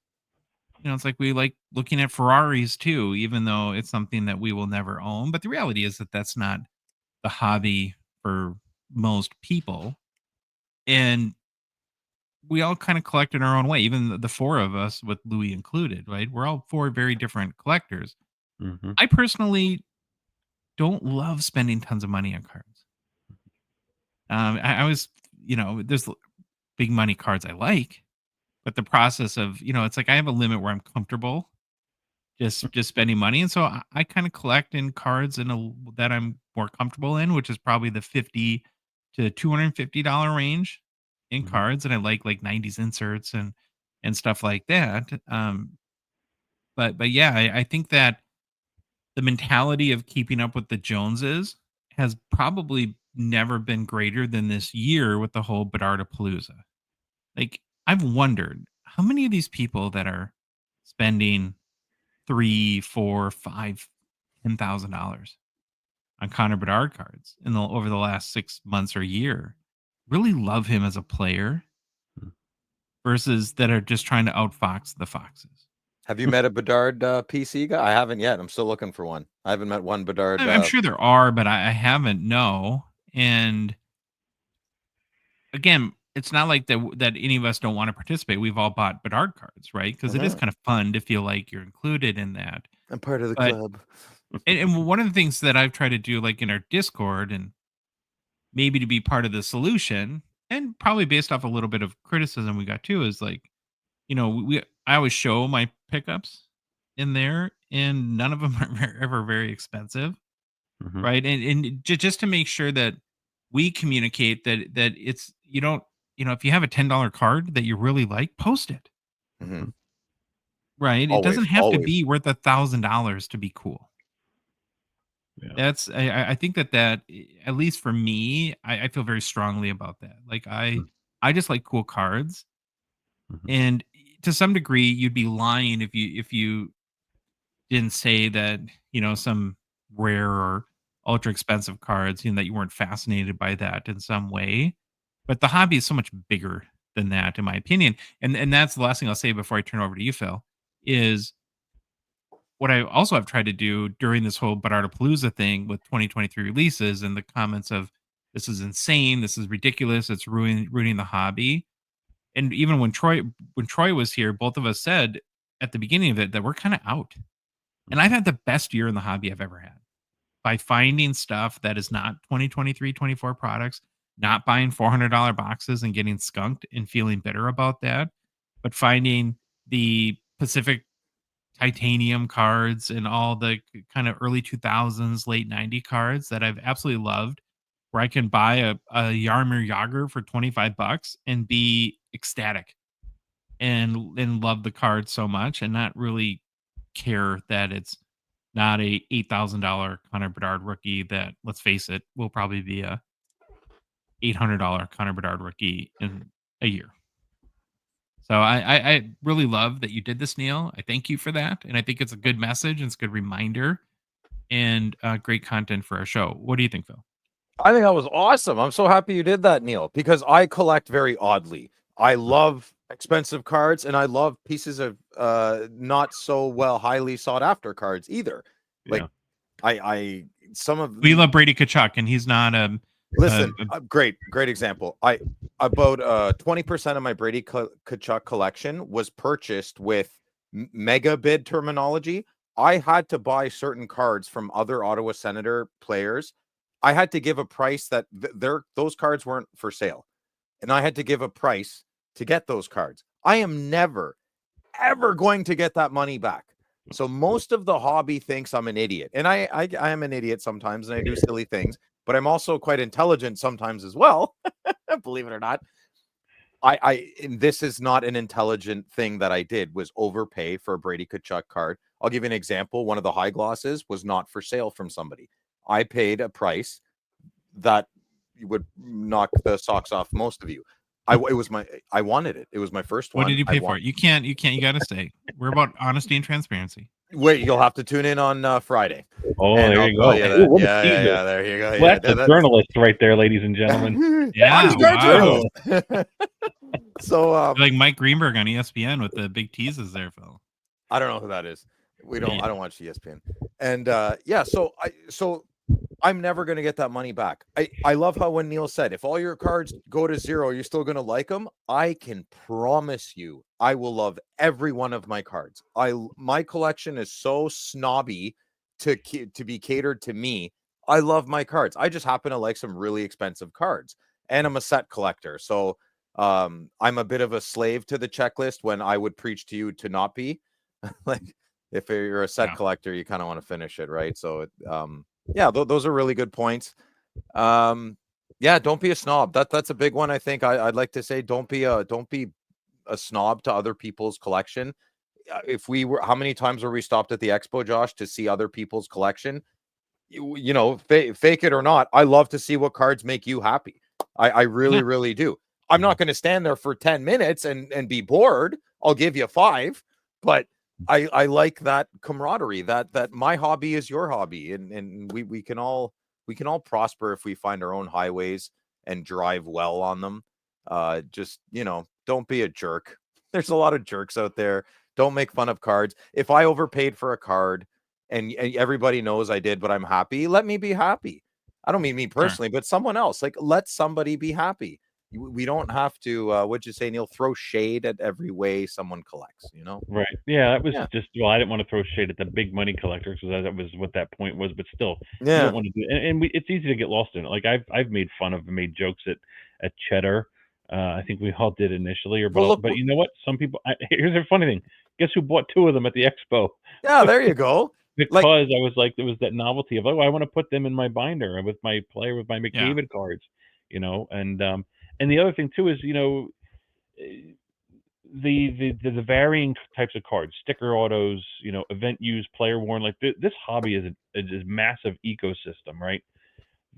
Speaker 1: you know, it's like we like looking at Ferraris too, even though it's something that we will never own. But the reality is that that's not the hobby for most people. And we all kind of collect in our own way, even the 4 of us with Louis included, right? We're all 4 very different collectors.
Speaker 3: Mm-hmm.
Speaker 1: I personally don't love spending tons of money on cards. I was, you know, there's big money cards I like, but the process of, you know, it's like I have a limit where I'm comfortable just spending money, and so I kind of collect in cards that I'm more comfortable in, which is probably the $50 to $250 range in cards, and I like 90s inserts and stuff like that. But yeah, I think that the mentality of keeping up with the Joneses has probably never been greater than this year with the whole Bedardapalooza. Like, I've wondered how many of these people that are spending $3, $4, $5, $10,000 on Connor Bedard cards over the last 6 months or year really love him as a player versus that are just trying to outfox the Foxes.
Speaker 4: Have you met a Bedard PC guy? I haven't yet. I'm still looking for one. I haven't met one Bedard.
Speaker 1: I'm sure there are, but I haven't. No. And again, it's not like that any of us don't want to participate. We've all bought Bedard cards, right? Because it is kind of fun to feel like you're included in that.
Speaker 4: I'm part of the club.
Speaker 1: And one of the things that I've tried to do, like in our Discord, and maybe to be part of the solution, and probably based off a little bit of criticism we got too, is like, I always show my pickups in there, and none of them are ever very expensive,
Speaker 3: Mhm.
Speaker 1: right? And just to make sure that we communicate that it's you don't if you have a $10 card that you really like, post it,
Speaker 4: Mhm.
Speaker 1: right? It
Speaker 4: Always,
Speaker 1: doesn't have to
Speaker 4: always.
Speaker 1: be worth $1,000 to be cool.
Speaker 3: Yeah.
Speaker 1: That's I think that at least for me, I feel very strongly about that. Like I just like cool cards,
Speaker 3: Mhm.
Speaker 1: and to some degree, you'd be lying if you didn't say that some rare or ultra expensive cards, that you weren't fascinated by that in some way. But the hobby is so much bigger than that, in my opinion. And that's the last thing I'll say before I turn over to you, Phil, is what I also have tried to do during this whole Palooza thing with 2023 releases and the comments of this is insane, this is ridiculous, it's ruining the hobby. And even when Troy was here, both of us said at the beginning of it that we're kind of out. And I've had the best year in the hobby I've ever had by finding stuff that is not 2023, 24 products, not buying $400 boxes and getting skunked and feeling bitter about that, but finding the Pacific titanium cards and all the kind of early 2000s, late 90 cards that I've absolutely loved, where I can buy a Yarmir Yager for 25 bucks and be ecstatic and love the card so much and not really care that it's not a $8,000 Connor Bedard rookie that, let's face it, will probably be a $800 Connor Bedard rookie in a year. So I really love that you did this, Neil. I thank you for that, and I think it's a good message and it's a good reminder and great content for our show. What do you think, Phil?
Speaker 4: I think that was awesome. I'm so happy you did that, Neil, because I collect very oddly. I love expensive cards and I love pieces of not so highly sought after cards either. Like
Speaker 3: Yeah.
Speaker 4: I some of
Speaker 1: We love Brady Kachuk, and he's not
Speaker 4: listen, great example. I about 20% of my Brady Kachuk collection was purchased with mega bid terminology. I had to buy certain cards from other Ottawa Senator players. I had to give a price that those cards weren't for sale, and I had to give a price to get those cards. I am never ever going to get that money back. So most of the hobby thinks I'm an idiot, and I am an idiot sometimes, and I do silly things, but I'm also quite intelligent sometimes as well. Believe it or not. And this is not an intelligent thing that I did, was overpay for a Brady Kachuk card. I'll give you an example. One of the high glosses was not for sale from somebody. I paid a price that would knock the socks off most of you. I wanted it. It was my first one.
Speaker 1: What did you pay for it? You can't. You got to say. We're about honesty and transparency.
Speaker 4: Wait, you'll have to tune in on Friday.
Speaker 3: Oh,
Speaker 4: And
Speaker 3: there
Speaker 4: I'll
Speaker 3: you go.
Speaker 4: tell you that.
Speaker 3: Ooh, what a
Speaker 4: Yeah,
Speaker 3: teaser.
Speaker 4: there you go.
Speaker 3: Well,
Speaker 4: Yeah,
Speaker 3: that's a journalist right there, ladies and gentlemen.
Speaker 1: Yeah,
Speaker 4: Hockey Cards
Speaker 1: wow.
Speaker 4: journalist. So
Speaker 1: Like Mike Greenberg on ESPN with the big teases there, Phil.
Speaker 4: I don't know who that is. I don't watch ESPN. And so I'm never going to get that money back. I love how when Neil said, if all your cards go to zero, you're still going to like them. I can promise you, I will love every one of my cards. My collection is so snobby to be catered to me. I love my cards. I just happen to like some really expensive cards, and I'm a set collector. So I'm a bit of a slave to the checklist when I would preach to you to not be. Like, if you're a set collector, you kind of want to finish it, right? So yeah, those are really good points. Yeah, don't be a snob. That's a big one. I think I'd like to say, don't be a snob to other people's collection. If we were, how many times were we stopped at the expo, Josh, to see other people's collection? You know, fake it or not, I love to see what cards make you happy. I really, really do. I'm not going to stand there for 10 minutes and be bored. I'll give you 5, but I like that camaraderie, that my hobby is your hobby, and we can all prosper if we find our own highways and drive well on them. Just, don't be a jerk. There's a lot of jerks out there. Don't make fun of cards. If I overpaid for a card and everybody knows I did, but I'm happy, let me be happy. I don't mean me personally, but someone else. Like, let somebody be happy. we don't have to, what'd you say, Neil? Throw shade at every way someone collects, you know?
Speaker 3: Right. Yeah, that was
Speaker 4: Yeah.
Speaker 3: just, well, I didn't want to throw shade at the big money collectors because that was what that point was, but still, you
Speaker 4: Yeah.
Speaker 3: don't want to do, and it's easy to get lost in it. Like I've made fun of and made jokes at Cheddar. I think we all did initially,
Speaker 4: Well, look,
Speaker 3: but you know what? Some people. Here's a funny thing. Guess who bought 2 of them at the expo?
Speaker 4: yeah, there you go.
Speaker 3: Because I was like, there was that novelty of, oh, I want to put them in my binder with my
Speaker 1: Yeah.
Speaker 3: McDavid cards, you know, and the other thing too is, you know, the varying types of cards, sticker autos, you know, event use, player worn, like this hobby is a massive ecosystem, right?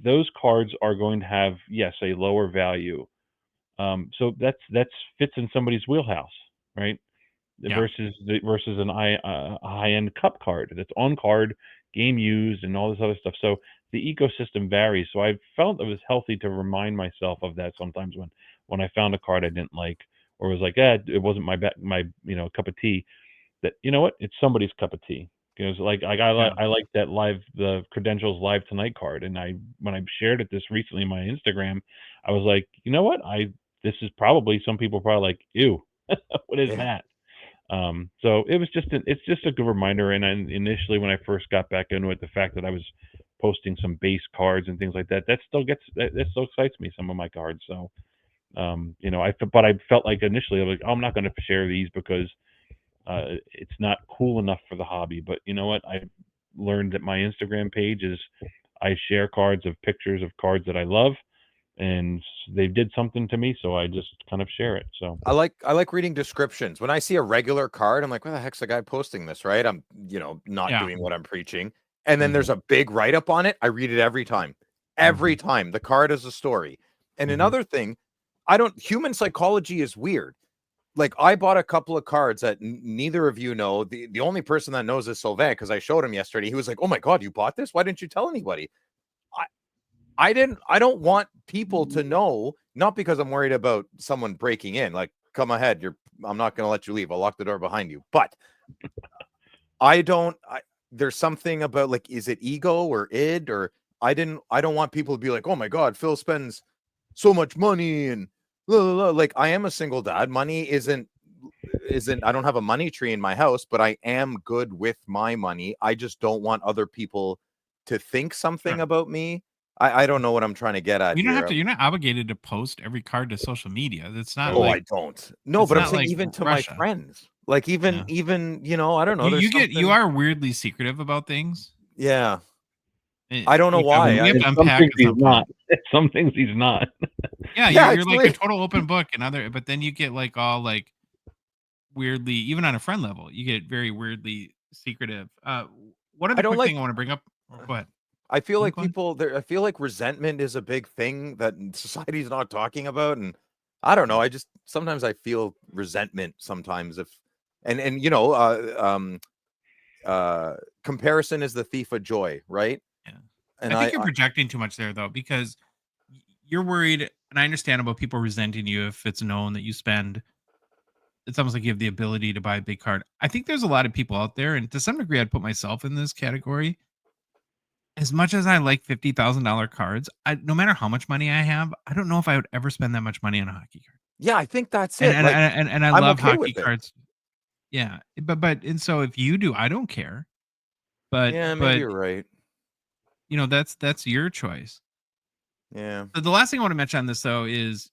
Speaker 3: Those cards are going to have, yes, a lower value. So that's fits in somebody's wheelhouse, right?
Speaker 1: Yeah.
Speaker 3: Versus a high end cup card that's on card, game used, and all this other stuff. So the ecosystem varies. So I felt it was healthy to remind myself of that sometimes when I found a card I didn't like, or was like, it wasn't my cup of tea. That, you know what, it's somebody's cup of tea. Because like I like that the Credentials Live Tonight card, and when I shared it this recently on my Instagram, I was like, you know what, this is probably, some people are probably like, ew, what is that? So it's just a good reminder. And initially when I first got back into it, the fact that I was posting some base cards and things like that, that still excites me, some of my cards. So, you know, but I felt like initially, like, I'm not going to share these because it's not cool enough for the hobby. But you know what? I learned that my Instagram page is, I share pictures of cards that I love, and they did something to me, so I just kind of share it. So
Speaker 4: I like reading descriptions. When I see a regular card, I'm like, where the heck's the guy posting this, right? I'm, not doing what I'm preaching. And then there's a big write-up on it. I read it every time. Every time. The card is a story. And another thing, human psychology is weird. Like, I bought a couple of cards that neither of you know. The only person that knows is Sylvain, because I showed him yesterday. He was like, oh my God, you bought this? Why didn't you tell anybody? I don't want people to know, not because I'm worried about someone breaking in. Like, come ahead, I'm not going to let you leave. I'll lock the door behind you. But there's something about, like, is it ego or id, or I don't want people to be like, oh my God, Phil spends so much money and blah, blah, blah. Like, I am a single dad. Money isn't, I don't have a money tree in my house, but I am good with my money. I just don't want other people to think something about me. I don't know what I'm trying to get at.
Speaker 1: You don't
Speaker 4: here.
Speaker 1: have to. You're not obligated to post every card to social media. That's not.
Speaker 4: Oh,
Speaker 1: like,
Speaker 4: I don't. No, but I'm saying,
Speaker 1: like
Speaker 4: even to
Speaker 1: Russia.
Speaker 4: my friends, like, even I don't know.
Speaker 1: You are weirdly secretive about things.
Speaker 4: Yeah. I don't know why.
Speaker 1: We have to unpack
Speaker 3: some things he's not. Some things he's not.
Speaker 1: Yeah, you're like a total open book, but then you get like all like weirdly, even on a friend level, you get very weirdly secretive. One other quick thing I want to bring up. Go ahead.
Speaker 4: I feel like I feel like resentment is a big thing that society's not talking about. And I don't know. Sometimes I feel resentment sometimes, comparison is the thief of joy, right?
Speaker 1: Yeah.
Speaker 4: And
Speaker 1: I think you're projecting too much there, though, because you're worried, and I understand about people resenting you if it's known that you spend. It's almost like you have the ability to buy a big card. I think there's a lot of people out there, and to some degree, I'd put myself in this category. As much as I like $50,000 cards, no matter how much money I have, I don't know if I would ever spend that much money on a hockey card.
Speaker 4: Yeah, I think that's it.
Speaker 1: And I love hockey cards. Yeah, but so if you do, I don't care. But
Speaker 4: yeah, maybe you're right.
Speaker 1: You know, that's your choice.
Speaker 4: Yeah.
Speaker 1: So the last thing I want to mention on this, though, is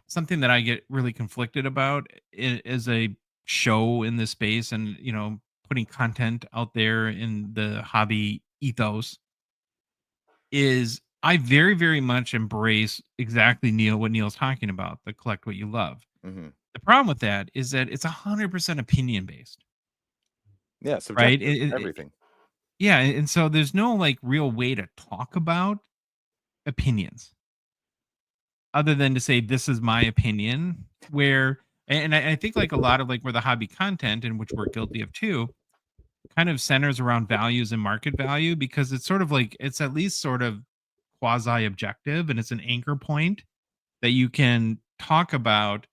Speaker 1: something that I get really conflicted about is a show in this space, and putting content out there in the hobby ethos. Is I very, very much embrace exactly what Neil's talking about, the collect what you love.
Speaker 4: Mm-hmm.
Speaker 1: The problem with that is that it's 100% opinion based.
Speaker 4: Yeah, subjective, right? Everything.
Speaker 1: Yeah, and so there's no like real way to talk about opinions other than to say this is my opinion. And I think like a lot of like where the hobby content, and which we're guilty of too, kind of centers around values and market value, because it's sort of like it's at least sort of quasi objective, and it's an anchor point that you can talk about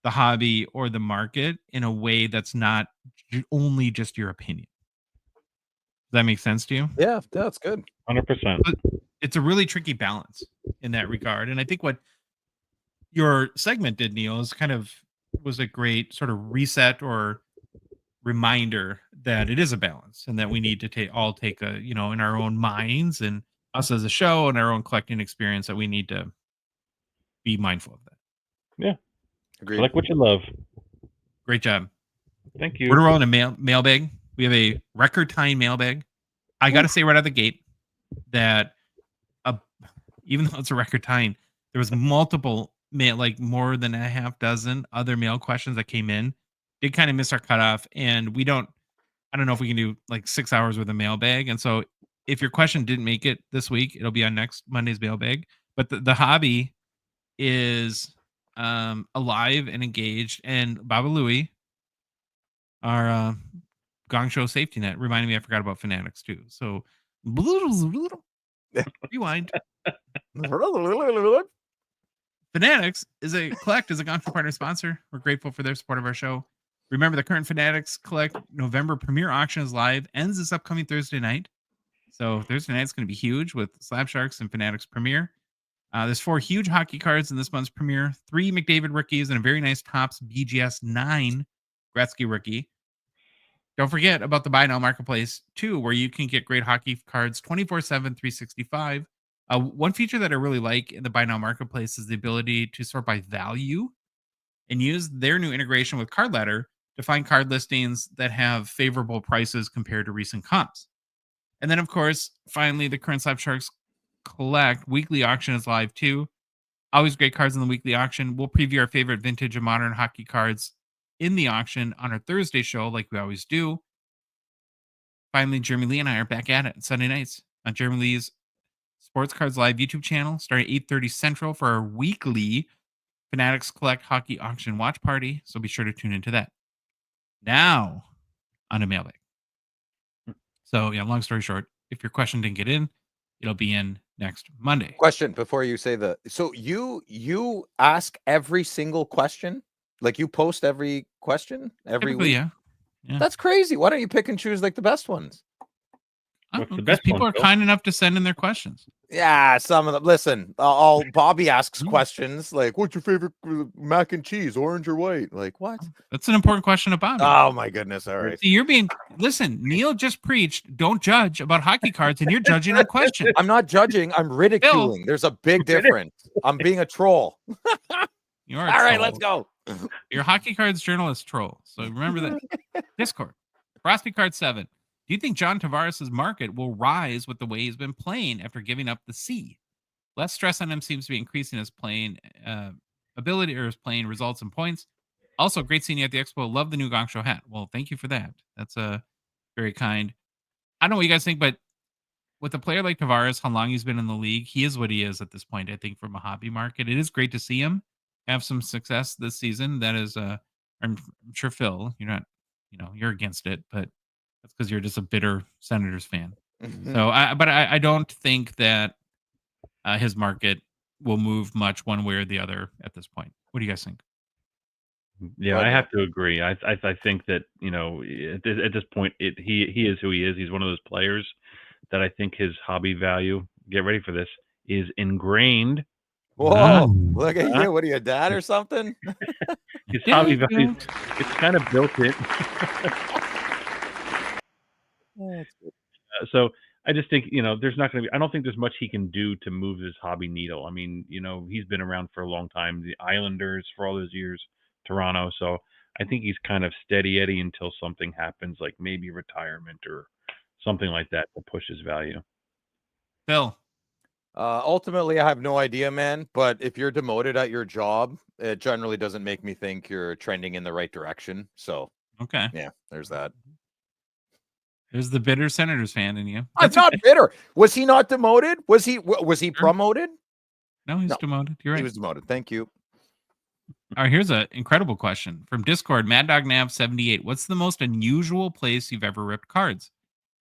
Speaker 1: the hobby or the market in a way that's not only just your opinion. Does that make sense to you?
Speaker 4: Yeah, that's good.
Speaker 3: 100%.
Speaker 1: It's a really tricky balance in that regard. And I think what your segment did, Neil, was a great sort of reset or reminder that it is a balance and that we need to all take a, in our own minds and us as a show and our own collecting experience, that we need to be mindful of that.
Speaker 3: Yeah.
Speaker 4: Agreed.
Speaker 3: Select what you love.
Speaker 1: Great job.
Speaker 3: Thank you.
Speaker 1: We're rolling a mailbag. We have a record time mailbag. I got to say right out of the gate that even though it's a record time, there was multiple mail, like more than a half dozen other mail questions that came in. Did kind of miss our cutoff, and I don't know if we can do like 6 hours with a mailbag. And so if your question didn't make it this week, it'll be on next Monday's mailbag. But the hobby is alive and engaged, and Baba Louie, our Gongshow safety net, reminded me I forgot about Fanatics too. So rewind. Fanatics is a Gongshow partner sponsor. We're grateful for their support of our show. Remember, the current Fanatics Collect November premiere auction is live, ends this upcoming Thursday night. So Thursday night's going to be huge with Slab Sharks and Fanatics premiere. There's 4 huge hockey cards in this month's premiere, 3 McDavid rookies, and a very nice Topps BGS 9 Gretzky rookie. Don't forget about the Buy Now Marketplace, too, where you can get great hockey cards 24/7, 365. One feature that I really like in the Buy Now Marketplace is the ability to sort by value and use their new integration with Card Ladder to find card listings that have favorable prices compared to recent comps. And then, of course, finally, the current Slab Sharks Collect weekly auction is live, too. Always great cards in the weekly auction. We'll preview our favorite vintage and modern hockey cards in the auction on our Thursday show, like we always do. Finally, Jeremy Lee and I are back at it Sunday nights on Jeremy Lee's Sports Cards Live YouTube channel, starting at 8:30 Central for our weekly Fanatics Collect Hockey Auction Watch Party. So be sure to tune into that. Now, on a mailbag. So, yeah, long story short, if your question didn't get in, it'll be in next Monday.
Speaker 4: Question before you say so you ask every single question? Like you post every question every
Speaker 1: Typically,
Speaker 4: week?
Speaker 1: Yeah.
Speaker 4: That's crazy. Why don't you pick and choose like the best ones?
Speaker 3: What's the
Speaker 1: Because
Speaker 3: best
Speaker 1: people
Speaker 3: one,
Speaker 1: are
Speaker 3: Phil?
Speaker 1: kind enough to send in their questions.
Speaker 4: Yeah, some of them. Listen, Bobby asks questions like, "What's your favorite mac and cheese, orange or white?" Like, what?
Speaker 1: That's an important question to Bobby.
Speaker 4: Oh my goodness! All right,
Speaker 1: See, listen. Neil just preached, don't judge about hockey cards, and you're judging on questions.
Speaker 4: I'm not judging. I'm ridiculing. There's a big difference. I'm being a troll.
Speaker 1: You are
Speaker 4: all right. Let's go.
Speaker 1: You're a hockey cards journalist troll. So remember that. Discord. Frosty Card 7. Do you think John Tavares' market will rise with the way he's been playing after giving up the C? Less stress on him seems to be increasing his playing ability or his playing results and points. Also, great seeing you at the Expo. Love the new Gongshow hat. Well, thank you for that. That's very kind. I don't know what you guys think, but with a player like Tavares, how long he's been in the league, he is what he is at this point, I think, from a hobby market. It is great to see him have some success this season. That is, I'm sure, Phil, you're not, you're against it, but that's because you're just a bitter Senators fan. So, I don't think that his market will move much one way or the other at this point. What do you guys think?
Speaker 3: Yeah, I have to agree. I think that at this point, he is who he is. He's one of those players that I think his hobby value. Get ready for this. Is ingrained.
Speaker 4: Whoa! Look at you. What are you, a dad or something?
Speaker 3: His hobby value. It's kind of built in. So I just think there's not going to be. I don't think there's much he can do to move this hobby needle. I mean, he's been around for a long time. The Islanders for all those years. Toronto, so I think he's kind of steady Eddie until something happens, like maybe retirement or something like that to push his value.
Speaker 1: Phil,
Speaker 4: ultimately, I have no idea, man. But if you're demoted at your job, it generally doesn't make me think you're trending in the right direction. So,
Speaker 1: okay,
Speaker 4: yeah, there's that.
Speaker 1: There's the bitter Senators fan in you.
Speaker 4: I'm not bitter. Was he not demoted? Was he promoted?
Speaker 1: No, he's demoted. You're right.
Speaker 4: He was demoted. Thank you.
Speaker 1: All right, here's an incredible question from Discord. Mad Dog Nav 78. What's the most unusual place you've ever ripped cards?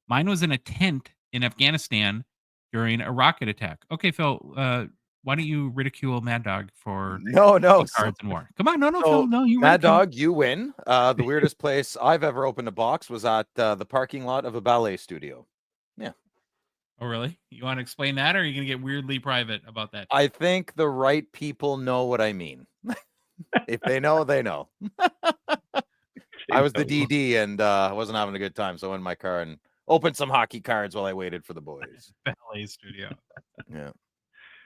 Speaker 1: Mine was in a tent in Afghanistan during a rocket attack. Okay, Phil, why don't you ridicule Mad Dog for
Speaker 4: no
Speaker 1: cards and war? Come on, no,
Speaker 4: Phil,
Speaker 1: no, you
Speaker 4: Mad Dog, you win. The weirdest place I've ever opened a box was at the parking lot of a ballet studio. Yeah.
Speaker 1: Oh, really? You want to explain that, or are you going to get weirdly private about that?
Speaker 4: I think the right people know what I mean. If they know, they know. I was the DD and I wasn't having a good time, so I went in my car and opened some hockey cards while I waited for the boys.
Speaker 1: Ballet studio.
Speaker 4: Yeah.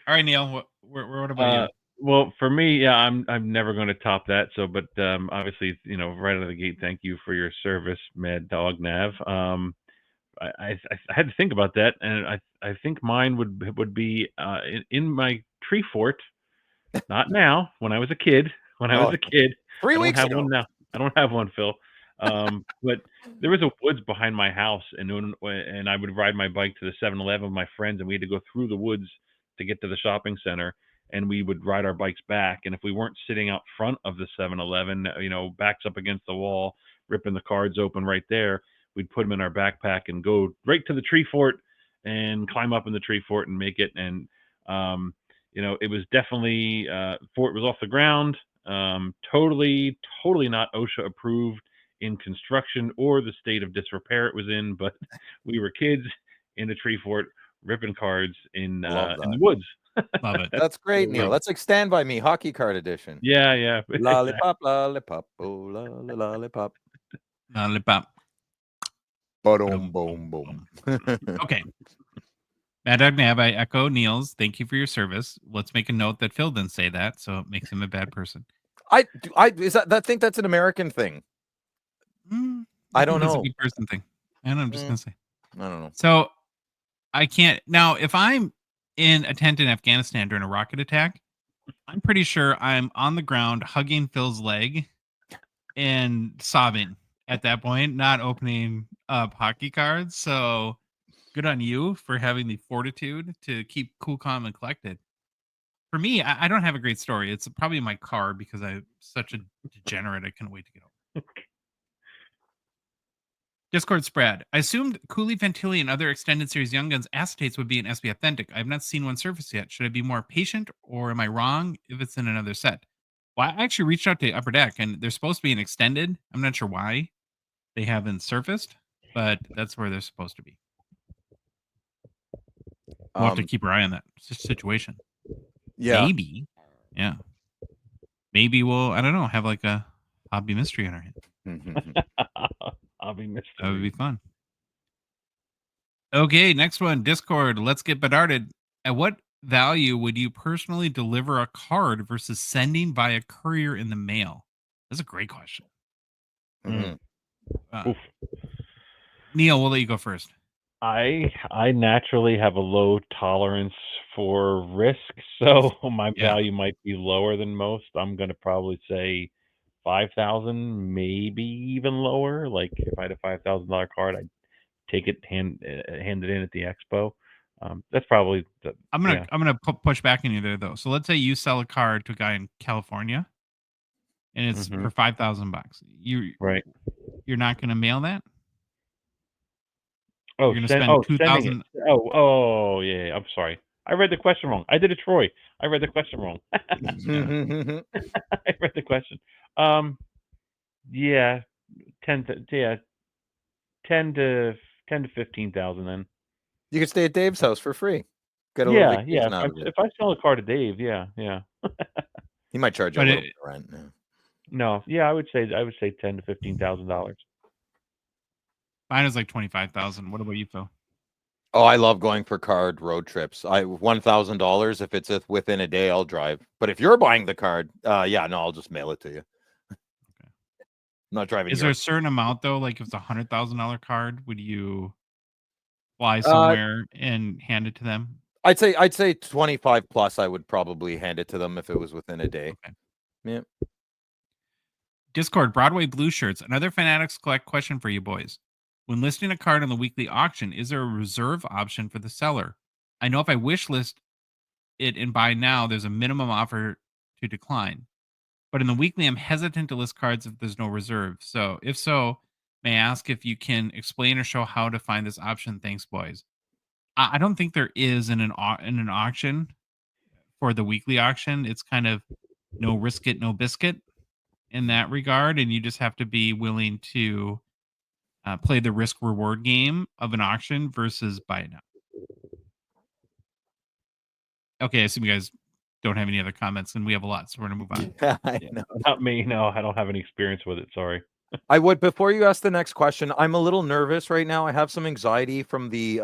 Speaker 1: All right, Neil. What about you?
Speaker 3: Well, for me, yeah, I'm never going to top that. So, but obviously, right out of the gate, thank you for your service, Mad Dog Nav. I had to think about that, and I think mine would be in my tree fort. Not now. When I was a kid. I
Speaker 4: 3
Speaker 3: don't
Speaker 4: weeks
Speaker 3: have
Speaker 4: ago.
Speaker 3: one now. I don't have one, Phil. But there was a woods behind my house, and I would ride my bike to the 7-Eleven with my friends, and we had to go through the woods to get to the shopping center, and we would ride our bikes back. And if we weren't sitting out front of the 7-Eleven, backs up against the wall, ripping the cards open right there, we'd put them in our backpack and go right to the tree fort and climb up in the tree fort and make it. And it was definitely fort was off the ground, totally not OSHA approved in construction or the state of disrepair it was in, but we were kids in a tree fort ripping cards in the woods.
Speaker 1: Love it.
Speaker 4: That's great, Neil. That's like Stand By Me hockey card edition.
Speaker 3: Yeah.
Speaker 4: Lollipop, lollipop, oh, lollipop.
Speaker 1: Lollipop.
Speaker 4: Boom, boom, boom.
Speaker 1: Okay. Mad Dog Nab, I echo Neil's. Thank you for your service. Let's make a note that Phil didn't say that, so it makes him a bad person.
Speaker 4: I think that's an American thing. I don't know.
Speaker 1: It's a good person thing. And I'm just gonna say.
Speaker 4: I don't know.
Speaker 1: So I can't now. If I'm in a tent in Afghanistan during a rocket attack, I'm pretty sure I'm on the ground hugging Phil's leg and sobbing at that point, not opening up hockey cards. So good on you for having the fortitude to keep cool, calm, and collected. For me, I don't have a great story. It's probably my car because I'm such a degenerate. I couldn't wait to get home. Discord spread. I assumed Cooley, Fantilli, and other extended series Young Guns acetates would be an SB Authentic. I have not seen one surface yet. Should I be more patient, or am I wrong if it's in another set? Well, I actually reached out to Upper Deck, and they're supposed to be an extended. I'm not sure why they haven't surfaced, but that's where they're supposed to be. We'll have to keep our eye on that situation.
Speaker 4: Yeah.
Speaker 1: Maybe. Yeah. Maybe we'll, I don't know, have like a hobby mystery in our hand.
Speaker 3: Hobby mystery.
Speaker 1: That would be fun. Okay, next one. Discord. Let's get bedarded. At what value would you personally deliver a card versus sending via courier in the mail? That's a great question. Neil, we'll let you go first.
Speaker 3: I naturally have a low tolerance for risk, so my value might be lower than most. I'm going to probably say 5,000, maybe even lower. Like if I had a $5,000 card, I'd take it, hand it in at the expo. That's probably.
Speaker 1: I'm gonna push back on you there though. So let's say you sell a card to a guy in California, and it's for $5,000. You're not gonna mail that.
Speaker 3: Oh,
Speaker 1: you're gonna spend $2,000.
Speaker 3: Oh, yeah. I'm sorry. I read the question wrong. I did it, Troy. I read the question wrong. I read the question. Yeah, 10 to 15,000. Then
Speaker 4: you can stay at Dave's house for free. Get a
Speaker 3: little
Speaker 4: vacation out of it.
Speaker 3: If I sell a car to Dave, yeah.
Speaker 4: He might charge you a little bit of rent. Yeah.
Speaker 3: No, yeah, I would say $10,000 to $15,000.
Speaker 1: Mine is like 25,000. What about you, Phil?
Speaker 4: Oh, I love going for card road trips. $1,000 if it's within a day, I'll drive. But if you're buying the card, I'll just mail it to you. Okay. I'm not driving.
Speaker 1: Is there a certain amount though? Like if it's $100,000 card, would you fly somewhere and hand it to them?
Speaker 4: I'd say 25 plus. I would probably hand it to them if it was within a day.
Speaker 1: Okay.
Speaker 4: Yeah.
Speaker 1: Discord Broadway Blue Shirts. Another Fanatics Collect question for you boys. When listing a card on the weekly auction, is there a reserve option for the seller? I know if I wish list it and buy now, there's a minimum offer to decline. But in the weekly, I'm hesitant to list cards if there's no reserve. So if so, may I ask if you can explain or show how to find this option? Thanks, boys. I don't think there is in an auction for the weekly auction. It's kind of no risk it, no biscuit in that regard. And you just have to be willing to play the risk reward game of an auction versus buy it now. Okay, I assume you guys don't have any other comments, and we have a lot, so we're gonna move on.
Speaker 4: Yeah, I
Speaker 3: Yeah.
Speaker 4: know.
Speaker 3: Not me. No, I don't have any experience with it. Sorry.
Speaker 4: I would, before you ask the next question, I'm a little nervous right now. I have some anxiety from the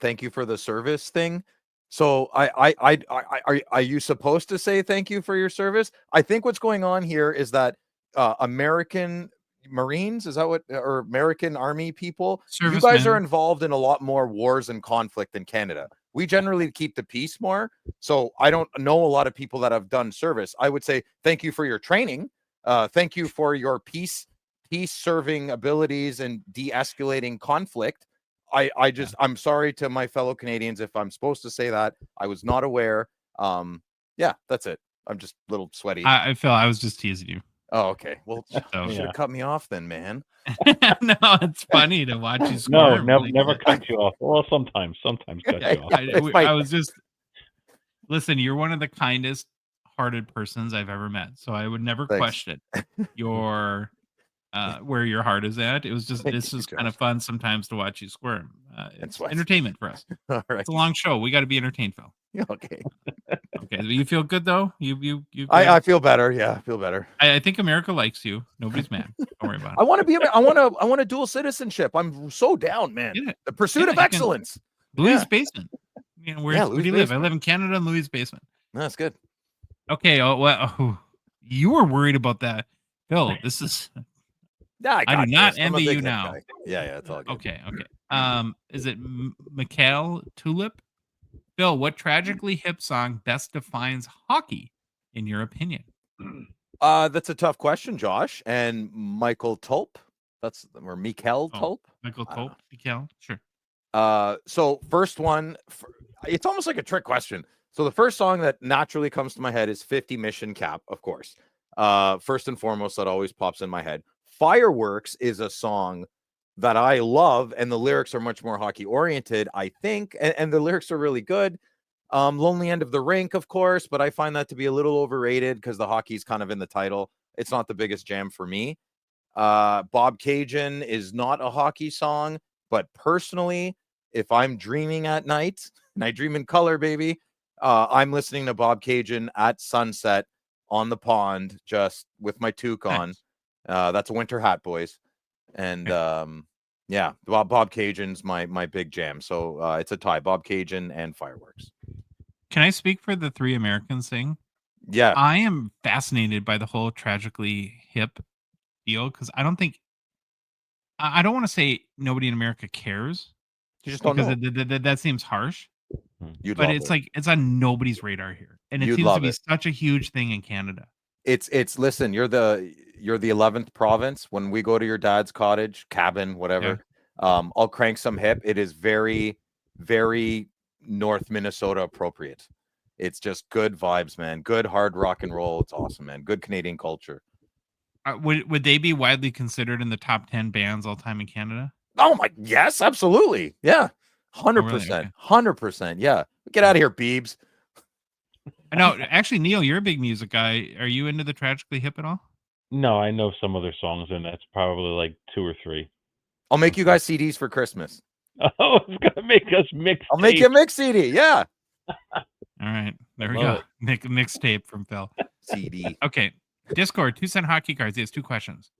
Speaker 4: thank you for the service thing. So are you supposed to say thank you for your service? I think what's going on here is that American Marines, is that what, or American Army people, you guys are
Speaker 1: Servicemen.
Speaker 4: involved in a lot more wars and conflict in Canada. We generally keep the peace more. So I don't know a lot of people that have done service. I would say thank you for your training. Thank you for your peace serving abilities and de-escalating conflict. I'm sorry to my fellow Canadians if I'm supposed to say that. I was not aware. Yeah, that's it. I'm just a little sweaty.
Speaker 1: I feel I was just teasing you.
Speaker 4: Oh, okay. Well, you should
Speaker 3: Yeah.
Speaker 4: have cut me off then, man.
Speaker 1: No, it's funny to watch you
Speaker 3: No,
Speaker 1: squirm.
Speaker 3: never cut you off. Well, sometimes cut you off.
Speaker 1: I was just listen. You're one of the kindest hearted persons I've ever met, so I would never
Speaker 4: Thanks.
Speaker 1: question your where your heart is at. It was just this is kind of fun sometimes to watch you squirm. It's entertainment for us.
Speaker 4: All right.
Speaker 1: It's a long show. We got to be entertained, Phil.
Speaker 4: Okay.
Speaker 1: Okay. You feel good though? You
Speaker 4: I feel better. Yeah, I feel better.
Speaker 1: I think America likes you. Nobody's mad. Don't worry about it.
Speaker 4: I want to be I want a dual citizenship. I'm so down, man.
Speaker 1: Yeah.
Speaker 4: The pursuit of
Speaker 1: you can-
Speaker 4: excellence.
Speaker 1: Louis' basement. You know, where
Speaker 4: Louis'
Speaker 1: do you live? I
Speaker 4: basement.
Speaker 1: live in Canada, in Louis' basement.
Speaker 4: No, that's good.
Speaker 1: Okay. You were worried about that. Phil, this is
Speaker 4: Yeah,
Speaker 1: I do
Speaker 4: got
Speaker 1: not
Speaker 4: this. I'm a
Speaker 1: envy
Speaker 4: big
Speaker 1: you
Speaker 4: head
Speaker 1: now.
Speaker 4: guy. Yeah, it's all good.
Speaker 1: Okay. Is it Mikhail Tulip? Phil, what tragically hip song best defines hockey, in your opinion?
Speaker 4: That's a tough question, Josh. And Michael Tulp. Or Mikhail Tulp.
Speaker 1: Michael Tulp. Mikhail. Sure.
Speaker 4: So first one, it's almost like a trick question. So the first song that naturally comes to my head is 50 Mission Cap, of course. First and foremost, that always pops in my head. Fireworks is a song that I love, and the lyrics are much more hockey oriented, I think, and the lyrics are really good. Lonely End of the Rink, of course, but I find that to be a little overrated because the hockey's kind of in the title. It's not the biggest jam for me. Bob Cajun is not a hockey song, but personally, if I'm dreaming at night, and I dream in color, baby, I'm listening to Bob Cajun at sunset on the pond, just with my toque on. That's a winter hat, boys. And yeah, Bob Cajun's my big jam. So it's a tie, Bob Cajun and Fireworks.
Speaker 1: Can I speak for the three Americans thing?
Speaker 4: Yeah.
Speaker 1: I am fascinated by the whole tragically hip deal because I don't want to say nobody in America cares.
Speaker 4: You just don't know.
Speaker 1: That seems harsh.
Speaker 4: But
Speaker 1: it's like it's on nobody's radar here, and it seems to be such a huge thing in Canada.
Speaker 4: It's listen, you're the 11th province. When we go to your dad's cottage, cabin, whatever, I'll crank some hip. It is very, very North Minnesota appropriate. It's just good vibes, man. Good hard rock and roll. It's awesome, man. Good Canadian culture.
Speaker 1: Would they be widely considered in the top 10 bands all time in Canada?
Speaker 4: Oh my, yes, absolutely. Yeah. 100%. 100%. Yeah. Get out of here, Beebs.
Speaker 1: No, actually, Neil, you're a big music guy. Are you into the tragically hip at all?
Speaker 3: No, I know some of their songs, and that's probably like 2 or 3.
Speaker 4: I'll make you guys CDs for Christmas.
Speaker 3: Oh, it's gonna make us mix.
Speaker 4: I'll make you a mix CD. Yeah.
Speaker 1: All right, there we go. Mixtape from Phil.
Speaker 4: CD.
Speaker 1: Okay, Discord 2-cent hockey cards. He has 2 questions.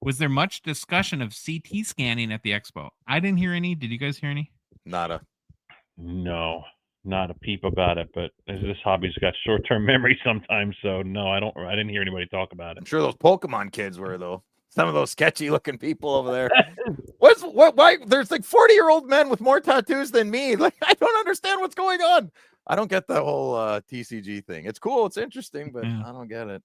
Speaker 1: Was there much discussion of CT scanning at the expo? I didn't hear any. Did you guys hear any?
Speaker 4: Nada.
Speaker 3: No, not a peep about it. But this hobby's got short-term memory sometimes, so no, I didn't hear anybody talk about it.
Speaker 4: I'm sure those Pokemon kids were though. Some of those sketchy looking people over there. Why? There's like 40-year-old men with more tattoos than me. Like, I don't understand what's going on. I don't get the whole TCG thing. It's cool. It's interesting, but I don't get it.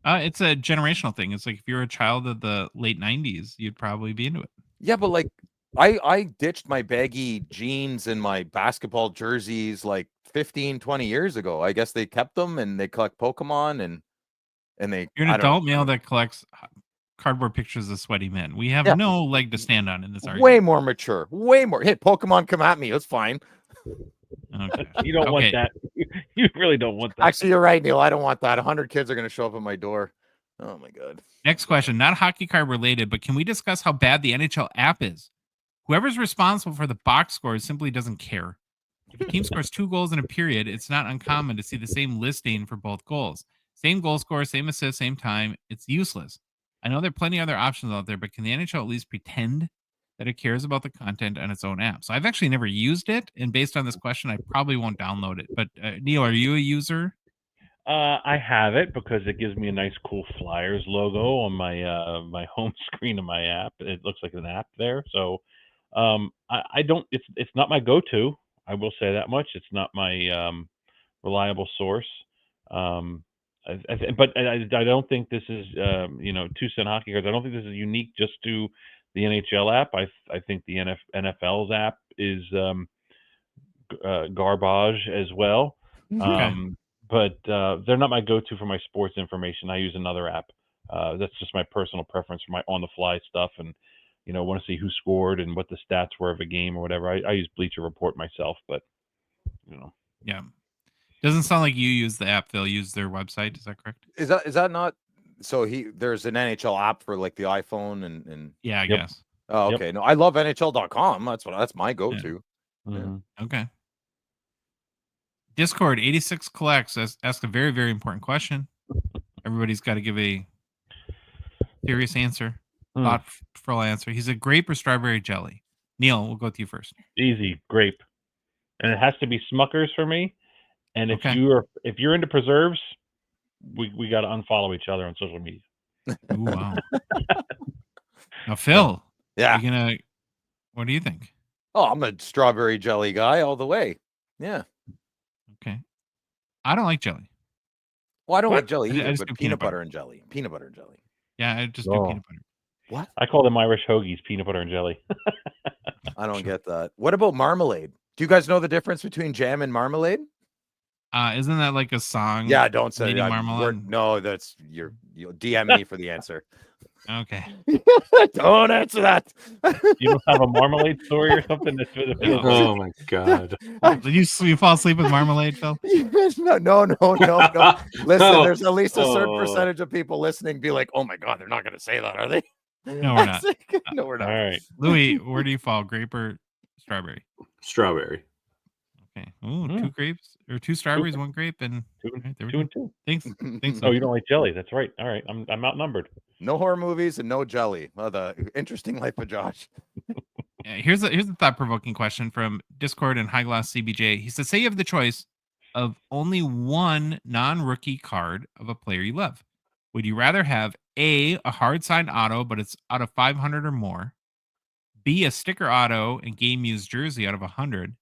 Speaker 1: It's a generational thing. It's like if you're a child of the late 90s, you'd probably be into it.
Speaker 4: Yeah, but like I ditched my baggy jeans and my basketball jerseys like 15, 20 years ago. I guess they kept them and they collect Pokemon and they.
Speaker 1: You're an adult male that collects cardboard pictures of sweaty men. We have no leg to stand on in this argument.
Speaker 4: Way more mature. Way more. Hey, Pokemon, come at me. It's fine.
Speaker 1: Okay.
Speaker 3: You don't want that. You really don't want that.
Speaker 4: Actually, you're right, Neil. I don't want that. 100 kids are going to show up at my door. Oh, my God.
Speaker 1: Next question. Not hockey card related, but can we discuss how bad the NHL app is? Whoever's responsible for the box scores simply doesn't care. If a team scores 2 goals in a period, it's not uncommon to see the same listing for both goals. Same goal score, same assist, same time. It's useless. I know there are plenty of other options out there, but can the NHL at least pretend that it cares about the content on its own app? So I've actually never used it, and based on this question, I probably won't download it. But Neil, are you a user?
Speaker 3: I have it because it gives me a nice, cool Flyers logo on my home screen of my app. It looks like an app there. So I don't. It's not my go-to. I will say that much. It's not my reliable source. But I don't think this is 2 cent hockey cards. I don't think this is unique just to the NHL app. I think the NFL's app is garbage as well.
Speaker 1: Okay.
Speaker 3: But they're not my go-to for my sports information. I use another app. That's just my personal preference for my on-the-fly stuff, and want to see who scored and what the stats were of a game or whatever. I use Bleacher Report myself, but
Speaker 1: Yeah. Doesn't sound like you use the app. They'll use their website. Is that correct?
Speaker 4: Is that not? So there's an NHL app for like the iPhone and
Speaker 1: Yeah, I
Speaker 3: Yep.
Speaker 1: guess.
Speaker 4: oh, okay. No, I love NHL.com. That's my go-to.
Speaker 3: mhm.
Speaker 1: Okay. Discord 86 collects ask a very, very important question. Everybody's got to give a serious answer, thoughtful answer. He's a grape or strawberry jelly. Neil, we'll go with you first.
Speaker 3: Easy grape, and it has to be Smuckers for me. And if
Speaker 1: Okay.
Speaker 3: you're into preserves, we got to unfollow each other on social media.
Speaker 1: Ooh, wow. Now, Phil,
Speaker 4: Yeah.
Speaker 1: what do you think?
Speaker 4: Oh, I'm a strawberry jelly guy all the way. Yeah.
Speaker 1: Okay. I don't like jelly.
Speaker 4: Well, I don't
Speaker 3: What?
Speaker 4: like jelly
Speaker 1: I
Speaker 4: either,
Speaker 1: just
Speaker 4: but
Speaker 1: do
Speaker 4: peanut butter and jelly. Peanut butter and jelly.
Speaker 1: Yeah, I just do
Speaker 3: Oh.
Speaker 1: peanut butter.
Speaker 4: What?
Speaker 3: I call them Irish hoagies, peanut butter and jelly.
Speaker 4: I don't
Speaker 1: Sure.
Speaker 4: get that. What about marmalade? Do you guys know the difference between jam and marmalade?
Speaker 1: Isn't that like a song?
Speaker 4: Yeah, don't say
Speaker 1: Lady
Speaker 4: that.
Speaker 1: Marmalade?
Speaker 4: No, you'll DM me for the answer.
Speaker 1: Okay.
Speaker 4: Don't answer that.
Speaker 3: You don't have a marmalade story or something that's for the
Speaker 1: No.
Speaker 2: Oh my god.
Speaker 1: Did you fall asleep with marmalade, Phil?
Speaker 4: No. Listen,
Speaker 2: No.
Speaker 4: there's at least a certain
Speaker 2: Oh.
Speaker 4: percentage of people listening be like, oh my god, they're not gonna say that, are they?
Speaker 1: No, we're not.
Speaker 4: No, we're not.
Speaker 3: All right.
Speaker 1: Louis, where do you fall? Grape or strawberry?
Speaker 2: Strawberry.
Speaker 1: Okay. Ooh,
Speaker 3: Mm.
Speaker 1: 2 grapes or 2 strawberries, 1 grape, and
Speaker 3: Two,
Speaker 1: all right, there we
Speaker 3: two
Speaker 1: go.
Speaker 3: and two.
Speaker 1: Thanks.
Speaker 3: Oh, you don't like jelly? That's right. All right. I'm outnumbered.
Speaker 4: No horror movies and no jelly. Well, the interesting life of Josh.
Speaker 1: Yeah, here's a thought-provoking question from Discord and High Gloss CBJ. He says, say you have the choice of only one non-rookie card of a player you love. Would you rather have A, a hard signed auto, but it's out of 500 or more, B, a sticker auto and game used jersey out of 100,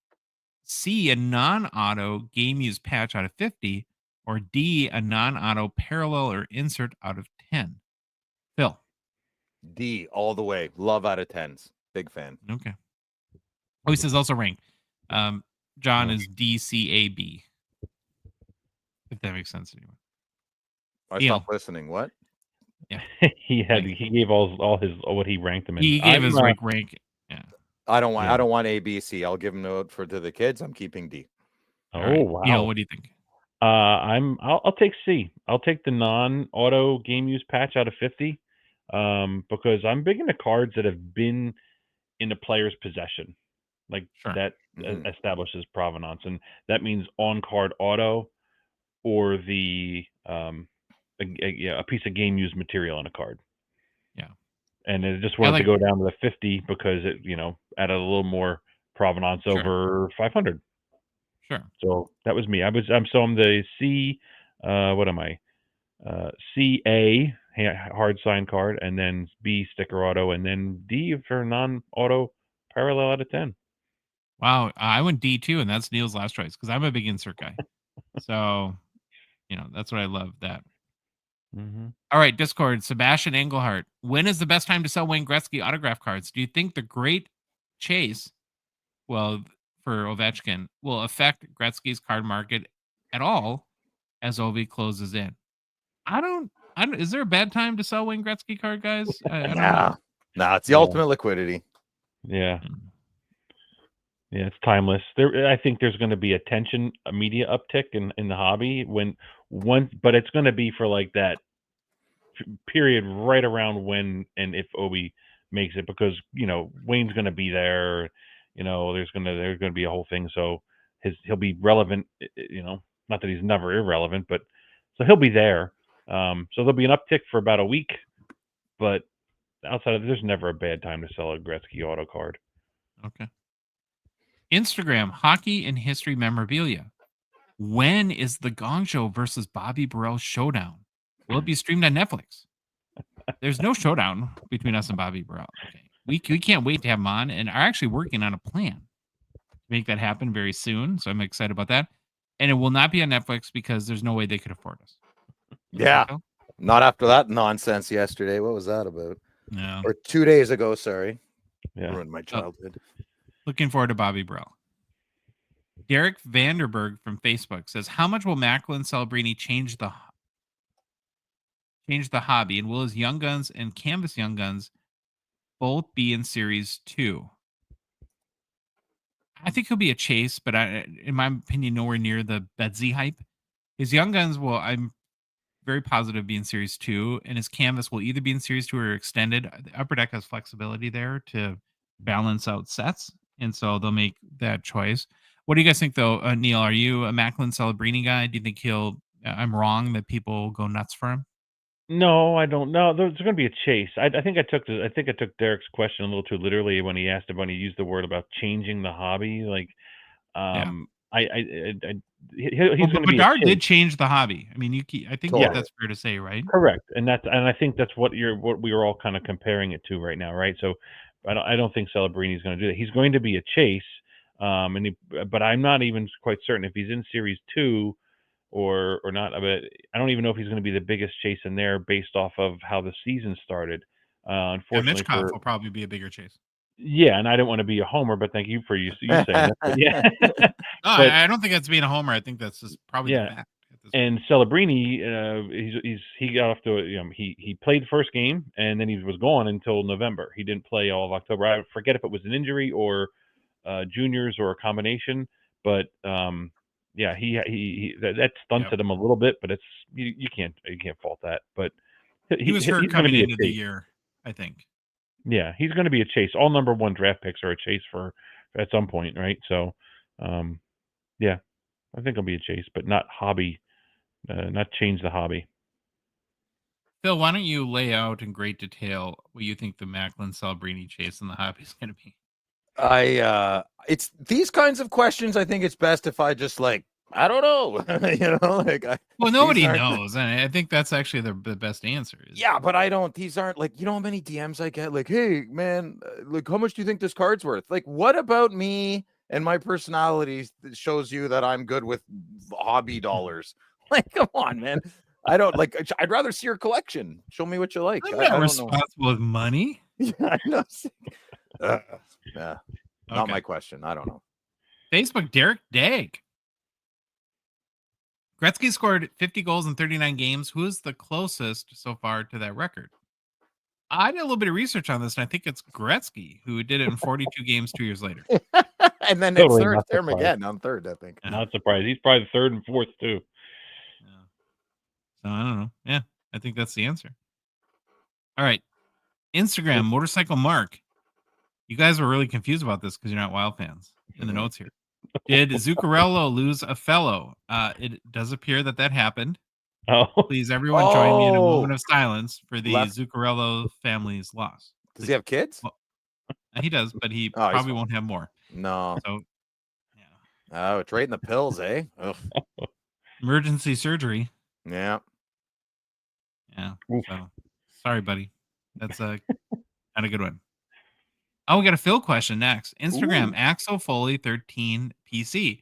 Speaker 1: C, a non-auto game used patch out of 50, or D, a non-auto parallel or insert out of 10? Phil.
Speaker 4: D all the way. Love out of 10s. Big fan.
Speaker 1: Okay. Oh, he says also rank. John is DCAB. If that makes sense to anyone.
Speaker 4: I
Speaker 1: Neil.
Speaker 4: stopped listening. What?
Speaker 1: Yeah.
Speaker 3: he gave all his what he ranked them in.
Speaker 1: He gave his rank. Yeah.
Speaker 4: I don't want A, B, C. I'll give them to the kids. I'm keeping D.
Speaker 3: Oh,
Speaker 1: All right.
Speaker 3: wow.
Speaker 1: Neil, what do you think?
Speaker 3: I'll take C. I'll take the non-auto game use patch out of 50, because I'm big into cards that have been in a player's possession, like
Speaker 1: Sure.
Speaker 3: that
Speaker 4: Mhm.
Speaker 3: establishes provenance, and that means on-card auto or the a piece of game used material on a card.
Speaker 1: Yeah.
Speaker 3: And it just wanted
Speaker 1: like-
Speaker 3: to go down to the 50 because it added a little more provenance
Speaker 1: Sure.
Speaker 3: over 500.
Speaker 1: Sure.
Speaker 3: So that was me. I'm the C. What am I? CA hard sign card, and then B sticker auto, and then D for non-auto parallel out of 10.
Speaker 1: Wow. I went D too, and that's Neil's last choice because I'm a big insert guy. So, that's what I love. That.
Speaker 3: Mm-hmm.
Speaker 1: All right, Discord, Sebastian Engelhardt. When is the best time to sell Wayne Gretzky autograph cards? Do you think the great chase, for Ovechkin, will affect Gretzky's card market at all as Ovi closes in? I don't. Is there a bad time to sell Wayne Gretzky card, guys? I don't know.
Speaker 4: Nah, it's the ultimate liquidity.
Speaker 3: Yeah. Yeah, it's timeless. I think there's going to be a media uptick in the hobby but it's going to be for like that period right around when and if Obi makes it, because Wayne's going to be there. There's going to be a whole thing. So he'll be relevant. Not that he's never irrelevant, but so he'll be there. So there'll be an uptick for about a week, but outside of there's never a bad time to sell a Gretzky auto card.
Speaker 1: Okay. Instagram, hockey and history memorabilia. When is the Gong Show versus Bobby Burrell showdown? Will it be streamed on Netflix? There's no showdown between us and Bobby Burrell. Okay. We can't wait to have him on and are actually working on a plan to make that happen very soon. So I'm excited about that. And it will not be on Netflix because there's no way they could afford us.
Speaker 4: Yeah. Not after that nonsense yesterday. What was that about?
Speaker 1: No.
Speaker 4: Or 2 days ago, sorry.
Speaker 3: Yeah.
Speaker 4: Ruined my childhood.
Speaker 1: Looking forward to Bobby Burrell. Derek Vanderberg from Facebook says, how much will Macklin Celebrini change the hobby, and will his Young Guns and Canvas Young Guns both be in Series 2? I think he'll be a chase, but in my opinion, nowhere near the Betsy hype. His Young Guns will, I'm very positive, be in Series 2, and his Canvas will either be in Series 2 or extended. The Upper Deck has flexibility there to balance out sets, and so they'll make that choice. What do you guys think, though, Neil? Are you a Macklin Celebrini guy? Do you think I'm wrong that people go nuts for him?
Speaker 3: No, I don't know. There's going to be a chase. I think I took Derek's question a little too literally when he asked about, he used the word about changing the hobby. Like, he's going to be.
Speaker 1: Bedard did change the hobby. I mean, I think that's fair to say, right?
Speaker 3: Correct, and I think that's what we were all kind of comparing it to right now, right? So, I don't think Celebrini is going to do that. He's going to be a chase, but I'm not even quite certain if he's in Series 2 or not. But I don't even know if he's going to be the biggest chase in there based off of how the season started. Unfortunately,
Speaker 1: Mitchkov will probably be a bigger chase.
Speaker 3: Yeah, and I don't want to be a homer, but thank you for you saying that. But yeah,
Speaker 1: I don't think that's being a homer. I think that's just probably the fact.
Speaker 3: And Celebrini, he got off to he played the first game and then he was gone until November. He didn't play all of October. I forget if it was an injury or juniors or a combination, but that stunted him a little bit. But it's you can't fault that. But
Speaker 1: he was hurt coming into the year, I think.
Speaker 3: Yeah, he's going to be a chase. All number 1 draft picks are a chase for at some point, right? So, yeah, I think it'll be a chase, but not hobby. Not change the hobby.
Speaker 1: Phil, why don't you lay out in great detail what you think the Macklin Celebrini chase in the hobby is going to be?
Speaker 4: It's these kinds of questions. I think it's best if I just I don't know,
Speaker 1: nobody knows, and I think that's actually the best answer.
Speaker 4: Yeah, but I don't. These aren't how many DMs I get? Hey, man, how much do you think this card's worth? What about me and my personality shows you that I'm good with hobby dollars? Come on, man. I don't I'd rather see your collection. Show me what you like.
Speaker 1: I'm not responsible with money.
Speaker 4: Yeah, I know. Yeah, not my question. I don't know.
Speaker 1: Facebook, Derek Dag. Gretzky scored 50 goals in 39 games. Who is the closest so far to that record? I did a little bit of research on this, and I think it's Gretzky, who did it in 42 games 2 years later.
Speaker 4: And then it's third term again on third, I think.
Speaker 3: Not surprised. He's probably the third and fourth, too.
Speaker 1: Yeah. So I don't know. Yeah, I think that's the answer. All right. Instagram, Motorcycle Mark. You guys were really confused about this because you're not Wild fans in the notes here. Did Zuccarello lose a fellow? It does appear that happened.
Speaker 3: Oh,
Speaker 1: please, everyone, join me in a moment of silence for the Zuccarello family's loss.
Speaker 4: Does he have kids?
Speaker 1: Well, he does, but he probably won't have more.
Speaker 4: No.
Speaker 1: So,
Speaker 4: yeah. Oh, it's right in the pills, eh? Ugh.
Speaker 1: Emergency surgery.
Speaker 4: Yeah.
Speaker 1: Yeah. So, sorry, buddy. That's not a good one. Oh, we got a Phil question next. Instagram, Axel Foley 13 PC.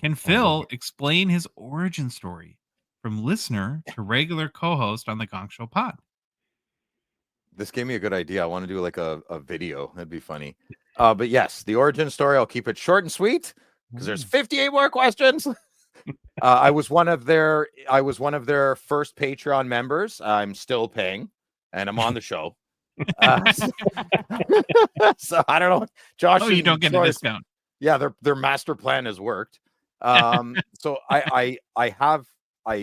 Speaker 1: Can Phil explain his origin story from listener to regular co-host on the Gongshow pod?
Speaker 4: This gave me a good idea. I want to do a video. That'd be funny. But yes, the origin story. I'll keep it short and sweet because there's 58 more questions. I was one of their first Patreon members. I'm still paying, and I'm on the show. So I don't know, Josh.
Speaker 1: You don't get a discount.
Speaker 4: Yeah, their master plan has worked. So I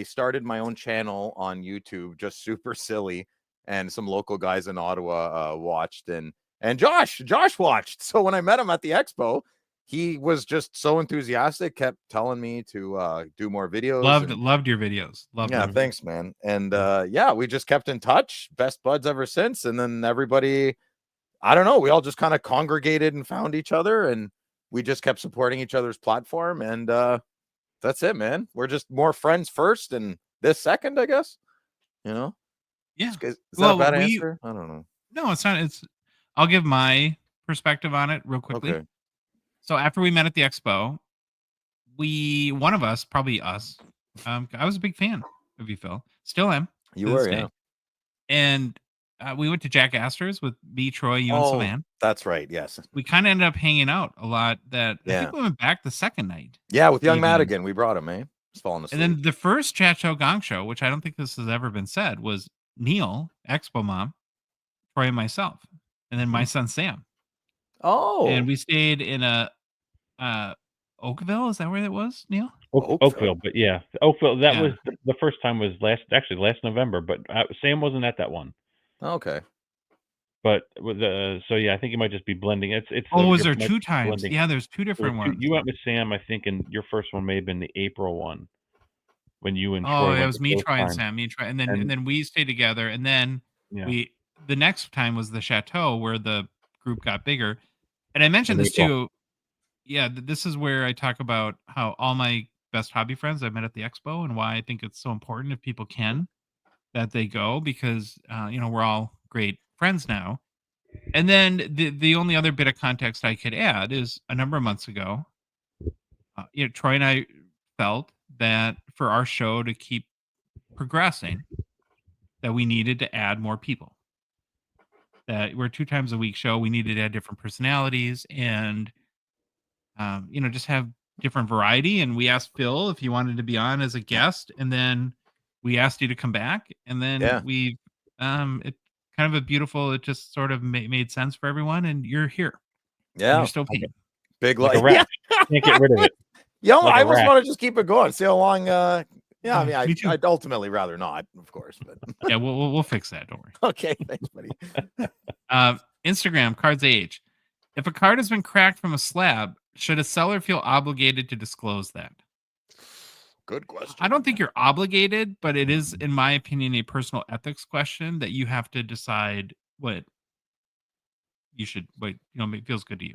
Speaker 4: started my own channel on YouTube, just super silly, and some local guys in Ottawa watched, and Josh watched. So when I met him at the expo, he was just so enthusiastic, kept telling me to do more videos.
Speaker 1: Loved your videos. Loved
Speaker 4: yeah,
Speaker 1: them.
Speaker 4: thanks, man. And yeah, we just kept in touch, best buds ever since. And then everybody, I don't know, we all just kind of congregated and found each other, and we just kept supporting each other's platform. And that's it, man. We're just more friends first and this second, I guess. You know?
Speaker 1: Yeah.
Speaker 4: Is that a bad answer? I don't know.
Speaker 1: No, it's not. I'll give my perspective on it real quickly.
Speaker 4: Okay.
Speaker 1: So after we met at the expo, one of us, probably us, I was a big fan of you, Phil. Still am.
Speaker 4: You were, yeah.
Speaker 1: And we went to Jack Astor's with me, Troy, you, and Savan.
Speaker 4: That's right. Yes.
Speaker 1: We kind of ended up hanging out a lot. I think we went back the second night.
Speaker 4: Yeah, with young Madigan, we brought him, eh? He's falling asleep.
Speaker 1: And then the first Chat Show Gong Show, which I don't think this has ever been said, was Neil, Expo Mom, Troy, and myself, and then my son Sam.
Speaker 4: Oh.
Speaker 1: And we stayed in a Oakville. Is that where it was, Neil?
Speaker 3: Oakville, but yeah, Oakville. That was the first time was last November, but Sam wasn't at that one.
Speaker 4: Okay.
Speaker 3: But with so yeah, I think it might just be blending. It's
Speaker 1: was there 2 times? Blending. Yeah, there's 2 different ones.
Speaker 3: You went with Sam, I think, and your first one may have been the April one when you and Troy.
Speaker 1: Oh, it was me, Troy, and Sam. Me and Troy, and then we stayed together, and then the next time was the Chateau where the group got bigger. And I mentioned this too. Yeah, this is where I talk about how all my best hobby friends I met at the expo, and why I think it's so important if people can that they go, because we're all great friends now. And then the only other bit of context I could add is a number of months ago, Troy and I felt that for our show to keep progressing, that we needed to add more people. That we're a 2 times a week show. We needed to add different personalities and, just have different variety. And we asked Phil if he wanted to be on as a guest, and then we asked you to come back. And then we, it kind of a beautiful. It just sort of made sense for everyone, and you're here.
Speaker 4: Yeah,
Speaker 1: and you're still paying.
Speaker 4: Big
Speaker 3: like a rat. Can't get rid of it.
Speaker 4: Yeah, I almost want to just keep it going. See how long. Yeah, I mean, I'd ultimately rather not, of course, but
Speaker 1: yeah, we'll fix that. Don't worry.
Speaker 4: Okay, thanks, buddy.
Speaker 1: Instagram Cards AH. If a card has been cracked from a slab, should a seller feel obligated to disclose that?
Speaker 4: Good question.
Speaker 1: I don't think you're obligated, but it is, in my opinion, a personal ethics question that you have to decide what feels good to you.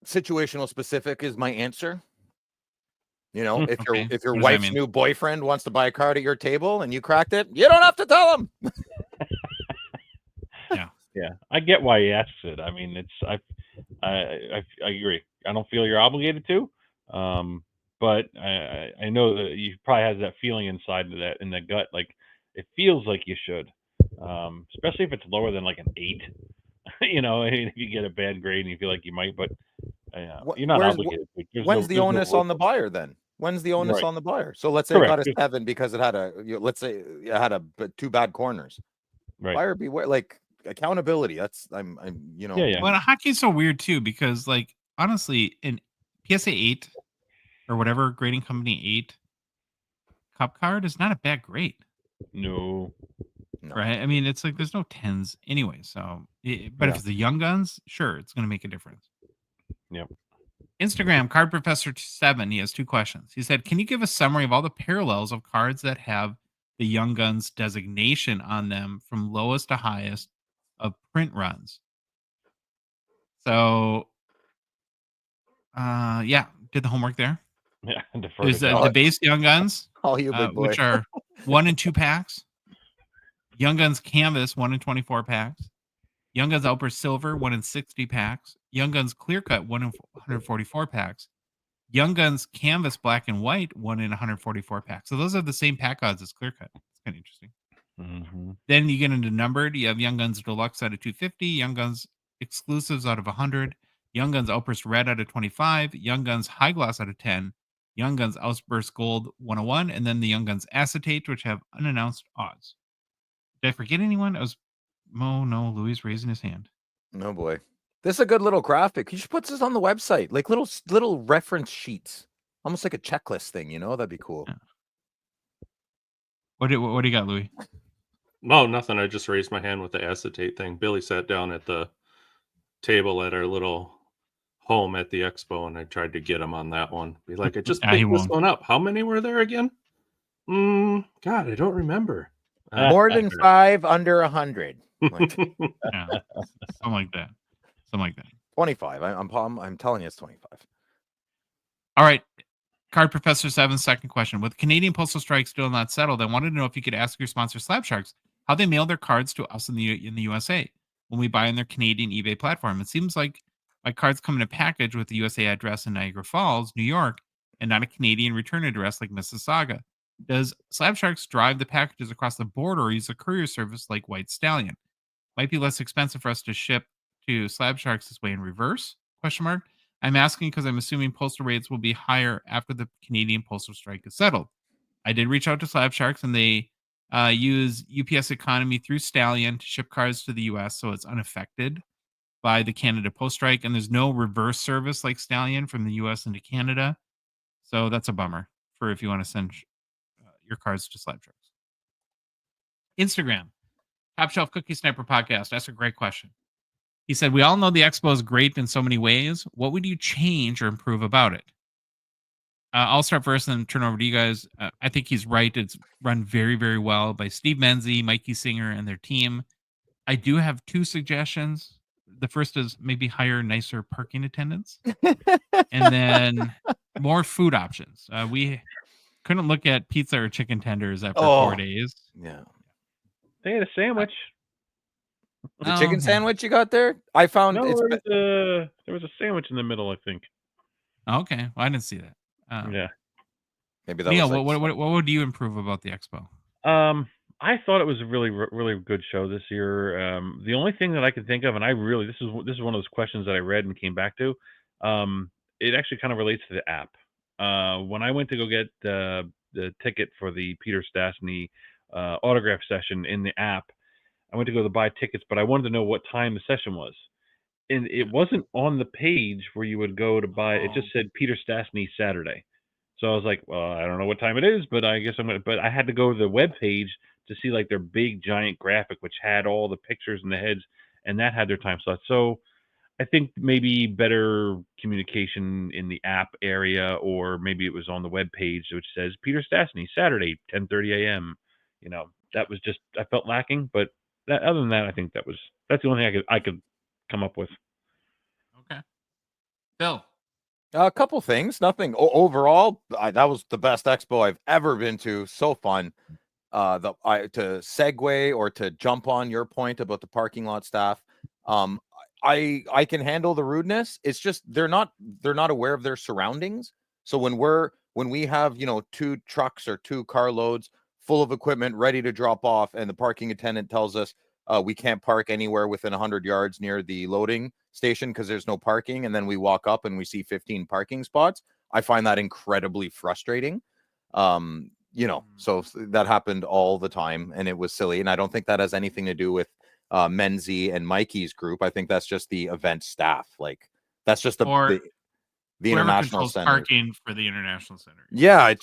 Speaker 4: Situational specific is my answer. If your
Speaker 1: What
Speaker 4: wife's new boyfriend wants to buy a card at your table and you cracked it, you don't have to tell him.
Speaker 3: Yeah, I get why he asks it. I mean, I agree. I don't feel you're obligated to, but I know that you probably has that feeling inside of that in the gut, like it feels like you should, especially if it's lower than like an 8. If you get a bad grade and you feel like you might, but you're not obligated.
Speaker 4: When's the onus on the buyer then? When's the onus on the buyer? So let's say it got a 7 because it had let's say it had 2 bad corners.
Speaker 3: Right.
Speaker 4: Buyer beware, like accountability. That's
Speaker 3: Yeah.
Speaker 1: Well, hockey's so weird too, because like honestly, in PSA 8 or whatever grading company 8 cup card is not a bad grade.
Speaker 3: No.
Speaker 1: Right? I mean, it's like there's no 10s anyway. So, but if it's the young guns, sure, it's going to make a difference.
Speaker 3: Yep.
Speaker 1: Instagram Card Professor 7. He has 2 questions. He said, "Can you give a summary of all the parallels of cards that have the Young Guns designation on them from lowest to highest of print runs?" So, did the homework there.
Speaker 3: Yeah,
Speaker 1: there's the base Young Guns,
Speaker 4: all you big boy.
Speaker 1: Which are 1 and 2 packs. Young Guns Canvas 1 in 24 packs. Young Guns Outburst Silver 1 in 60 packs. Young Guns Clear Cut 1 in 144 packs. Young Guns Canvas Black and White 1 in 144 packs. So those are the same pack odds as Clear Cut. It's kind of interesting.
Speaker 3: Mm-hmm.
Speaker 1: Then you get into numbered. You have Young Guns Deluxe out of 250. Young Guns Exclusives out of 100. Young Guns Outburst Red out of 25. Young Guns High Gloss out of 10. Young Guns Outburst Gold 101. And then the Young Guns Acetate, which have unannounced odds. Did I forget anyone? No, Louis raising his hand.
Speaker 4: No boy. This is a good little graphic. You should put this on the website, like little reference sheets, almost like a checklist thing. That'd be cool.
Speaker 1: Yeah. What do you got, Louis?
Speaker 2: No, nothing. I just raised my hand with the acetate thing. Billy sat down at the table at our little home at the expo and I tried to get him on that one. Be like, I just
Speaker 1: He
Speaker 2: picked this
Speaker 1: won't.
Speaker 2: one up. How many were there again? God, I don't remember.
Speaker 4: More than 5, under 100. Like,
Speaker 1: Yeah, something like that.
Speaker 4: 25. I'm telling you, it's 25.
Speaker 1: All right. Card Professor 7's second question. With Canadian postal strike still not settled, I wanted to know if you could ask your sponsor, Slab Sharks, how they mail their cards to us in the USA when we buy on their Canadian eBay platform. It seems like my cards come in a package with the USA address in Niagara Falls, New York, and not a Canadian return address like Mississauga. Does Slab Sharks drive the packages across the border or use a courier service like White Stallion? Might be less expensive for us to ship to Slab Sharks this way in reverse? Question mark. I'm asking because I'm assuming postal rates will be higher after the Canadian postal strike is settled. I did reach out to Slab Sharks and they use UPS Economy through Stallion to ship cards to the US, so it's unaffected by the Canada post strike. And there's no reverse service like Stallion from the US into Canada. So that's a bummer for if you want to send your cards to Slab Sharks. Instagram, Top Shelf Cookie Sniper Podcast. That's a great question. He said, we all know the expo is great in so many ways. What would you change or improve about it? I'll start first and then turn over to you guys. I think he's right. It's run very, very well by Steve Menzie, Mikey Singer, and their team. I do have 2 suggestions. The first is maybe hire nicer parking attendants. And then more food options. We couldn't look at pizza or chicken tenders after 4 days.
Speaker 4: Yeah.
Speaker 3: They had a sandwich.
Speaker 4: The chicken sandwich you got there? I found
Speaker 3: there was a sandwich in the middle, I think.
Speaker 1: Okay. Well, I didn't see that.
Speaker 3: Yeah.
Speaker 4: Maybe that
Speaker 1: Neil,
Speaker 4: was
Speaker 1: what would you improve about the expo?
Speaker 3: I thought it was a really, really good show this year. The only thing that I could think of, and this is one of those questions that I read and came back to. It actually kind of relates to the app. When I went to go get the ticket for the Peter Stastny autograph session in the app, I went to go to buy tickets, but I wanted to know what time the session was. And it wasn't on the page where you would go to buy. It just said Peter Stastny Saturday. So I was like, well, I don't know what time it is, but I guess but I had to go to the web page to see like their big giant graphic, which had all the pictures and the heads, and that had their time slot. So I think maybe better communication in the app area, or maybe it was on the web page, which says Peter Stastny Saturday, 10:30 a.m. That was just, I felt lacking, but other than that, I think that's the only thing I could come up with.
Speaker 1: Okay. Bill.
Speaker 4: A couple things. Nothing overall. That was the best expo I've ever been to. So fun. To segue or to jump on your point about the parking lot staff. I can handle the rudeness. It's just they're not aware of their surroundings. So when we have 2 trucks or 2 carloads full of equipment ready to drop off, and the parking attendant tells us we can't park anywhere within 100 yards near the loading station because there's no parking, and then we walk up and we see 15 parking spots. I find that incredibly frustrating. So that happened all the time, and it was silly. And I don't think that has anything to do with Menzie and Mikey's group. I think that's just the event staff. Like that's just the international center
Speaker 1: parking for the international center.
Speaker 4: Yeah,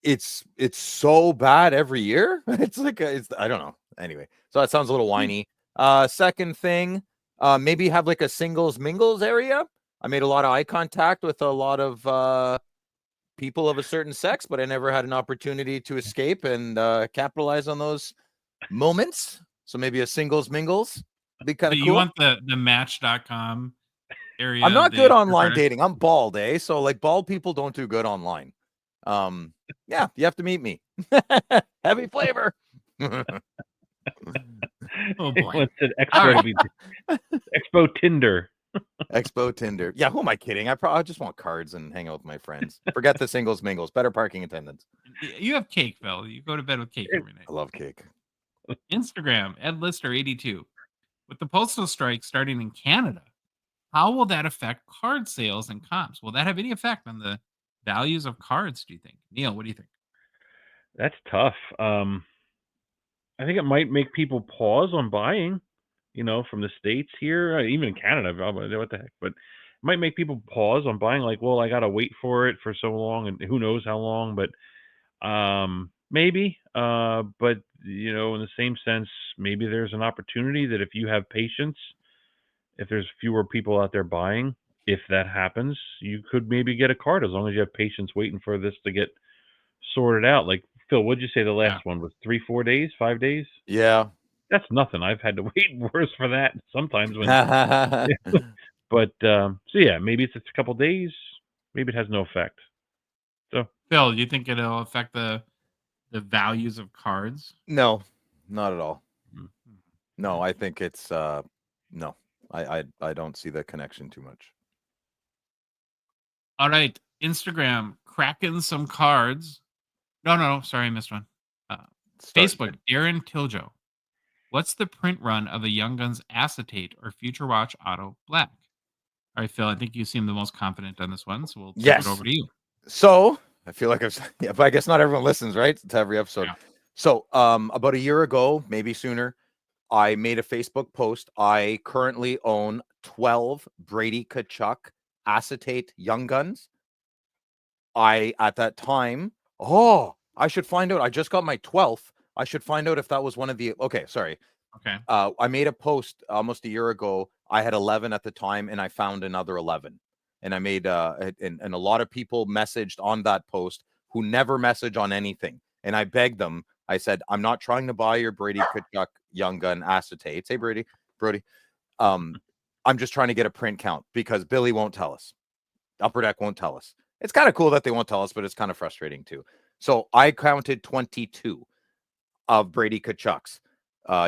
Speaker 4: it's so bad every year. It's like I don't know. Anyway, so that sounds a little whiny. Second thing, maybe have like a singles mingles area. I made a lot of eye contact with a lot of people of a certain sex, but I never had an opportunity to escape and capitalize on those moments. So maybe a singles mingles would be kind of cool.
Speaker 1: You want the Match.com area?
Speaker 4: I'm not good online dating. I'm bald, So like bald people don't do good online. Yeah, you have to meet me. Heavy flavor.
Speaker 1: Oh boy.
Speaker 3: Expo Tinder.
Speaker 4: Expo Tinder. Yeah, who am I kidding? I just want cards and hang out with my friends. Forget the singles mingles. Better parking attendants.
Speaker 1: You have cake, Phil. You go to bed with cake every night.
Speaker 4: I love cake.
Speaker 1: Instagram, Ed Lister 82. With the postal strike starting in Canada, how will that affect card sales and comps? Will that have any effect on the values of cards, do you think? Neil, what do you think?
Speaker 3: That's tough. I think it might make people pause on buying, from the States here, even in Canada. What the heck? But it might make people pause on buying, like, well, I got to wait for it for so long, and who knows how long, but maybe. But, in the same sense, maybe there's an opportunity that if you have patience, if there's fewer people out there buying, if that happens, you could maybe get a card as long as you have patience waiting for this to get sorted out. Like, Phil, what'd you say the last one was? 3, 4 days, 5 days?
Speaker 4: Yeah.
Speaker 3: That's nothing. I've had to wait worse for that sometimes when. But so yeah, maybe it's a couple days. Maybe it has no effect. So
Speaker 1: Phil, do you think it'll affect the values of cards?
Speaker 4: No, not at all.
Speaker 3: mm,
Speaker 4: No, I think it's no. I don't see the connection too much.
Speaker 1: All right, Instagram cracking some cards. No, sorry, I missed one. Facebook, Darren Tiljo. What's the print run of a Young Guns acetate or Future Watch Auto Black? All right, Phil, I think you seem the most confident on this one, so we'll turn it over to you.
Speaker 4: So I feel like yeah, but I guess not everyone listens, right, to every episode.
Speaker 1: Yeah.
Speaker 4: So about a year ago, maybe sooner, I made a Facebook post. I currently own 12 Brady Tkachuk acetate Young Guns. I at that time, I should find out. I just got my 12th. I should find out if that was one of the. Okay, sorry.
Speaker 1: Okay.
Speaker 4: I made a post almost a year ago. I had 11 at the time, and I found another 11. And I made and a lot of people messaged on that post who never message on anything. And I begged them. I said, I'm not trying to buy your Brady Tkachuk Young Gun acetates. Hey, Brody. I'm just trying to get a print count because Billy won't tell us. Upper Deck won't tell us. It's kind of cool that they won't tell us, but it's kind of frustrating too. So I counted 22 of Brady Tkachuk's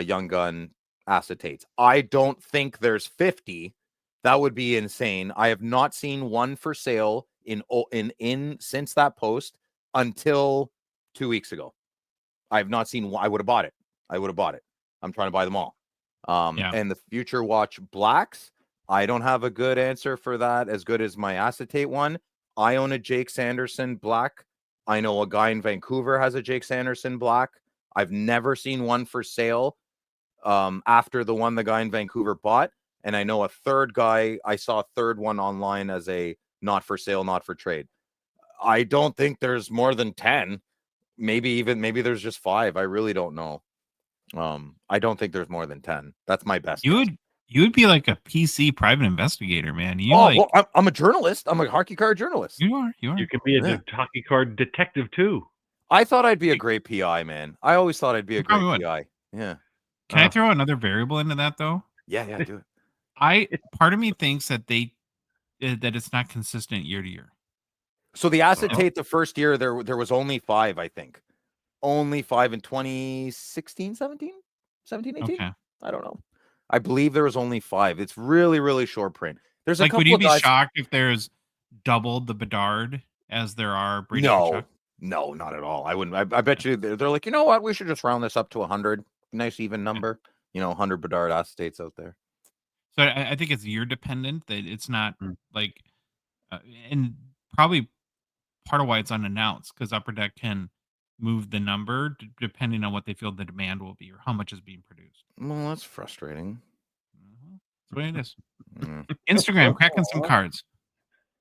Speaker 4: Young Gun acetates. I don't think there's 50. That would be insane. I have not seen one for sale in since that post until 2 weeks ago. I have not seen one. I would have bought it. I'm trying to buy them all. And the Future Watch Blacks, I don't have a good answer for that, as good as my acetate one. I own a Jake Sanderson Black. I know a guy in Vancouver has a Jake Sanderson Black. I've never seen one for sale after the one the guy in Vancouver bought. And I know a third guy, I saw a third one online as a not for sale, not for trade. I don't think there's more than 10. Maybe there's just 5. I really don't know. I don't think there's more than 10. That's my best guess.
Speaker 1: You would be like a PC private investigator, man.
Speaker 4: Well, I'm a journalist. I'm a hockey card journalist.
Speaker 1: You are.
Speaker 3: You can be a hockey card detective too.
Speaker 4: I thought I'd be a great PI, man. I always thought I'd be a great PI. Yeah.
Speaker 1: Can I throw another variable into that though?
Speaker 4: Yeah, do it.
Speaker 1: Part of me thinks that that it's not consistent year to year.
Speaker 4: So the acetate, the first year there was only 5, I think. Only 5 in 2016, 17, 18. Okay. I don't know. I believe there was only 5. It's really, really short print. There's a couple.
Speaker 1: Would you
Speaker 4: of
Speaker 1: be shocked if there's double the Bedard as there are Brady Tkachuk?
Speaker 4: No, not at all. I wouldn't. I bet you they're like, you know what? We should just round this up to 100. Nice even number. 100 Bedard acetates out there.
Speaker 1: So I think it's year dependent. That it's not like, and probably part of why it's unannounced because Upper Deck can move the number depending on what they feel the demand will be or how much is being produced.
Speaker 4: Well, that's frustrating.
Speaker 1: That's what it is. Instagram cracking some cards.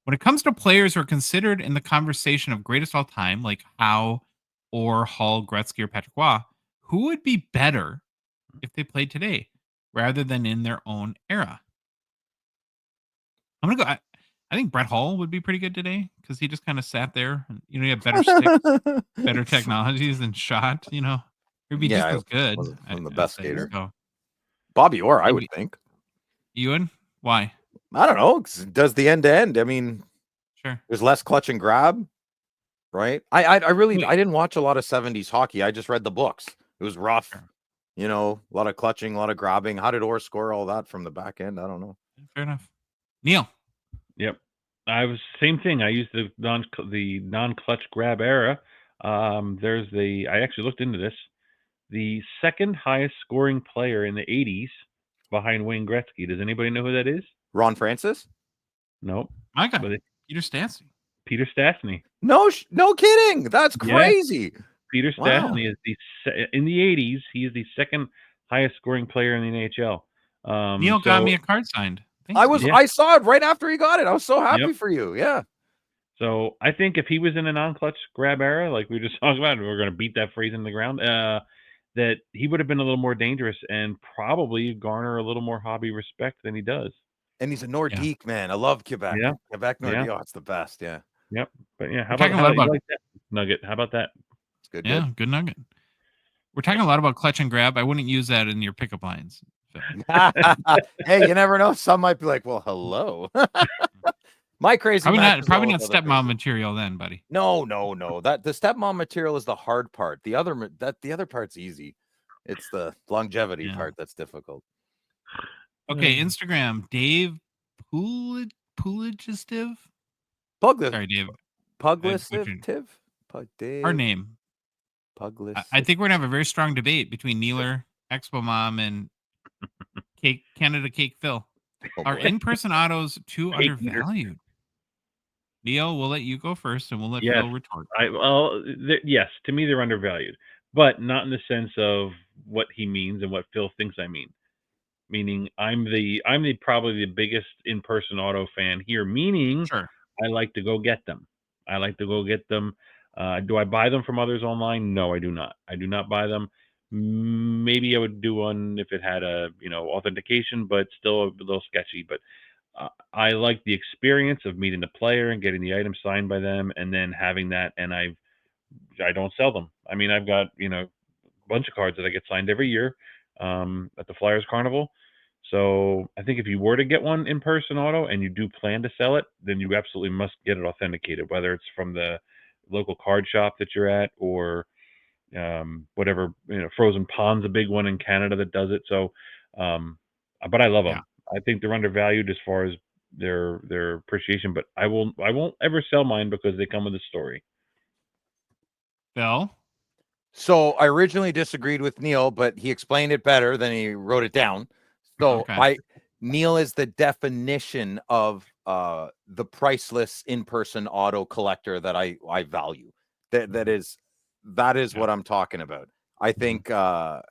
Speaker 1: When it comes to players who are considered in the conversation of greatest all time, like Howe or Hall, Gretzky, or Patrick Roy, who would be better if they played today rather than in their own era? I'm gonna go. I think Brett Hull would be pretty good today because he just kind of sat there. And, he had better sticks, better technologies than shot. He'd be just as good.
Speaker 4: I'm the best skater. So. Bobby Orr, I would think.
Speaker 1: You would? Why?
Speaker 4: I don't know. Does the end to end? I mean,
Speaker 1: sure.
Speaker 4: There's less clutch and grab, right? I didn't watch a lot of 70s hockey. I just read the books. It was rough. Sure. A lot of clutching, a lot of grabbing. How did Orr score all that from the back end? I don't know.
Speaker 1: Fair enough. Neil.
Speaker 3: Yep. I was same thing. I used the non-clutch grab era. I actually looked into this. The second highest scoring player in the 80s behind Wayne Gretzky. Does anybody know who that is?
Speaker 4: Ron Francis?
Speaker 3: Nope.
Speaker 1: My God. Peter Stastny.
Speaker 3: Peter Stastny.
Speaker 4: No kidding. That's crazy.
Speaker 3: Yeah. Peter Stastny is in the 80s. He is the second highest scoring player in the NHL.
Speaker 1: Neil got me a card signed.
Speaker 4: I saw it right after he got it. I was so happy for you. Yeah.
Speaker 3: So I think if he was in a non-clutch grab era, like we just talked about, we're going to beat that phrase in the ground, that he would have been a little more dangerous and probably garner a little more hobby respect than he does.
Speaker 4: And he's a Nordique man. I love Quebec.
Speaker 3: Yeah.
Speaker 4: Quebec Nordique.
Speaker 3: Yeah.
Speaker 4: Oh, it's the best. Yeah.
Speaker 3: Yep. But yeah,
Speaker 1: We're talking a lot
Speaker 3: you
Speaker 1: about
Speaker 3: like that nugget? How about that?
Speaker 4: It's good.
Speaker 1: yeah, good nugget. We're talking a lot about clutch and grab. I wouldn't use that in your pickup lines, Phil.
Speaker 4: Hey, you never know. Some might be like, well, hello. My crazy
Speaker 1: Probably
Speaker 4: match
Speaker 1: not
Speaker 4: is
Speaker 1: probably
Speaker 4: all
Speaker 1: not
Speaker 4: with other
Speaker 1: stepmom
Speaker 4: crazy-
Speaker 1: material then, buddy.
Speaker 4: No. That the stepmom material is the hard part. The other part's easy. It's the longevity
Speaker 1: Yeah.
Speaker 4: part that's difficult.
Speaker 1: Okay, Instagram, Dave Puligistive. Sorry, Dave.
Speaker 4: Puglissive?
Speaker 1: Our name. I think we're gonna have a very strong debate between Neeler, Expo Mom, and Canada Cake Phil.
Speaker 4: Oh,
Speaker 1: Are
Speaker 4: boy.
Speaker 1: in-person autos too
Speaker 3: Cake eater.
Speaker 1: undervalued? Neil, we'll let you go first, and we'll let
Speaker 3: Yes.
Speaker 1: Phil retort.
Speaker 3: Yes, to me they're undervalued, but not in the sense of what he means and what Phil thinks I mean. Meaning, I'm probably the biggest in-person auto fan here. Meaning,
Speaker 1: Sure.
Speaker 3: I like to go get them. Do I buy them from others online? No, I do not. I do not buy them. Maybe I would do one if it had a authentication, but still a little sketchy. But I like the experience of meeting the player and getting the item signed by them, and then having that. And I don't sell them. I mean, I've got a bunch of cards that I get signed every year at the Flyers Carnival. So I think if you were to get one in-person auto and you do plan to sell it, then you absolutely must get it authenticated, whether it's from the local card shop that you're at or whatever. Frozen Pond's a big one in Canada that does it. So, but I love them. I think they're undervalued as far as their appreciation, but I won't ever sell mine because they come with a story.
Speaker 1: Phil?
Speaker 4: So I originally disagreed with Neil, but he explained it better than he wrote it down. So Neil is the definition of the priceless in-person auto collector that I value. That is what I'm talking about. I think I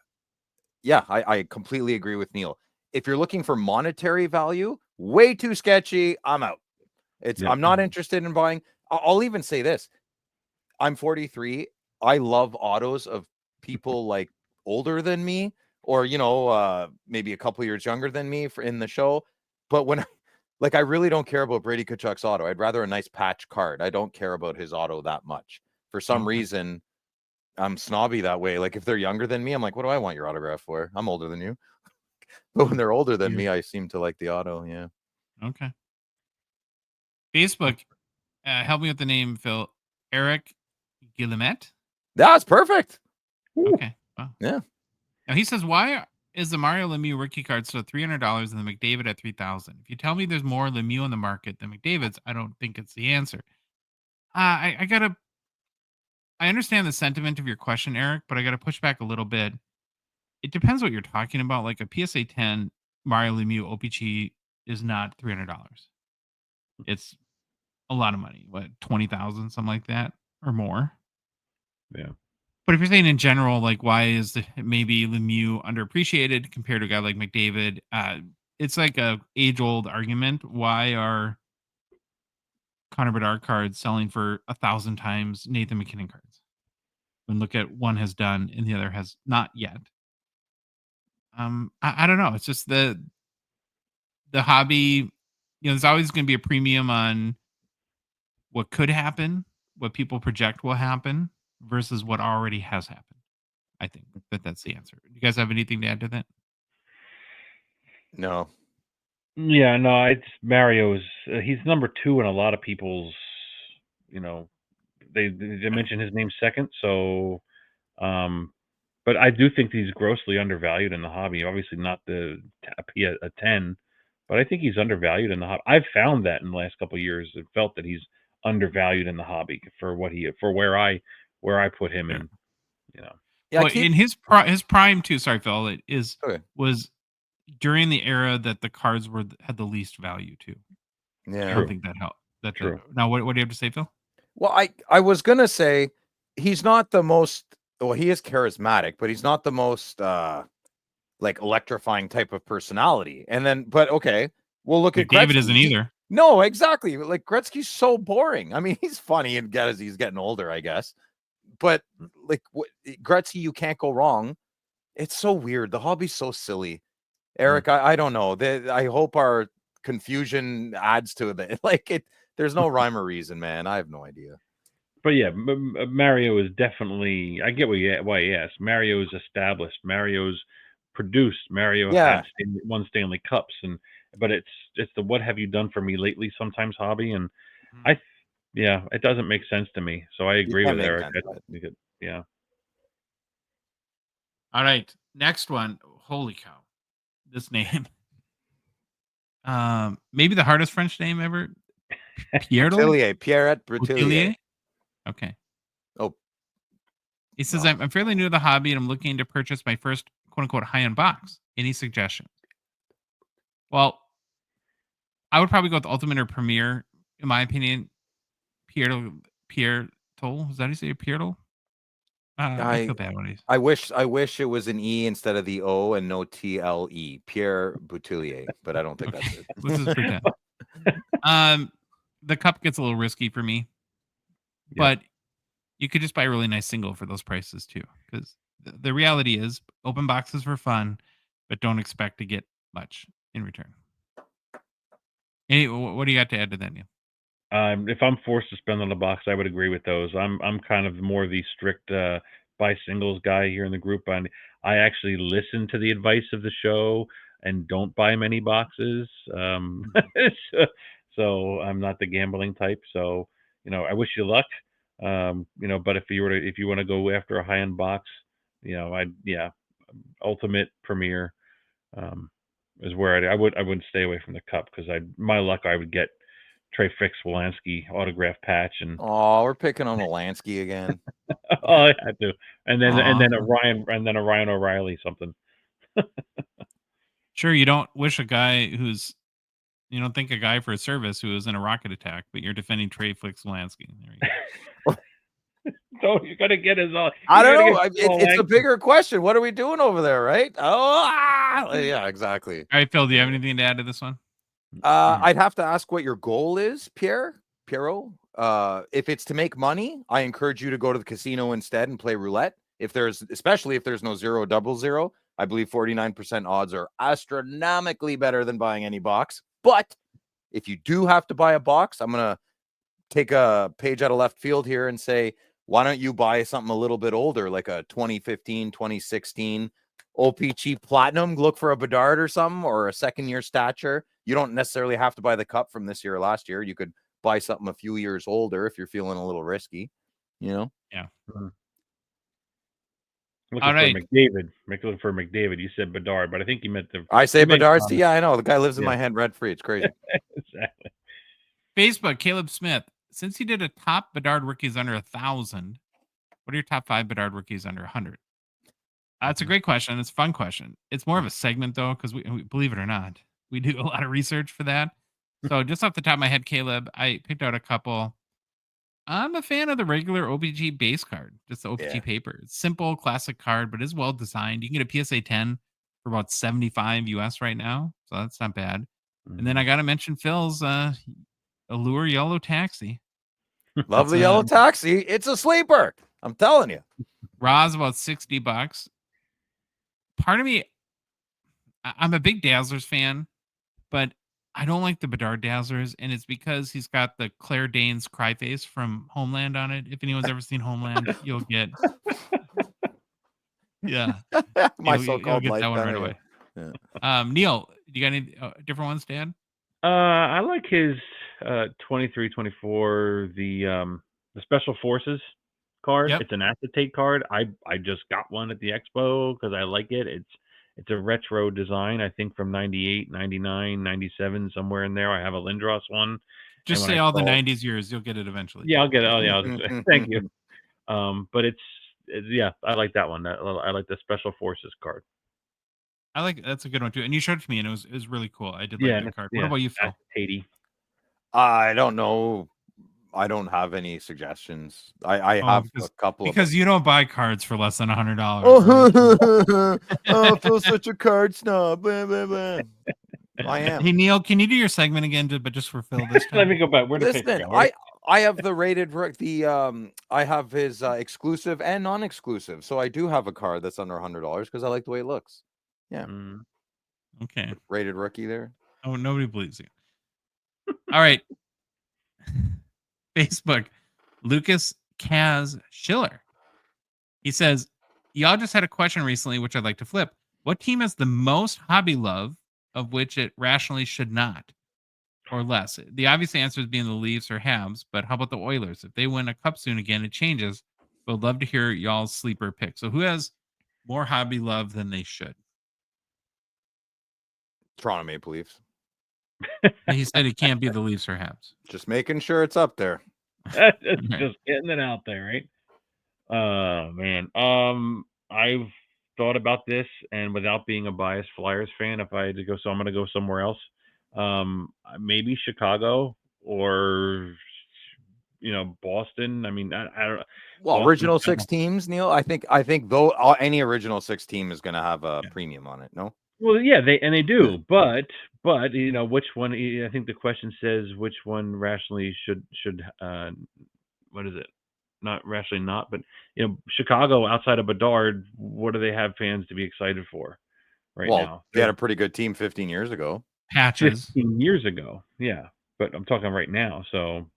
Speaker 4: completely agree with Neil. If you're looking for monetary value, way too sketchy, I'm out. I'm not interested in buying. I'll even say this. I'm 43. I love autos of people like older than me or, maybe a couple years younger than me in the show. But when I really don't care about Brady Tkachuk's auto. I'd rather a nice patch card. I don't care about his auto that much. For some reason, I'm snobby that way. Like if they're younger than me, I'm like, what do I want your autograph for? I'm older than you. But when they're older than me, I seem to like the auto. Yeah.
Speaker 1: Okay. Facebook, help me with the name, Phil. Eric Guillemette?
Speaker 4: That's perfect.
Speaker 1: Okay. Wow.
Speaker 4: Yeah.
Speaker 1: Now he says, why is the Mario Lemieux rookie card still $300 and the McDavid at $3,000? If you tell me there's more Lemieux on the market than McDavid's, I don't think it's the answer. I understand the sentiment of your question, Eric, but I got to push back a little bit. It depends what you're talking about. Like a PSA 10 Mario Lemieux OPG is not $300. It's a lot of money. What, 20,000, something like that, or more?
Speaker 3: Yeah.
Speaker 1: But if you're saying in general, like why is maybe Lemieux underappreciated compared to a guy like McDavid? It's like a age-old argument. Why are Connor Bedard cards selling for 1,000 times Nathan McKinnon cards? When look at one has done and the other has not yet. I don't know. It's just the hobby. There's always going to be a premium on what could happen, what people project will happen, versus what already has happened. I think that's the answer. Do you guys have anything to add to that?
Speaker 4: No.
Speaker 3: Yeah, no, it's Mario's. He's number 2 in a lot of people's. They mention his name second. So, but I do think he's grossly undervalued in the hobby. Obviously, not a 10, but I think he's undervalued in the hobby. I've found that in the last couple of years. I've felt that he's undervalued in the hobby for where I put him in.
Speaker 1: Yeah, in his prime too. Sorry, Phil. Was during the era that the cards had the least value too.
Speaker 4: Yeah,
Speaker 1: I don't think that helped. True. Now, what do you have to say, Phil?
Speaker 4: Well, I was gonna say he's not the most. Well, he is charismatic, but he's not the most like electrifying type of personality. And then, but okay, we'll look at
Speaker 1: David isn't either.
Speaker 4: No, exactly. Like Gretzky's so boring. I mean, he's funny and as he's getting older, I guess. But like Gretzky, you can't go wrong. It's so weird. The hobby's so silly. Eric, I don't know. I hope our confusion adds to it. Like there's no rhyme or reason, man. I have no idea.
Speaker 3: But yeah, Mario is definitely. I get why you asked. Mario is established. Mario's produced. Mario
Speaker 4: Yeah.
Speaker 3: had won Stanley Cups, but it's the what have you done for me lately? Sometimes hobby, and it doesn't make sense to me. So I agree with Eric. Yeah.
Speaker 1: All right, next one. Holy cow, this name. Maybe the hardest French name ever.
Speaker 4: Pierrette Boutillier.
Speaker 1: Okay.
Speaker 4: Oh.
Speaker 1: He says, I'm fairly new to the hobby and I'm looking to purchase my first quote-unquote high-end box. Any suggestions? Well, I would probably go with Ultimate or Premier, in my opinion. Pierre Toll. Is that how you say it? Pierre Toll? I feel bad when he's...
Speaker 4: I wish it was an E instead of the O and no TLE. Pierre Boutillier, but I don't think that's it.
Speaker 1: Let's just pretend. The cup gets a little risky for me, but you could just buy a really nice single for those prices too. Because the reality is, open boxes for fun, but don't expect to get much in return. What do you got to add to that, Neil?
Speaker 3: If I'm forced to spend on a box, I would agree with those. I'm kind of more the strict buy singles guy here in the group, and I actually listen to the advice of the show and don't buy many boxes. So I'm not the gambling type. So I wish you luck. But if you want to go after a high end box, Ultimate Premier is where I wouldn't stay away from the cup because my luck I would get Trey Fix-Wolansky autograph patch and
Speaker 4: we're picking on Wolansky again.
Speaker 3: I had to, and then a Ryan O'Reilly something.
Speaker 1: Sure, you don't wish a guy who's you don't think a guy for a service who was in a rocket attack, but you're defending Trey Fix-Wolansky. There you go.
Speaker 3: So you're gonna get his all.
Speaker 4: I don't know. It's a bigger question. What are we doing over there, right? Yeah, exactly.
Speaker 1: All right, Phil, do you have anything to add to this one?
Speaker 4: I'd have to ask what your goal is, Piero. If it's to make money, I encourage you to go to the casino instead and play roulette. Especially if there's no 000, I believe 49% odds are astronomically better than buying any box. But if you do have to buy a box, I'm gonna take a page out of left field here and say, why don't you buy something a little bit older, like a 2015, 2016 OPC Platinum? Look for a Bedard or something, or a second-year stature. You don't necessarily have to buy the cup from this year or last year. You could buy something a few years older if you're feeling a little risky,
Speaker 1: Yeah.
Speaker 3: Looking for McDavid. Looking for McDavid. You said Bedard, but I think you meant
Speaker 4: I say Bedard. Yeah, I know. The guy lives in my head rent-free. It's crazy.
Speaker 3: Exactly.
Speaker 1: Facebook, Caleb Smith. Since you did a top Bedard rookies under 1,000, what are your top 5 Bedard rookies under 100? That's a great question. It's a fun question. It's more of a segment, though, because we believe it or not, we do a lot of research for that. So just off the top of my head, Caleb, I picked out a couple. I'm a fan of the regular OPG base card, just the OPG paper. It's simple, classic card, but is well designed. You can get a PSA 10 for about $75 US right now, so that's not bad. And then I got to mention Phil's Allure Yellow Taxi.
Speaker 4: Love the Yellow Taxi. It's a sleeper. I'm telling you.
Speaker 1: Ra's about $60. Part of me, I'm a big Dazzlers fan, but I don't like the Bedard Dazzlers, and it's because he's got the Claire Danes cry face from Homeland on it. If anyone's ever seen Homeland, you'll get
Speaker 4: my so-called
Speaker 1: get
Speaker 4: life
Speaker 1: that one right away. Yeah. Neil, do you got any different ones, Dad?
Speaker 3: I like his 23, 24, the Special Forces card.
Speaker 1: Yep.
Speaker 3: It's an acetate card. I just got one at the Expo because I like it. It's a retro design, I think from 98, 99, 97, somewhere in there. I have a Lindros one.
Speaker 1: Just say all the 90s years. You'll get it eventually.
Speaker 3: Yeah, I'll get it. Oh, yeah. Thank you. But I like that one. I like the Special Forces card.
Speaker 1: That's a good one too. And you showed it to me, and it was really cool. I did like that card. What about you, Phil?
Speaker 4: I don't know. I don't have any suggestions. I have a couple
Speaker 1: because you don't buy cards for less than $100.
Speaker 4: Oh, Phil's such a card snob. Blah, blah, blah. I am.
Speaker 1: Hey Neil, can you do your segment again, but just for Phil this time?
Speaker 3: Let me go back. Where
Speaker 4: Listen, I have the rated I have his exclusive and non-exclusive, so I do have a card that's under $100 because I like the way it looks. Yeah.
Speaker 1: Okay.
Speaker 4: Rated rookie there.
Speaker 1: Oh, nobody believes you. All right. Facebook, Lucas Kaz Schiller. He says, y'all just had a question recently, which I'd like to flip. What team has the most hobby love of which it rationally should not? Or less? The obvious answer is being the Leafs or Habs, but how about the Oilers? If they win a cup soon again, it changes. But I'd love to hear y'all's sleeper pick. So who has more hobby love than they should?
Speaker 4: Toronto Maple Leafs.
Speaker 1: He said it can't be the Leafs or Habs.
Speaker 4: Just making sure it's up there.
Speaker 3: Just getting it out there, right? Oh man. I've thought about this, and without being a biased Flyers fan, if I had to go, so I'm gonna go somewhere else. Maybe Chicago or Boston. I mean, I don't.
Speaker 4: Well,
Speaker 3: Boston,
Speaker 4: original 6 teams, Neil. I think though any original 6 team is going to have a premium on it. No.
Speaker 3: Well, yeah, they do, but which one? I think the question says which one rationally should what is it? Not rationally not, but Chicago outside of Bedard, what do they have fans to be excited for now?
Speaker 4: They had a pretty good team 15 years ago.
Speaker 1: Patches.
Speaker 3: 15 years ago, yeah, but I'm talking right now. So,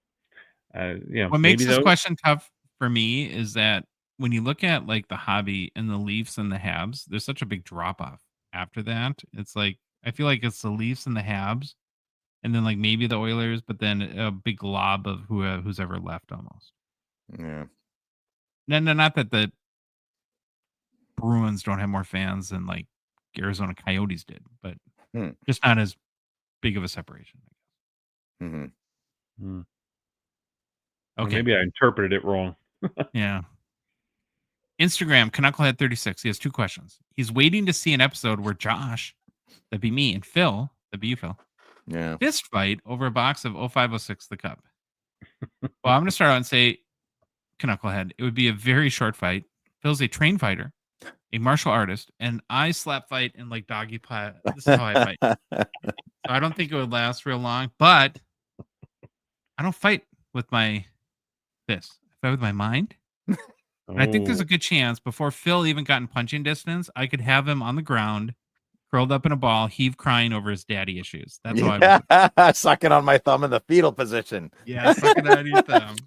Speaker 1: what makes this question tough for me is that when you look at like the hobby and the Leafs and the Habs, there's such a big drop off after that. It's like I feel like it's the Leafs and the Habs, and then like maybe the Oilers, but then a big glob of who's ever left almost.
Speaker 4: Yeah.
Speaker 1: No, not that the Bruins don't have more fans than like Arizona Coyotes did, but just not as big of a separation, I guess.
Speaker 3: Mm-hmm.
Speaker 1: Okay.
Speaker 3: Or maybe I interpreted it wrong.
Speaker 1: Yeah. Instagram, Knucklehead36. He has 2 questions. He's waiting to see an episode where Josh, that'd be me, and Phil, that'd be you, Phil, fist fight over a box of 0506 The Cup. Well, I'm going to start out and say, Knucklehead, it would be a very short fight. Phil's a trained fighter, a martial artist, and I slap fight and like doggy pie. This is how I fight. So I don't think it would last real long, but I don't fight with my fist. I fight with my mind. I think there's a good chance before Phil even got in punching distance, I could have him on the ground, curled up in a ball, heave crying over his daddy issues. That's how I would.
Speaker 4: Sucking on my thumb in the fetal position.
Speaker 1: Yeah, sucking on your thumb.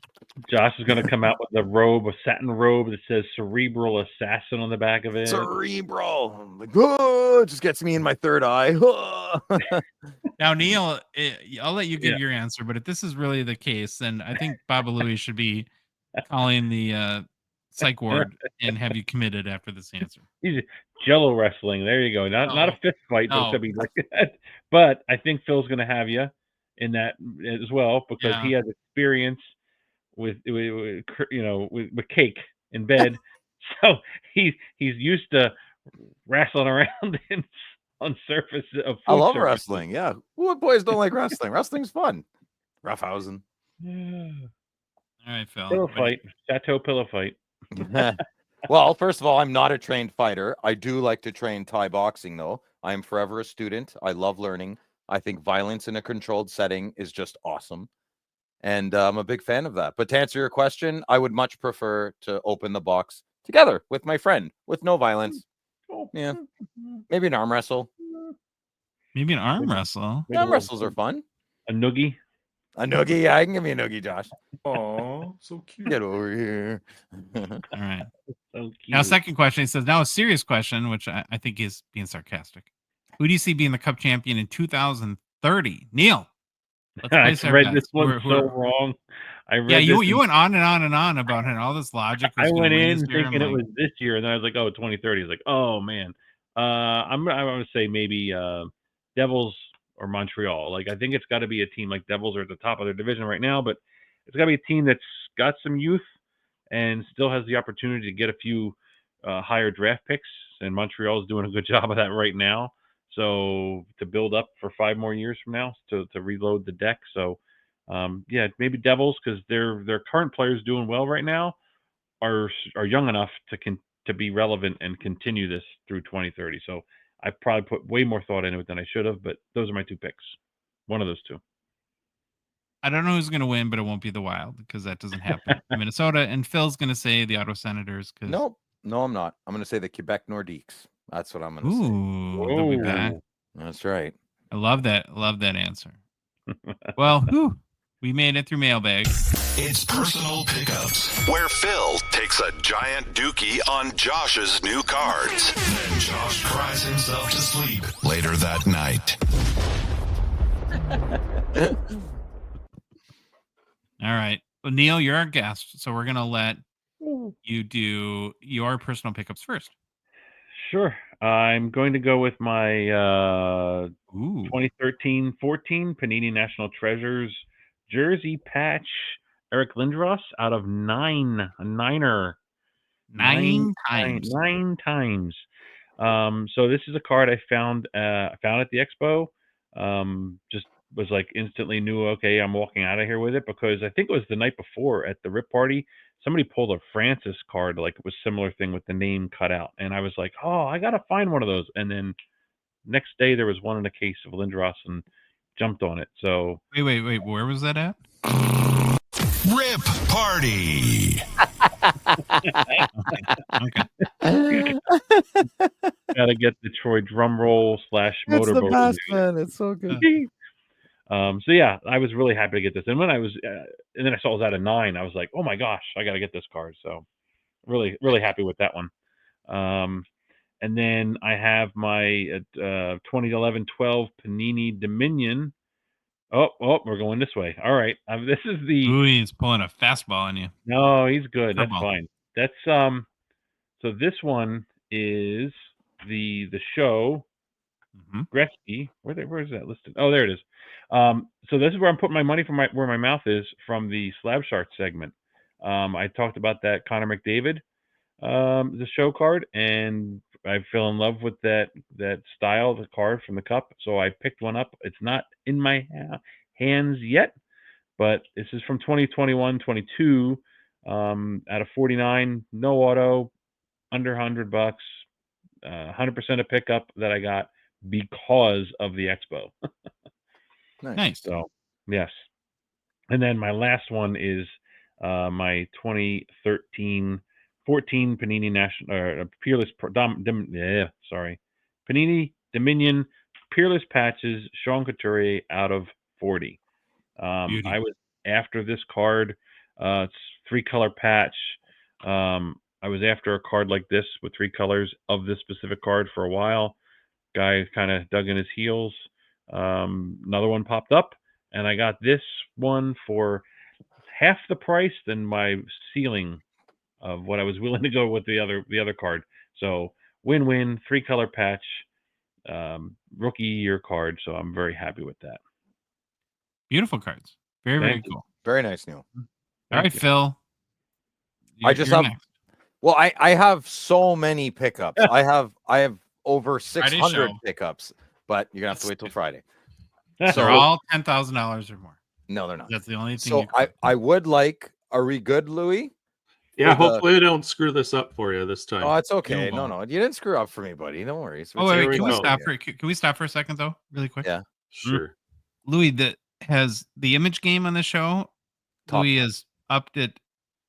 Speaker 3: Josh is going to come out with a satin robe that says Cerebral Assassin on the back of it.
Speaker 4: Cerebral. I'm like, oh, it just gets me in my third eye.
Speaker 1: Now, Neil, I'll let you give your answer, but if this is really the case, then I think Baba Louie should be calling the psych ward and have you committed after this answer.
Speaker 3: He's Jello wrestling. There you go. Not a fist fight, but be like that. But I think Phil's going to have you in that as well because he has experience with cake in bed, so he's used to wrestling around on surface of.
Speaker 4: I love wrestling. Yeah, what boys don't like wrestling? Wrestling's fun. Roughhousing.
Speaker 3: Yeah.
Speaker 1: All right, Phil.
Speaker 3: Pillow fight. Chateau pillow fight.
Speaker 4: Well, first of all, I'm not a trained fighter. I do like to train Thai boxing, though. I am forever a student. I love learning. I think violence in a controlled setting is just awesome. And I'm a big fan of that. But to answer your question, I would much prefer to open the box together with my friend with no violence. Yeah. Maybe an arm wrestle.
Speaker 1: Maybe an arm wrestle.
Speaker 4: Arm wrestles are fun.
Speaker 3: A noogie.
Speaker 4: A noogie. Yeah, I can give me a noogie, Josh.
Speaker 2: Oh, so cute.
Speaker 4: Get over here.
Speaker 1: All right.
Speaker 3: So cute.
Speaker 1: Now, second question. He says, now a serious question, which I think is being sarcastic. Who do you see being the Cup champion in 2030? Neil.
Speaker 3: I read this one so wrong.
Speaker 1: You went on and on and on about it. All this logic.
Speaker 3: I went in thinking it was this year, and then I was like, "Oh, 2030." I was like, "Oh man." I'm going to say maybe Devils or Montreal. Like I think it's got to be a team like Devils are at the top of their division right now, but it's got to be a team that's got some youth and still has the opportunity to get a few higher draft picks. And Montreal is doing a good job of that right now. So to build up for 5 more years from now to reload the deck. So maybe Devils because their current players doing well right now are young enough to be relevant and continue this through 2030. So I probably put way more thought into it than I should have, but those are my 2 picks. One of those 2.
Speaker 1: I don't know who's going to win, but it won't be the Wild because that doesn't happen in Minnesota. And Phil's going to say the Ottawa Senators.
Speaker 4: No, I'm not. I'm going to say the Quebec Nordiques. That's what I'm going to say.
Speaker 1: Ooh, they'll be back.
Speaker 4: That's right.
Speaker 1: I love that. Love that answer. Well, we made it through mailbag.
Speaker 5: It's Personal Pickups, where Phil takes a giant dookie on Josh's new cards. Then Josh cries himself to sleep later that night.
Speaker 1: All right. Well, Neil, you're our guest, so we're going to let you do your personal pickups first.
Speaker 3: Sure. I'm going to go with my 2013-14 Panini National Treasures jersey patch Eric Lindros out of 9. A niner.
Speaker 1: Nine times.
Speaker 3: 9 times. So this is a card I found at the Expo. Just was like instantly knew, okay, I'm walking out of here with it, because I think it was the night before at the Rip Party, somebody pulled a Francis card, like it was similar thing with the name cut out. And I was like, oh, I got to find one of those. And then next day there was one in a case of Lindros and jumped on it. So
Speaker 1: Wait. Where was that at?
Speaker 5: Rip Party.
Speaker 1: Okay.
Speaker 3: Gotta get the Troy drum roll /
Speaker 4: It's
Speaker 3: motorboat.
Speaker 4: the best, man. It's so good.
Speaker 3: So yeah, I was really happy to get this. And when I was, and then I saw it was out of 9, I was like, oh my gosh, I got to get this card. So really, really happy with that one. And then I have my 2011-12 Panini Dominion. Oh, we're going this way. All right. This is the.
Speaker 1: Louis is pulling a fastball on you.
Speaker 3: No, he's good. That's
Speaker 1: Curveball.
Speaker 3: fine. That's So this one is the show. Gretzky. Where is that listed? Oh, there it is. So this is where I'm putting my money from where my mouth is from the Slab Shark segment. I talked about that Connor McDavid, the show card, and I fell in love with that style, the card from the cup. So I picked one up. It's not in my hands yet, but this is from 2021-22, out of 49, no auto, under $100, 100% a pickup that I got because of the Expo.
Speaker 1: Nice.
Speaker 3: So, yes. And then my last one is my 2013-14 Panini National Peerless Panini Dominion Peerless Patches Sean Couturier out of 40. I was after this card. It's 3-color patch. I was after a card like this with 3 colors of this specific card for a while. Guy kind of dug in his heels. Another one popped up, and I got this one for half the price than my ceiling of what I was willing to go with the other card. So win-win, 3-color patch, rookie year card. So I'm very happy with that.
Speaker 1: Beautiful cards. Very cool.
Speaker 4: Very nice, Neil.
Speaker 1: All right, Phil.
Speaker 4: I have so many pickups. I have over 600 pickups, but you're gonna have to wait till Friday.
Speaker 1: So they're all $10,000 or more.
Speaker 4: No, they're not.
Speaker 1: That's the only thing.
Speaker 4: So I would like. Are we good, Louis?
Speaker 2: Yeah, hopefully I don't screw this up for you this time.
Speaker 4: Oh, it's okay. No, you didn't screw up for me, buddy. Don't worry.
Speaker 1: Oh, wait, can we stop can we stop for a second though, really quick?
Speaker 4: Yeah,
Speaker 2: sure.
Speaker 1: Louis, has the image game on the show. Louis has upped it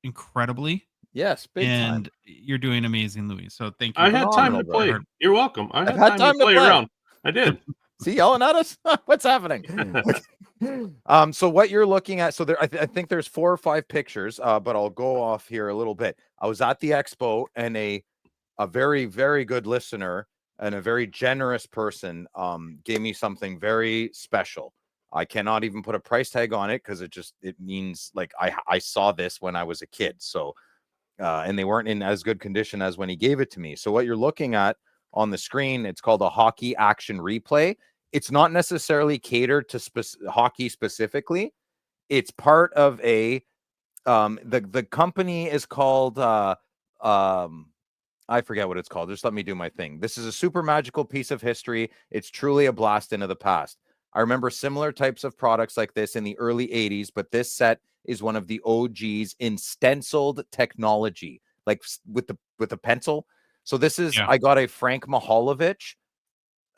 Speaker 1: incredibly.
Speaker 4: Yes, big
Speaker 1: and
Speaker 4: time.
Speaker 1: You're doing amazing, Louis. So thank you.
Speaker 2: I had time to play. You're welcome. I had time to play around. I did.
Speaker 4: See, yelling at us? What's happening? So what you're looking at, so there, I think there's 4 or 5 pictures, but I'll go off here a little bit. I was at the Expo, and a very, very good listener and a very generous person gave me something very special. I cannot even put a price tag on it because it means like I saw this when I was a kid. So and they weren't in as good condition as when he gave it to me. So what you're looking at on the screen, it's called a hockey action replay. It's not necessarily catered to hockey specifically. It's part of the company is called I forget what it's called. Just let me do my thing. This is a super magical piece of history. It's truly a blast into the past. I remember similar types of products like this in the early 80s, but this set is one of the OGs in stenciled technology, like with the pencil. So this is, I got a Frank Mihaljevic.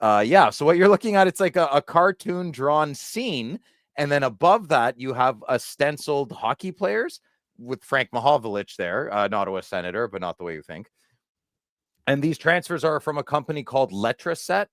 Speaker 4: So what you're looking at, it's like a cartoon drawn scene. And then above that, you have a stenciled hockey players with Frank Mihaljevic there, an Ottawa Senator, but not the way you think. And these transfers are from a company called Letraset.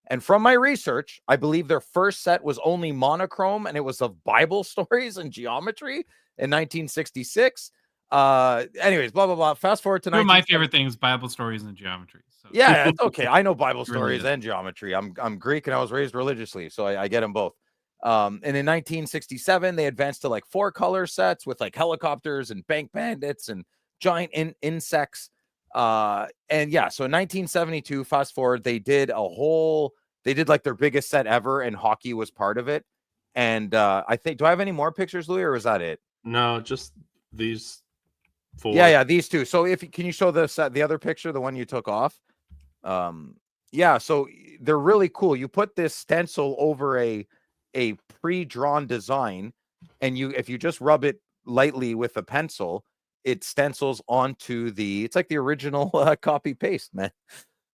Speaker 4: And from my research, I believe their first set was only monochrome, and it was of Bible stories and geometry in 1966. Anyways, blah blah blah. Fast forward to
Speaker 1: Two of my favorite things: Bible stories and geometry. So.
Speaker 4: Yeah, it's okay. I know Bible
Speaker 1: It really
Speaker 4: stories
Speaker 1: is.
Speaker 4: and geometry. I'm Greek and I was raised religiously, so I get them both. And in 1967, they advanced to like 4-color sets with like helicopters and bank bandits and giant insects. And yeah, so in 1972, fast forward, they did like their biggest set ever, and hockey was part of it. And I think, do I have any more pictures, Louis, or is that it?
Speaker 2: No, just these 4.
Speaker 4: Yeah, these two. So can you show the other picture, the one you took off? Yeah, so they're really cool. You put this stencil over a pre-drawn design, and if you just rub it lightly with a pencil, it stencils onto it's like the original copy paste, man.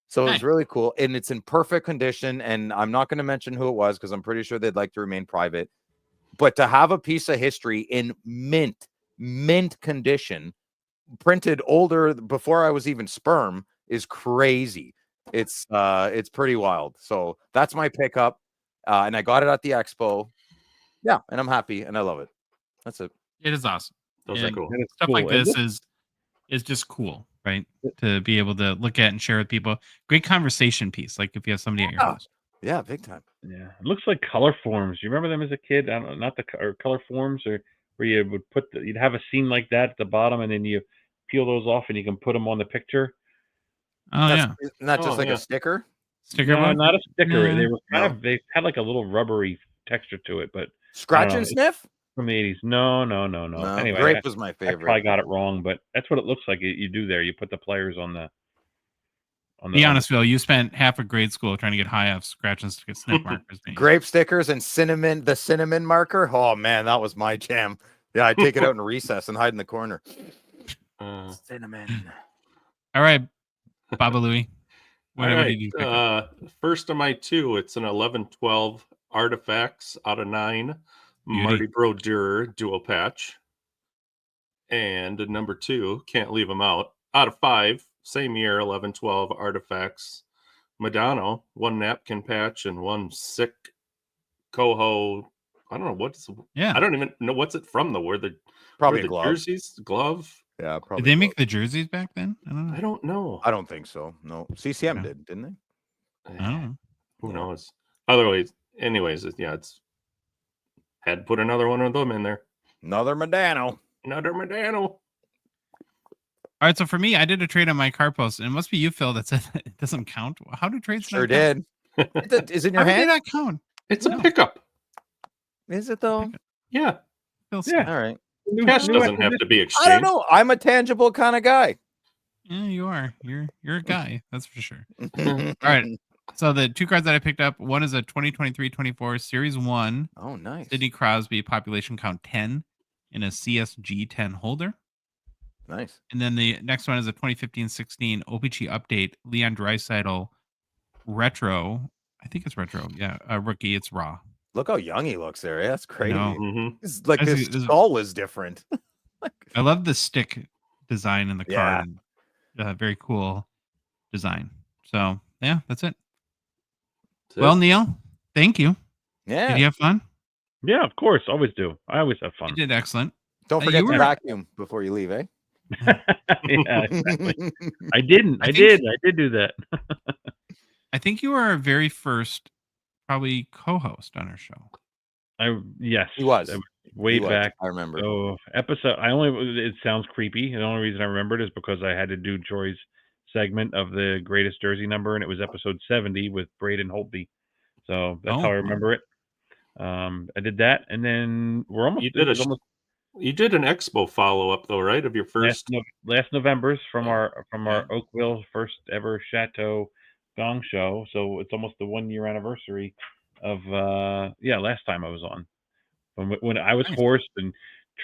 Speaker 4: So
Speaker 1: Nice.
Speaker 4: it's really cool, and it's in perfect condition. And I'm not going to mention who it was because I'm pretty sure they'd like to remain private. But to have a piece of history in mint condition, printed older before I was even sperm, is crazy. It's pretty wild. So that's my pickup, and I got it at the expo. Yeah, and I'm happy and I love it. That's it.
Speaker 1: It is awesome.
Speaker 2: Those are cool.
Speaker 1: Stuff
Speaker 3: cool.
Speaker 1: like
Speaker 3: And
Speaker 1: this is just cool, right? To be able to look at and share with people. Great conversation piece. Like if you have somebody at your house.
Speaker 4: Yeah, big time.
Speaker 3: Yeah, it looks like color forms. You remember them as a kid? I don't know, not or color forms, or where you would you'd have a scene like that at the bottom, and then you peel those off, and you can put them on the picture.
Speaker 1: Oh
Speaker 4: Isn't that just like a sticker?
Speaker 1: Sticker
Speaker 3: No,
Speaker 1: book?
Speaker 3: not a sticker.
Speaker 1: No.
Speaker 3: They were they had like a little rubbery texture to it, but
Speaker 4: Scratch and sniff?
Speaker 3: From the 80s. No. Anyway,
Speaker 4: grape was my
Speaker 3: I
Speaker 4: favorite.
Speaker 3: probably got it wrong, but that's what it looks like. You do there. You put the players on the.
Speaker 1: Be honest, Phil. You spent half of grade school trying to get high off scratch and sniff markers.
Speaker 4: Grape stickers and the cinnamon marker. Oh man, that was my jam. Yeah, I'd take it out in recess and hide in the corner. Cinnamon.
Speaker 1: All right, Baba Louie.
Speaker 2: All right. First of my 2, it's an 11-12 Artifacts out of 9. Marty Brodeur dual patch. And number 2, can't leave them out of 5, same year, 11-12 Artifacts. Madonna, 1 napkin patch and 1 sick coho. I don't know I don't even know what's it from though.
Speaker 4: Probably
Speaker 2: the
Speaker 4: glove.
Speaker 2: Jerseys, glove.
Speaker 4: Yeah, probably.
Speaker 1: Did they make the jerseys back then?
Speaker 2: I don't know.
Speaker 4: I don't think so. No, CCM did, didn't they?
Speaker 1: I don't know.
Speaker 2: Who knows? Anyways, it's had to put another one of them in there.
Speaker 4: Another Madano.
Speaker 1: All right, so for me, I did a trade on my card post, and it must be you, Phil, that said it doesn't count. How do trades
Speaker 4: sure did? Is it in your hand?
Speaker 1: How did not count?
Speaker 2: It's a pickup.
Speaker 4: Is it though?
Speaker 2: Yeah.
Speaker 4: Yeah. All right.
Speaker 2: Cash doesn't have to be exchanged.
Speaker 4: I don't know. I'm a tangible kind of guy.
Speaker 1: Yeah, you are. You're a guy. That's for sure. All right. So the 2 cards that I picked up, one is a 2023-24 Series 1.
Speaker 4: Oh, nice.
Speaker 1: Sidney Crosby, population count 10, in a CSG 10 holder.
Speaker 4: Nice.
Speaker 1: And then the next one is a 2015-16 OPG update, Leon Draisaitl retro. I think it's retro. Yeah, a rookie. It's raw.
Speaker 4: Look how young he looks there. That's crazy. It's like
Speaker 1: Actually,
Speaker 4: his skull was different.
Speaker 1: I love the stick design in the card. And, very cool design. So yeah, that's it. Well, Neil, thank you.
Speaker 4: Yeah.
Speaker 1: Did you have fun?
Speaker 3: Yeah, of course. Always do. I always have fun.
Speaker 1: You did excellent.
Speaker 4: Don't forget to vacuum before you leave, eh?
Speaker 3: Yeah, exactly. I did do that.
Speaker 1: I think you were our very first probably co-host on our show.
Speaker 3: Yes.
Speaker 4: He was.
Speaker 3: Way back.
Speaker 4: I remember.
Speaker 3: So it sounds creepy. The only reason I remember it is because I had to do Troy's segment of the greatest jersey number, and it was episode 70 with Braden Holtby. So that's how I remember it. I did that, and then we're almost.
Speaker 2: You did an Expo follow-up though, right? Of your first
Speaker 3: last November's from our Oakville first ever Chateau Gongshow. So it's almost the 1-year anniversary of last time I was on. When I was hoarse and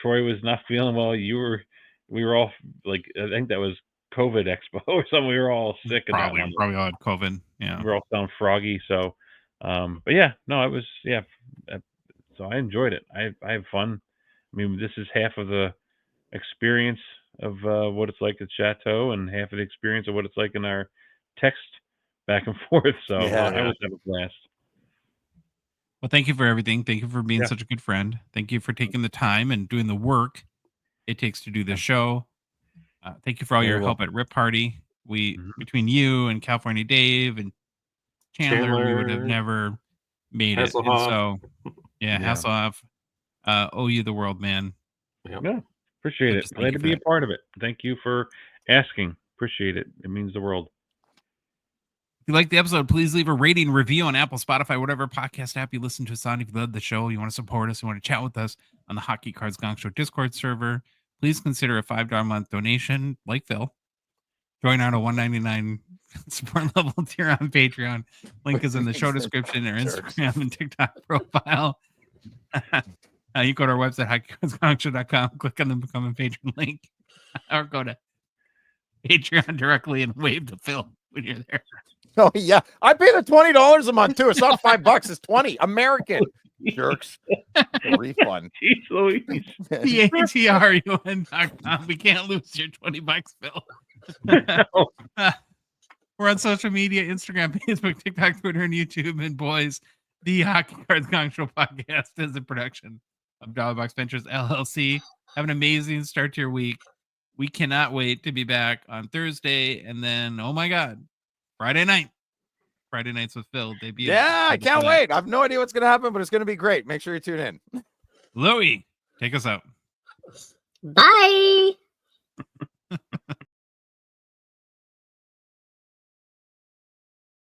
Speaker 3: Troy was not feeling well, we were all like, I think that was COVID Expo or something. We were all sick.
Speaker 1: Probably all had COVID. Yeah.
Speaker 3: We were all sound froggy. So, but yeah, no, it was, so I enjoyed it. I have fun. I mean, this is half of the experience of what it's like at Chateau and half of the experience of what it's like in our text back and forth. So
Speaker 4: Yeah.
Speaker 3: I always have a blast.
Speaker 1: Well, thank you for everything. Thank you for being
Speaker 3: Yeah.
Speaker 1: such a good friend. Thank you for taking the time and doing the work it takes to do this show. Thank you for all
Speaker 4: Very
Speaker 1: your help
Speaker 4: welcome.
Speaker 1: at Rip Party. We
Speaker 3: Mhm.
Speaker 1: between you and California Dave and Chandler, we would have
Speaker 2: Chandler,
Speaker 1: never made it. And
Speaker 2: Hasselhoff.
Speaker 1: so, yeah,
Speaker 3: Yeah.
Speaker 1: Hasselhoff, owe you the world, man.
Speaker 2: Yep.
Speaker 3: Yeah, appreciate
Speaker 1: So
Speaker 3: it.
Speaker 1: just thank
Speaker 3: Glad
Speaker 1: you
Speaker 3: to
Speaker 1: for
Speaker 3: be a
Speaker 1: that.
Speaker 3: part of it. Thank you for asking. Appreciate it. It means the world.
Speaker 1: If you like the episode, please leave a rating, review on Apple, Spotify, whatever podcast app you listen to us on. If you love the show, you want to support us, you want to chat with us on the Hockey Cards Gongshow Discord server, please consider a $5 a month donation, like Phil. Join our $1.99 support level tier on Patreon. Link is in the show description, or Instagram and TikTok profile. You go to our website, hockeycardsgongshow.com, click on the Become a Patron link, or go to Patreon directly and wave to Phil when you're there.
Speaker 4: Oh yeah, I pay the $20 a month too. It's not $5; it's 20 American. Jerks. Refund.
Speaker 3: Jeez Louise.
Speaker 1: PATRUN.com. We can't lose your $20, Phil.
Speaker 3: No.
Speaker 1: We're on social media: Instagram, Facebook, TikTok, Twitter, and YouTube. And boys, the Hockey Cards Gong Show podcast is a production of Dollar Box Ventures LLC. Have an amazing start to your week. We cannot wait to be back on Thursday, and then oh my God, Friday nights with Phil debut.
Speaker 4: Yeah, I can't wait. I have no idea what's going to happen, but it's going to be great. Make sure you tune in.
Speaker 1: Louie, take us out.
Speaker 6: Bye.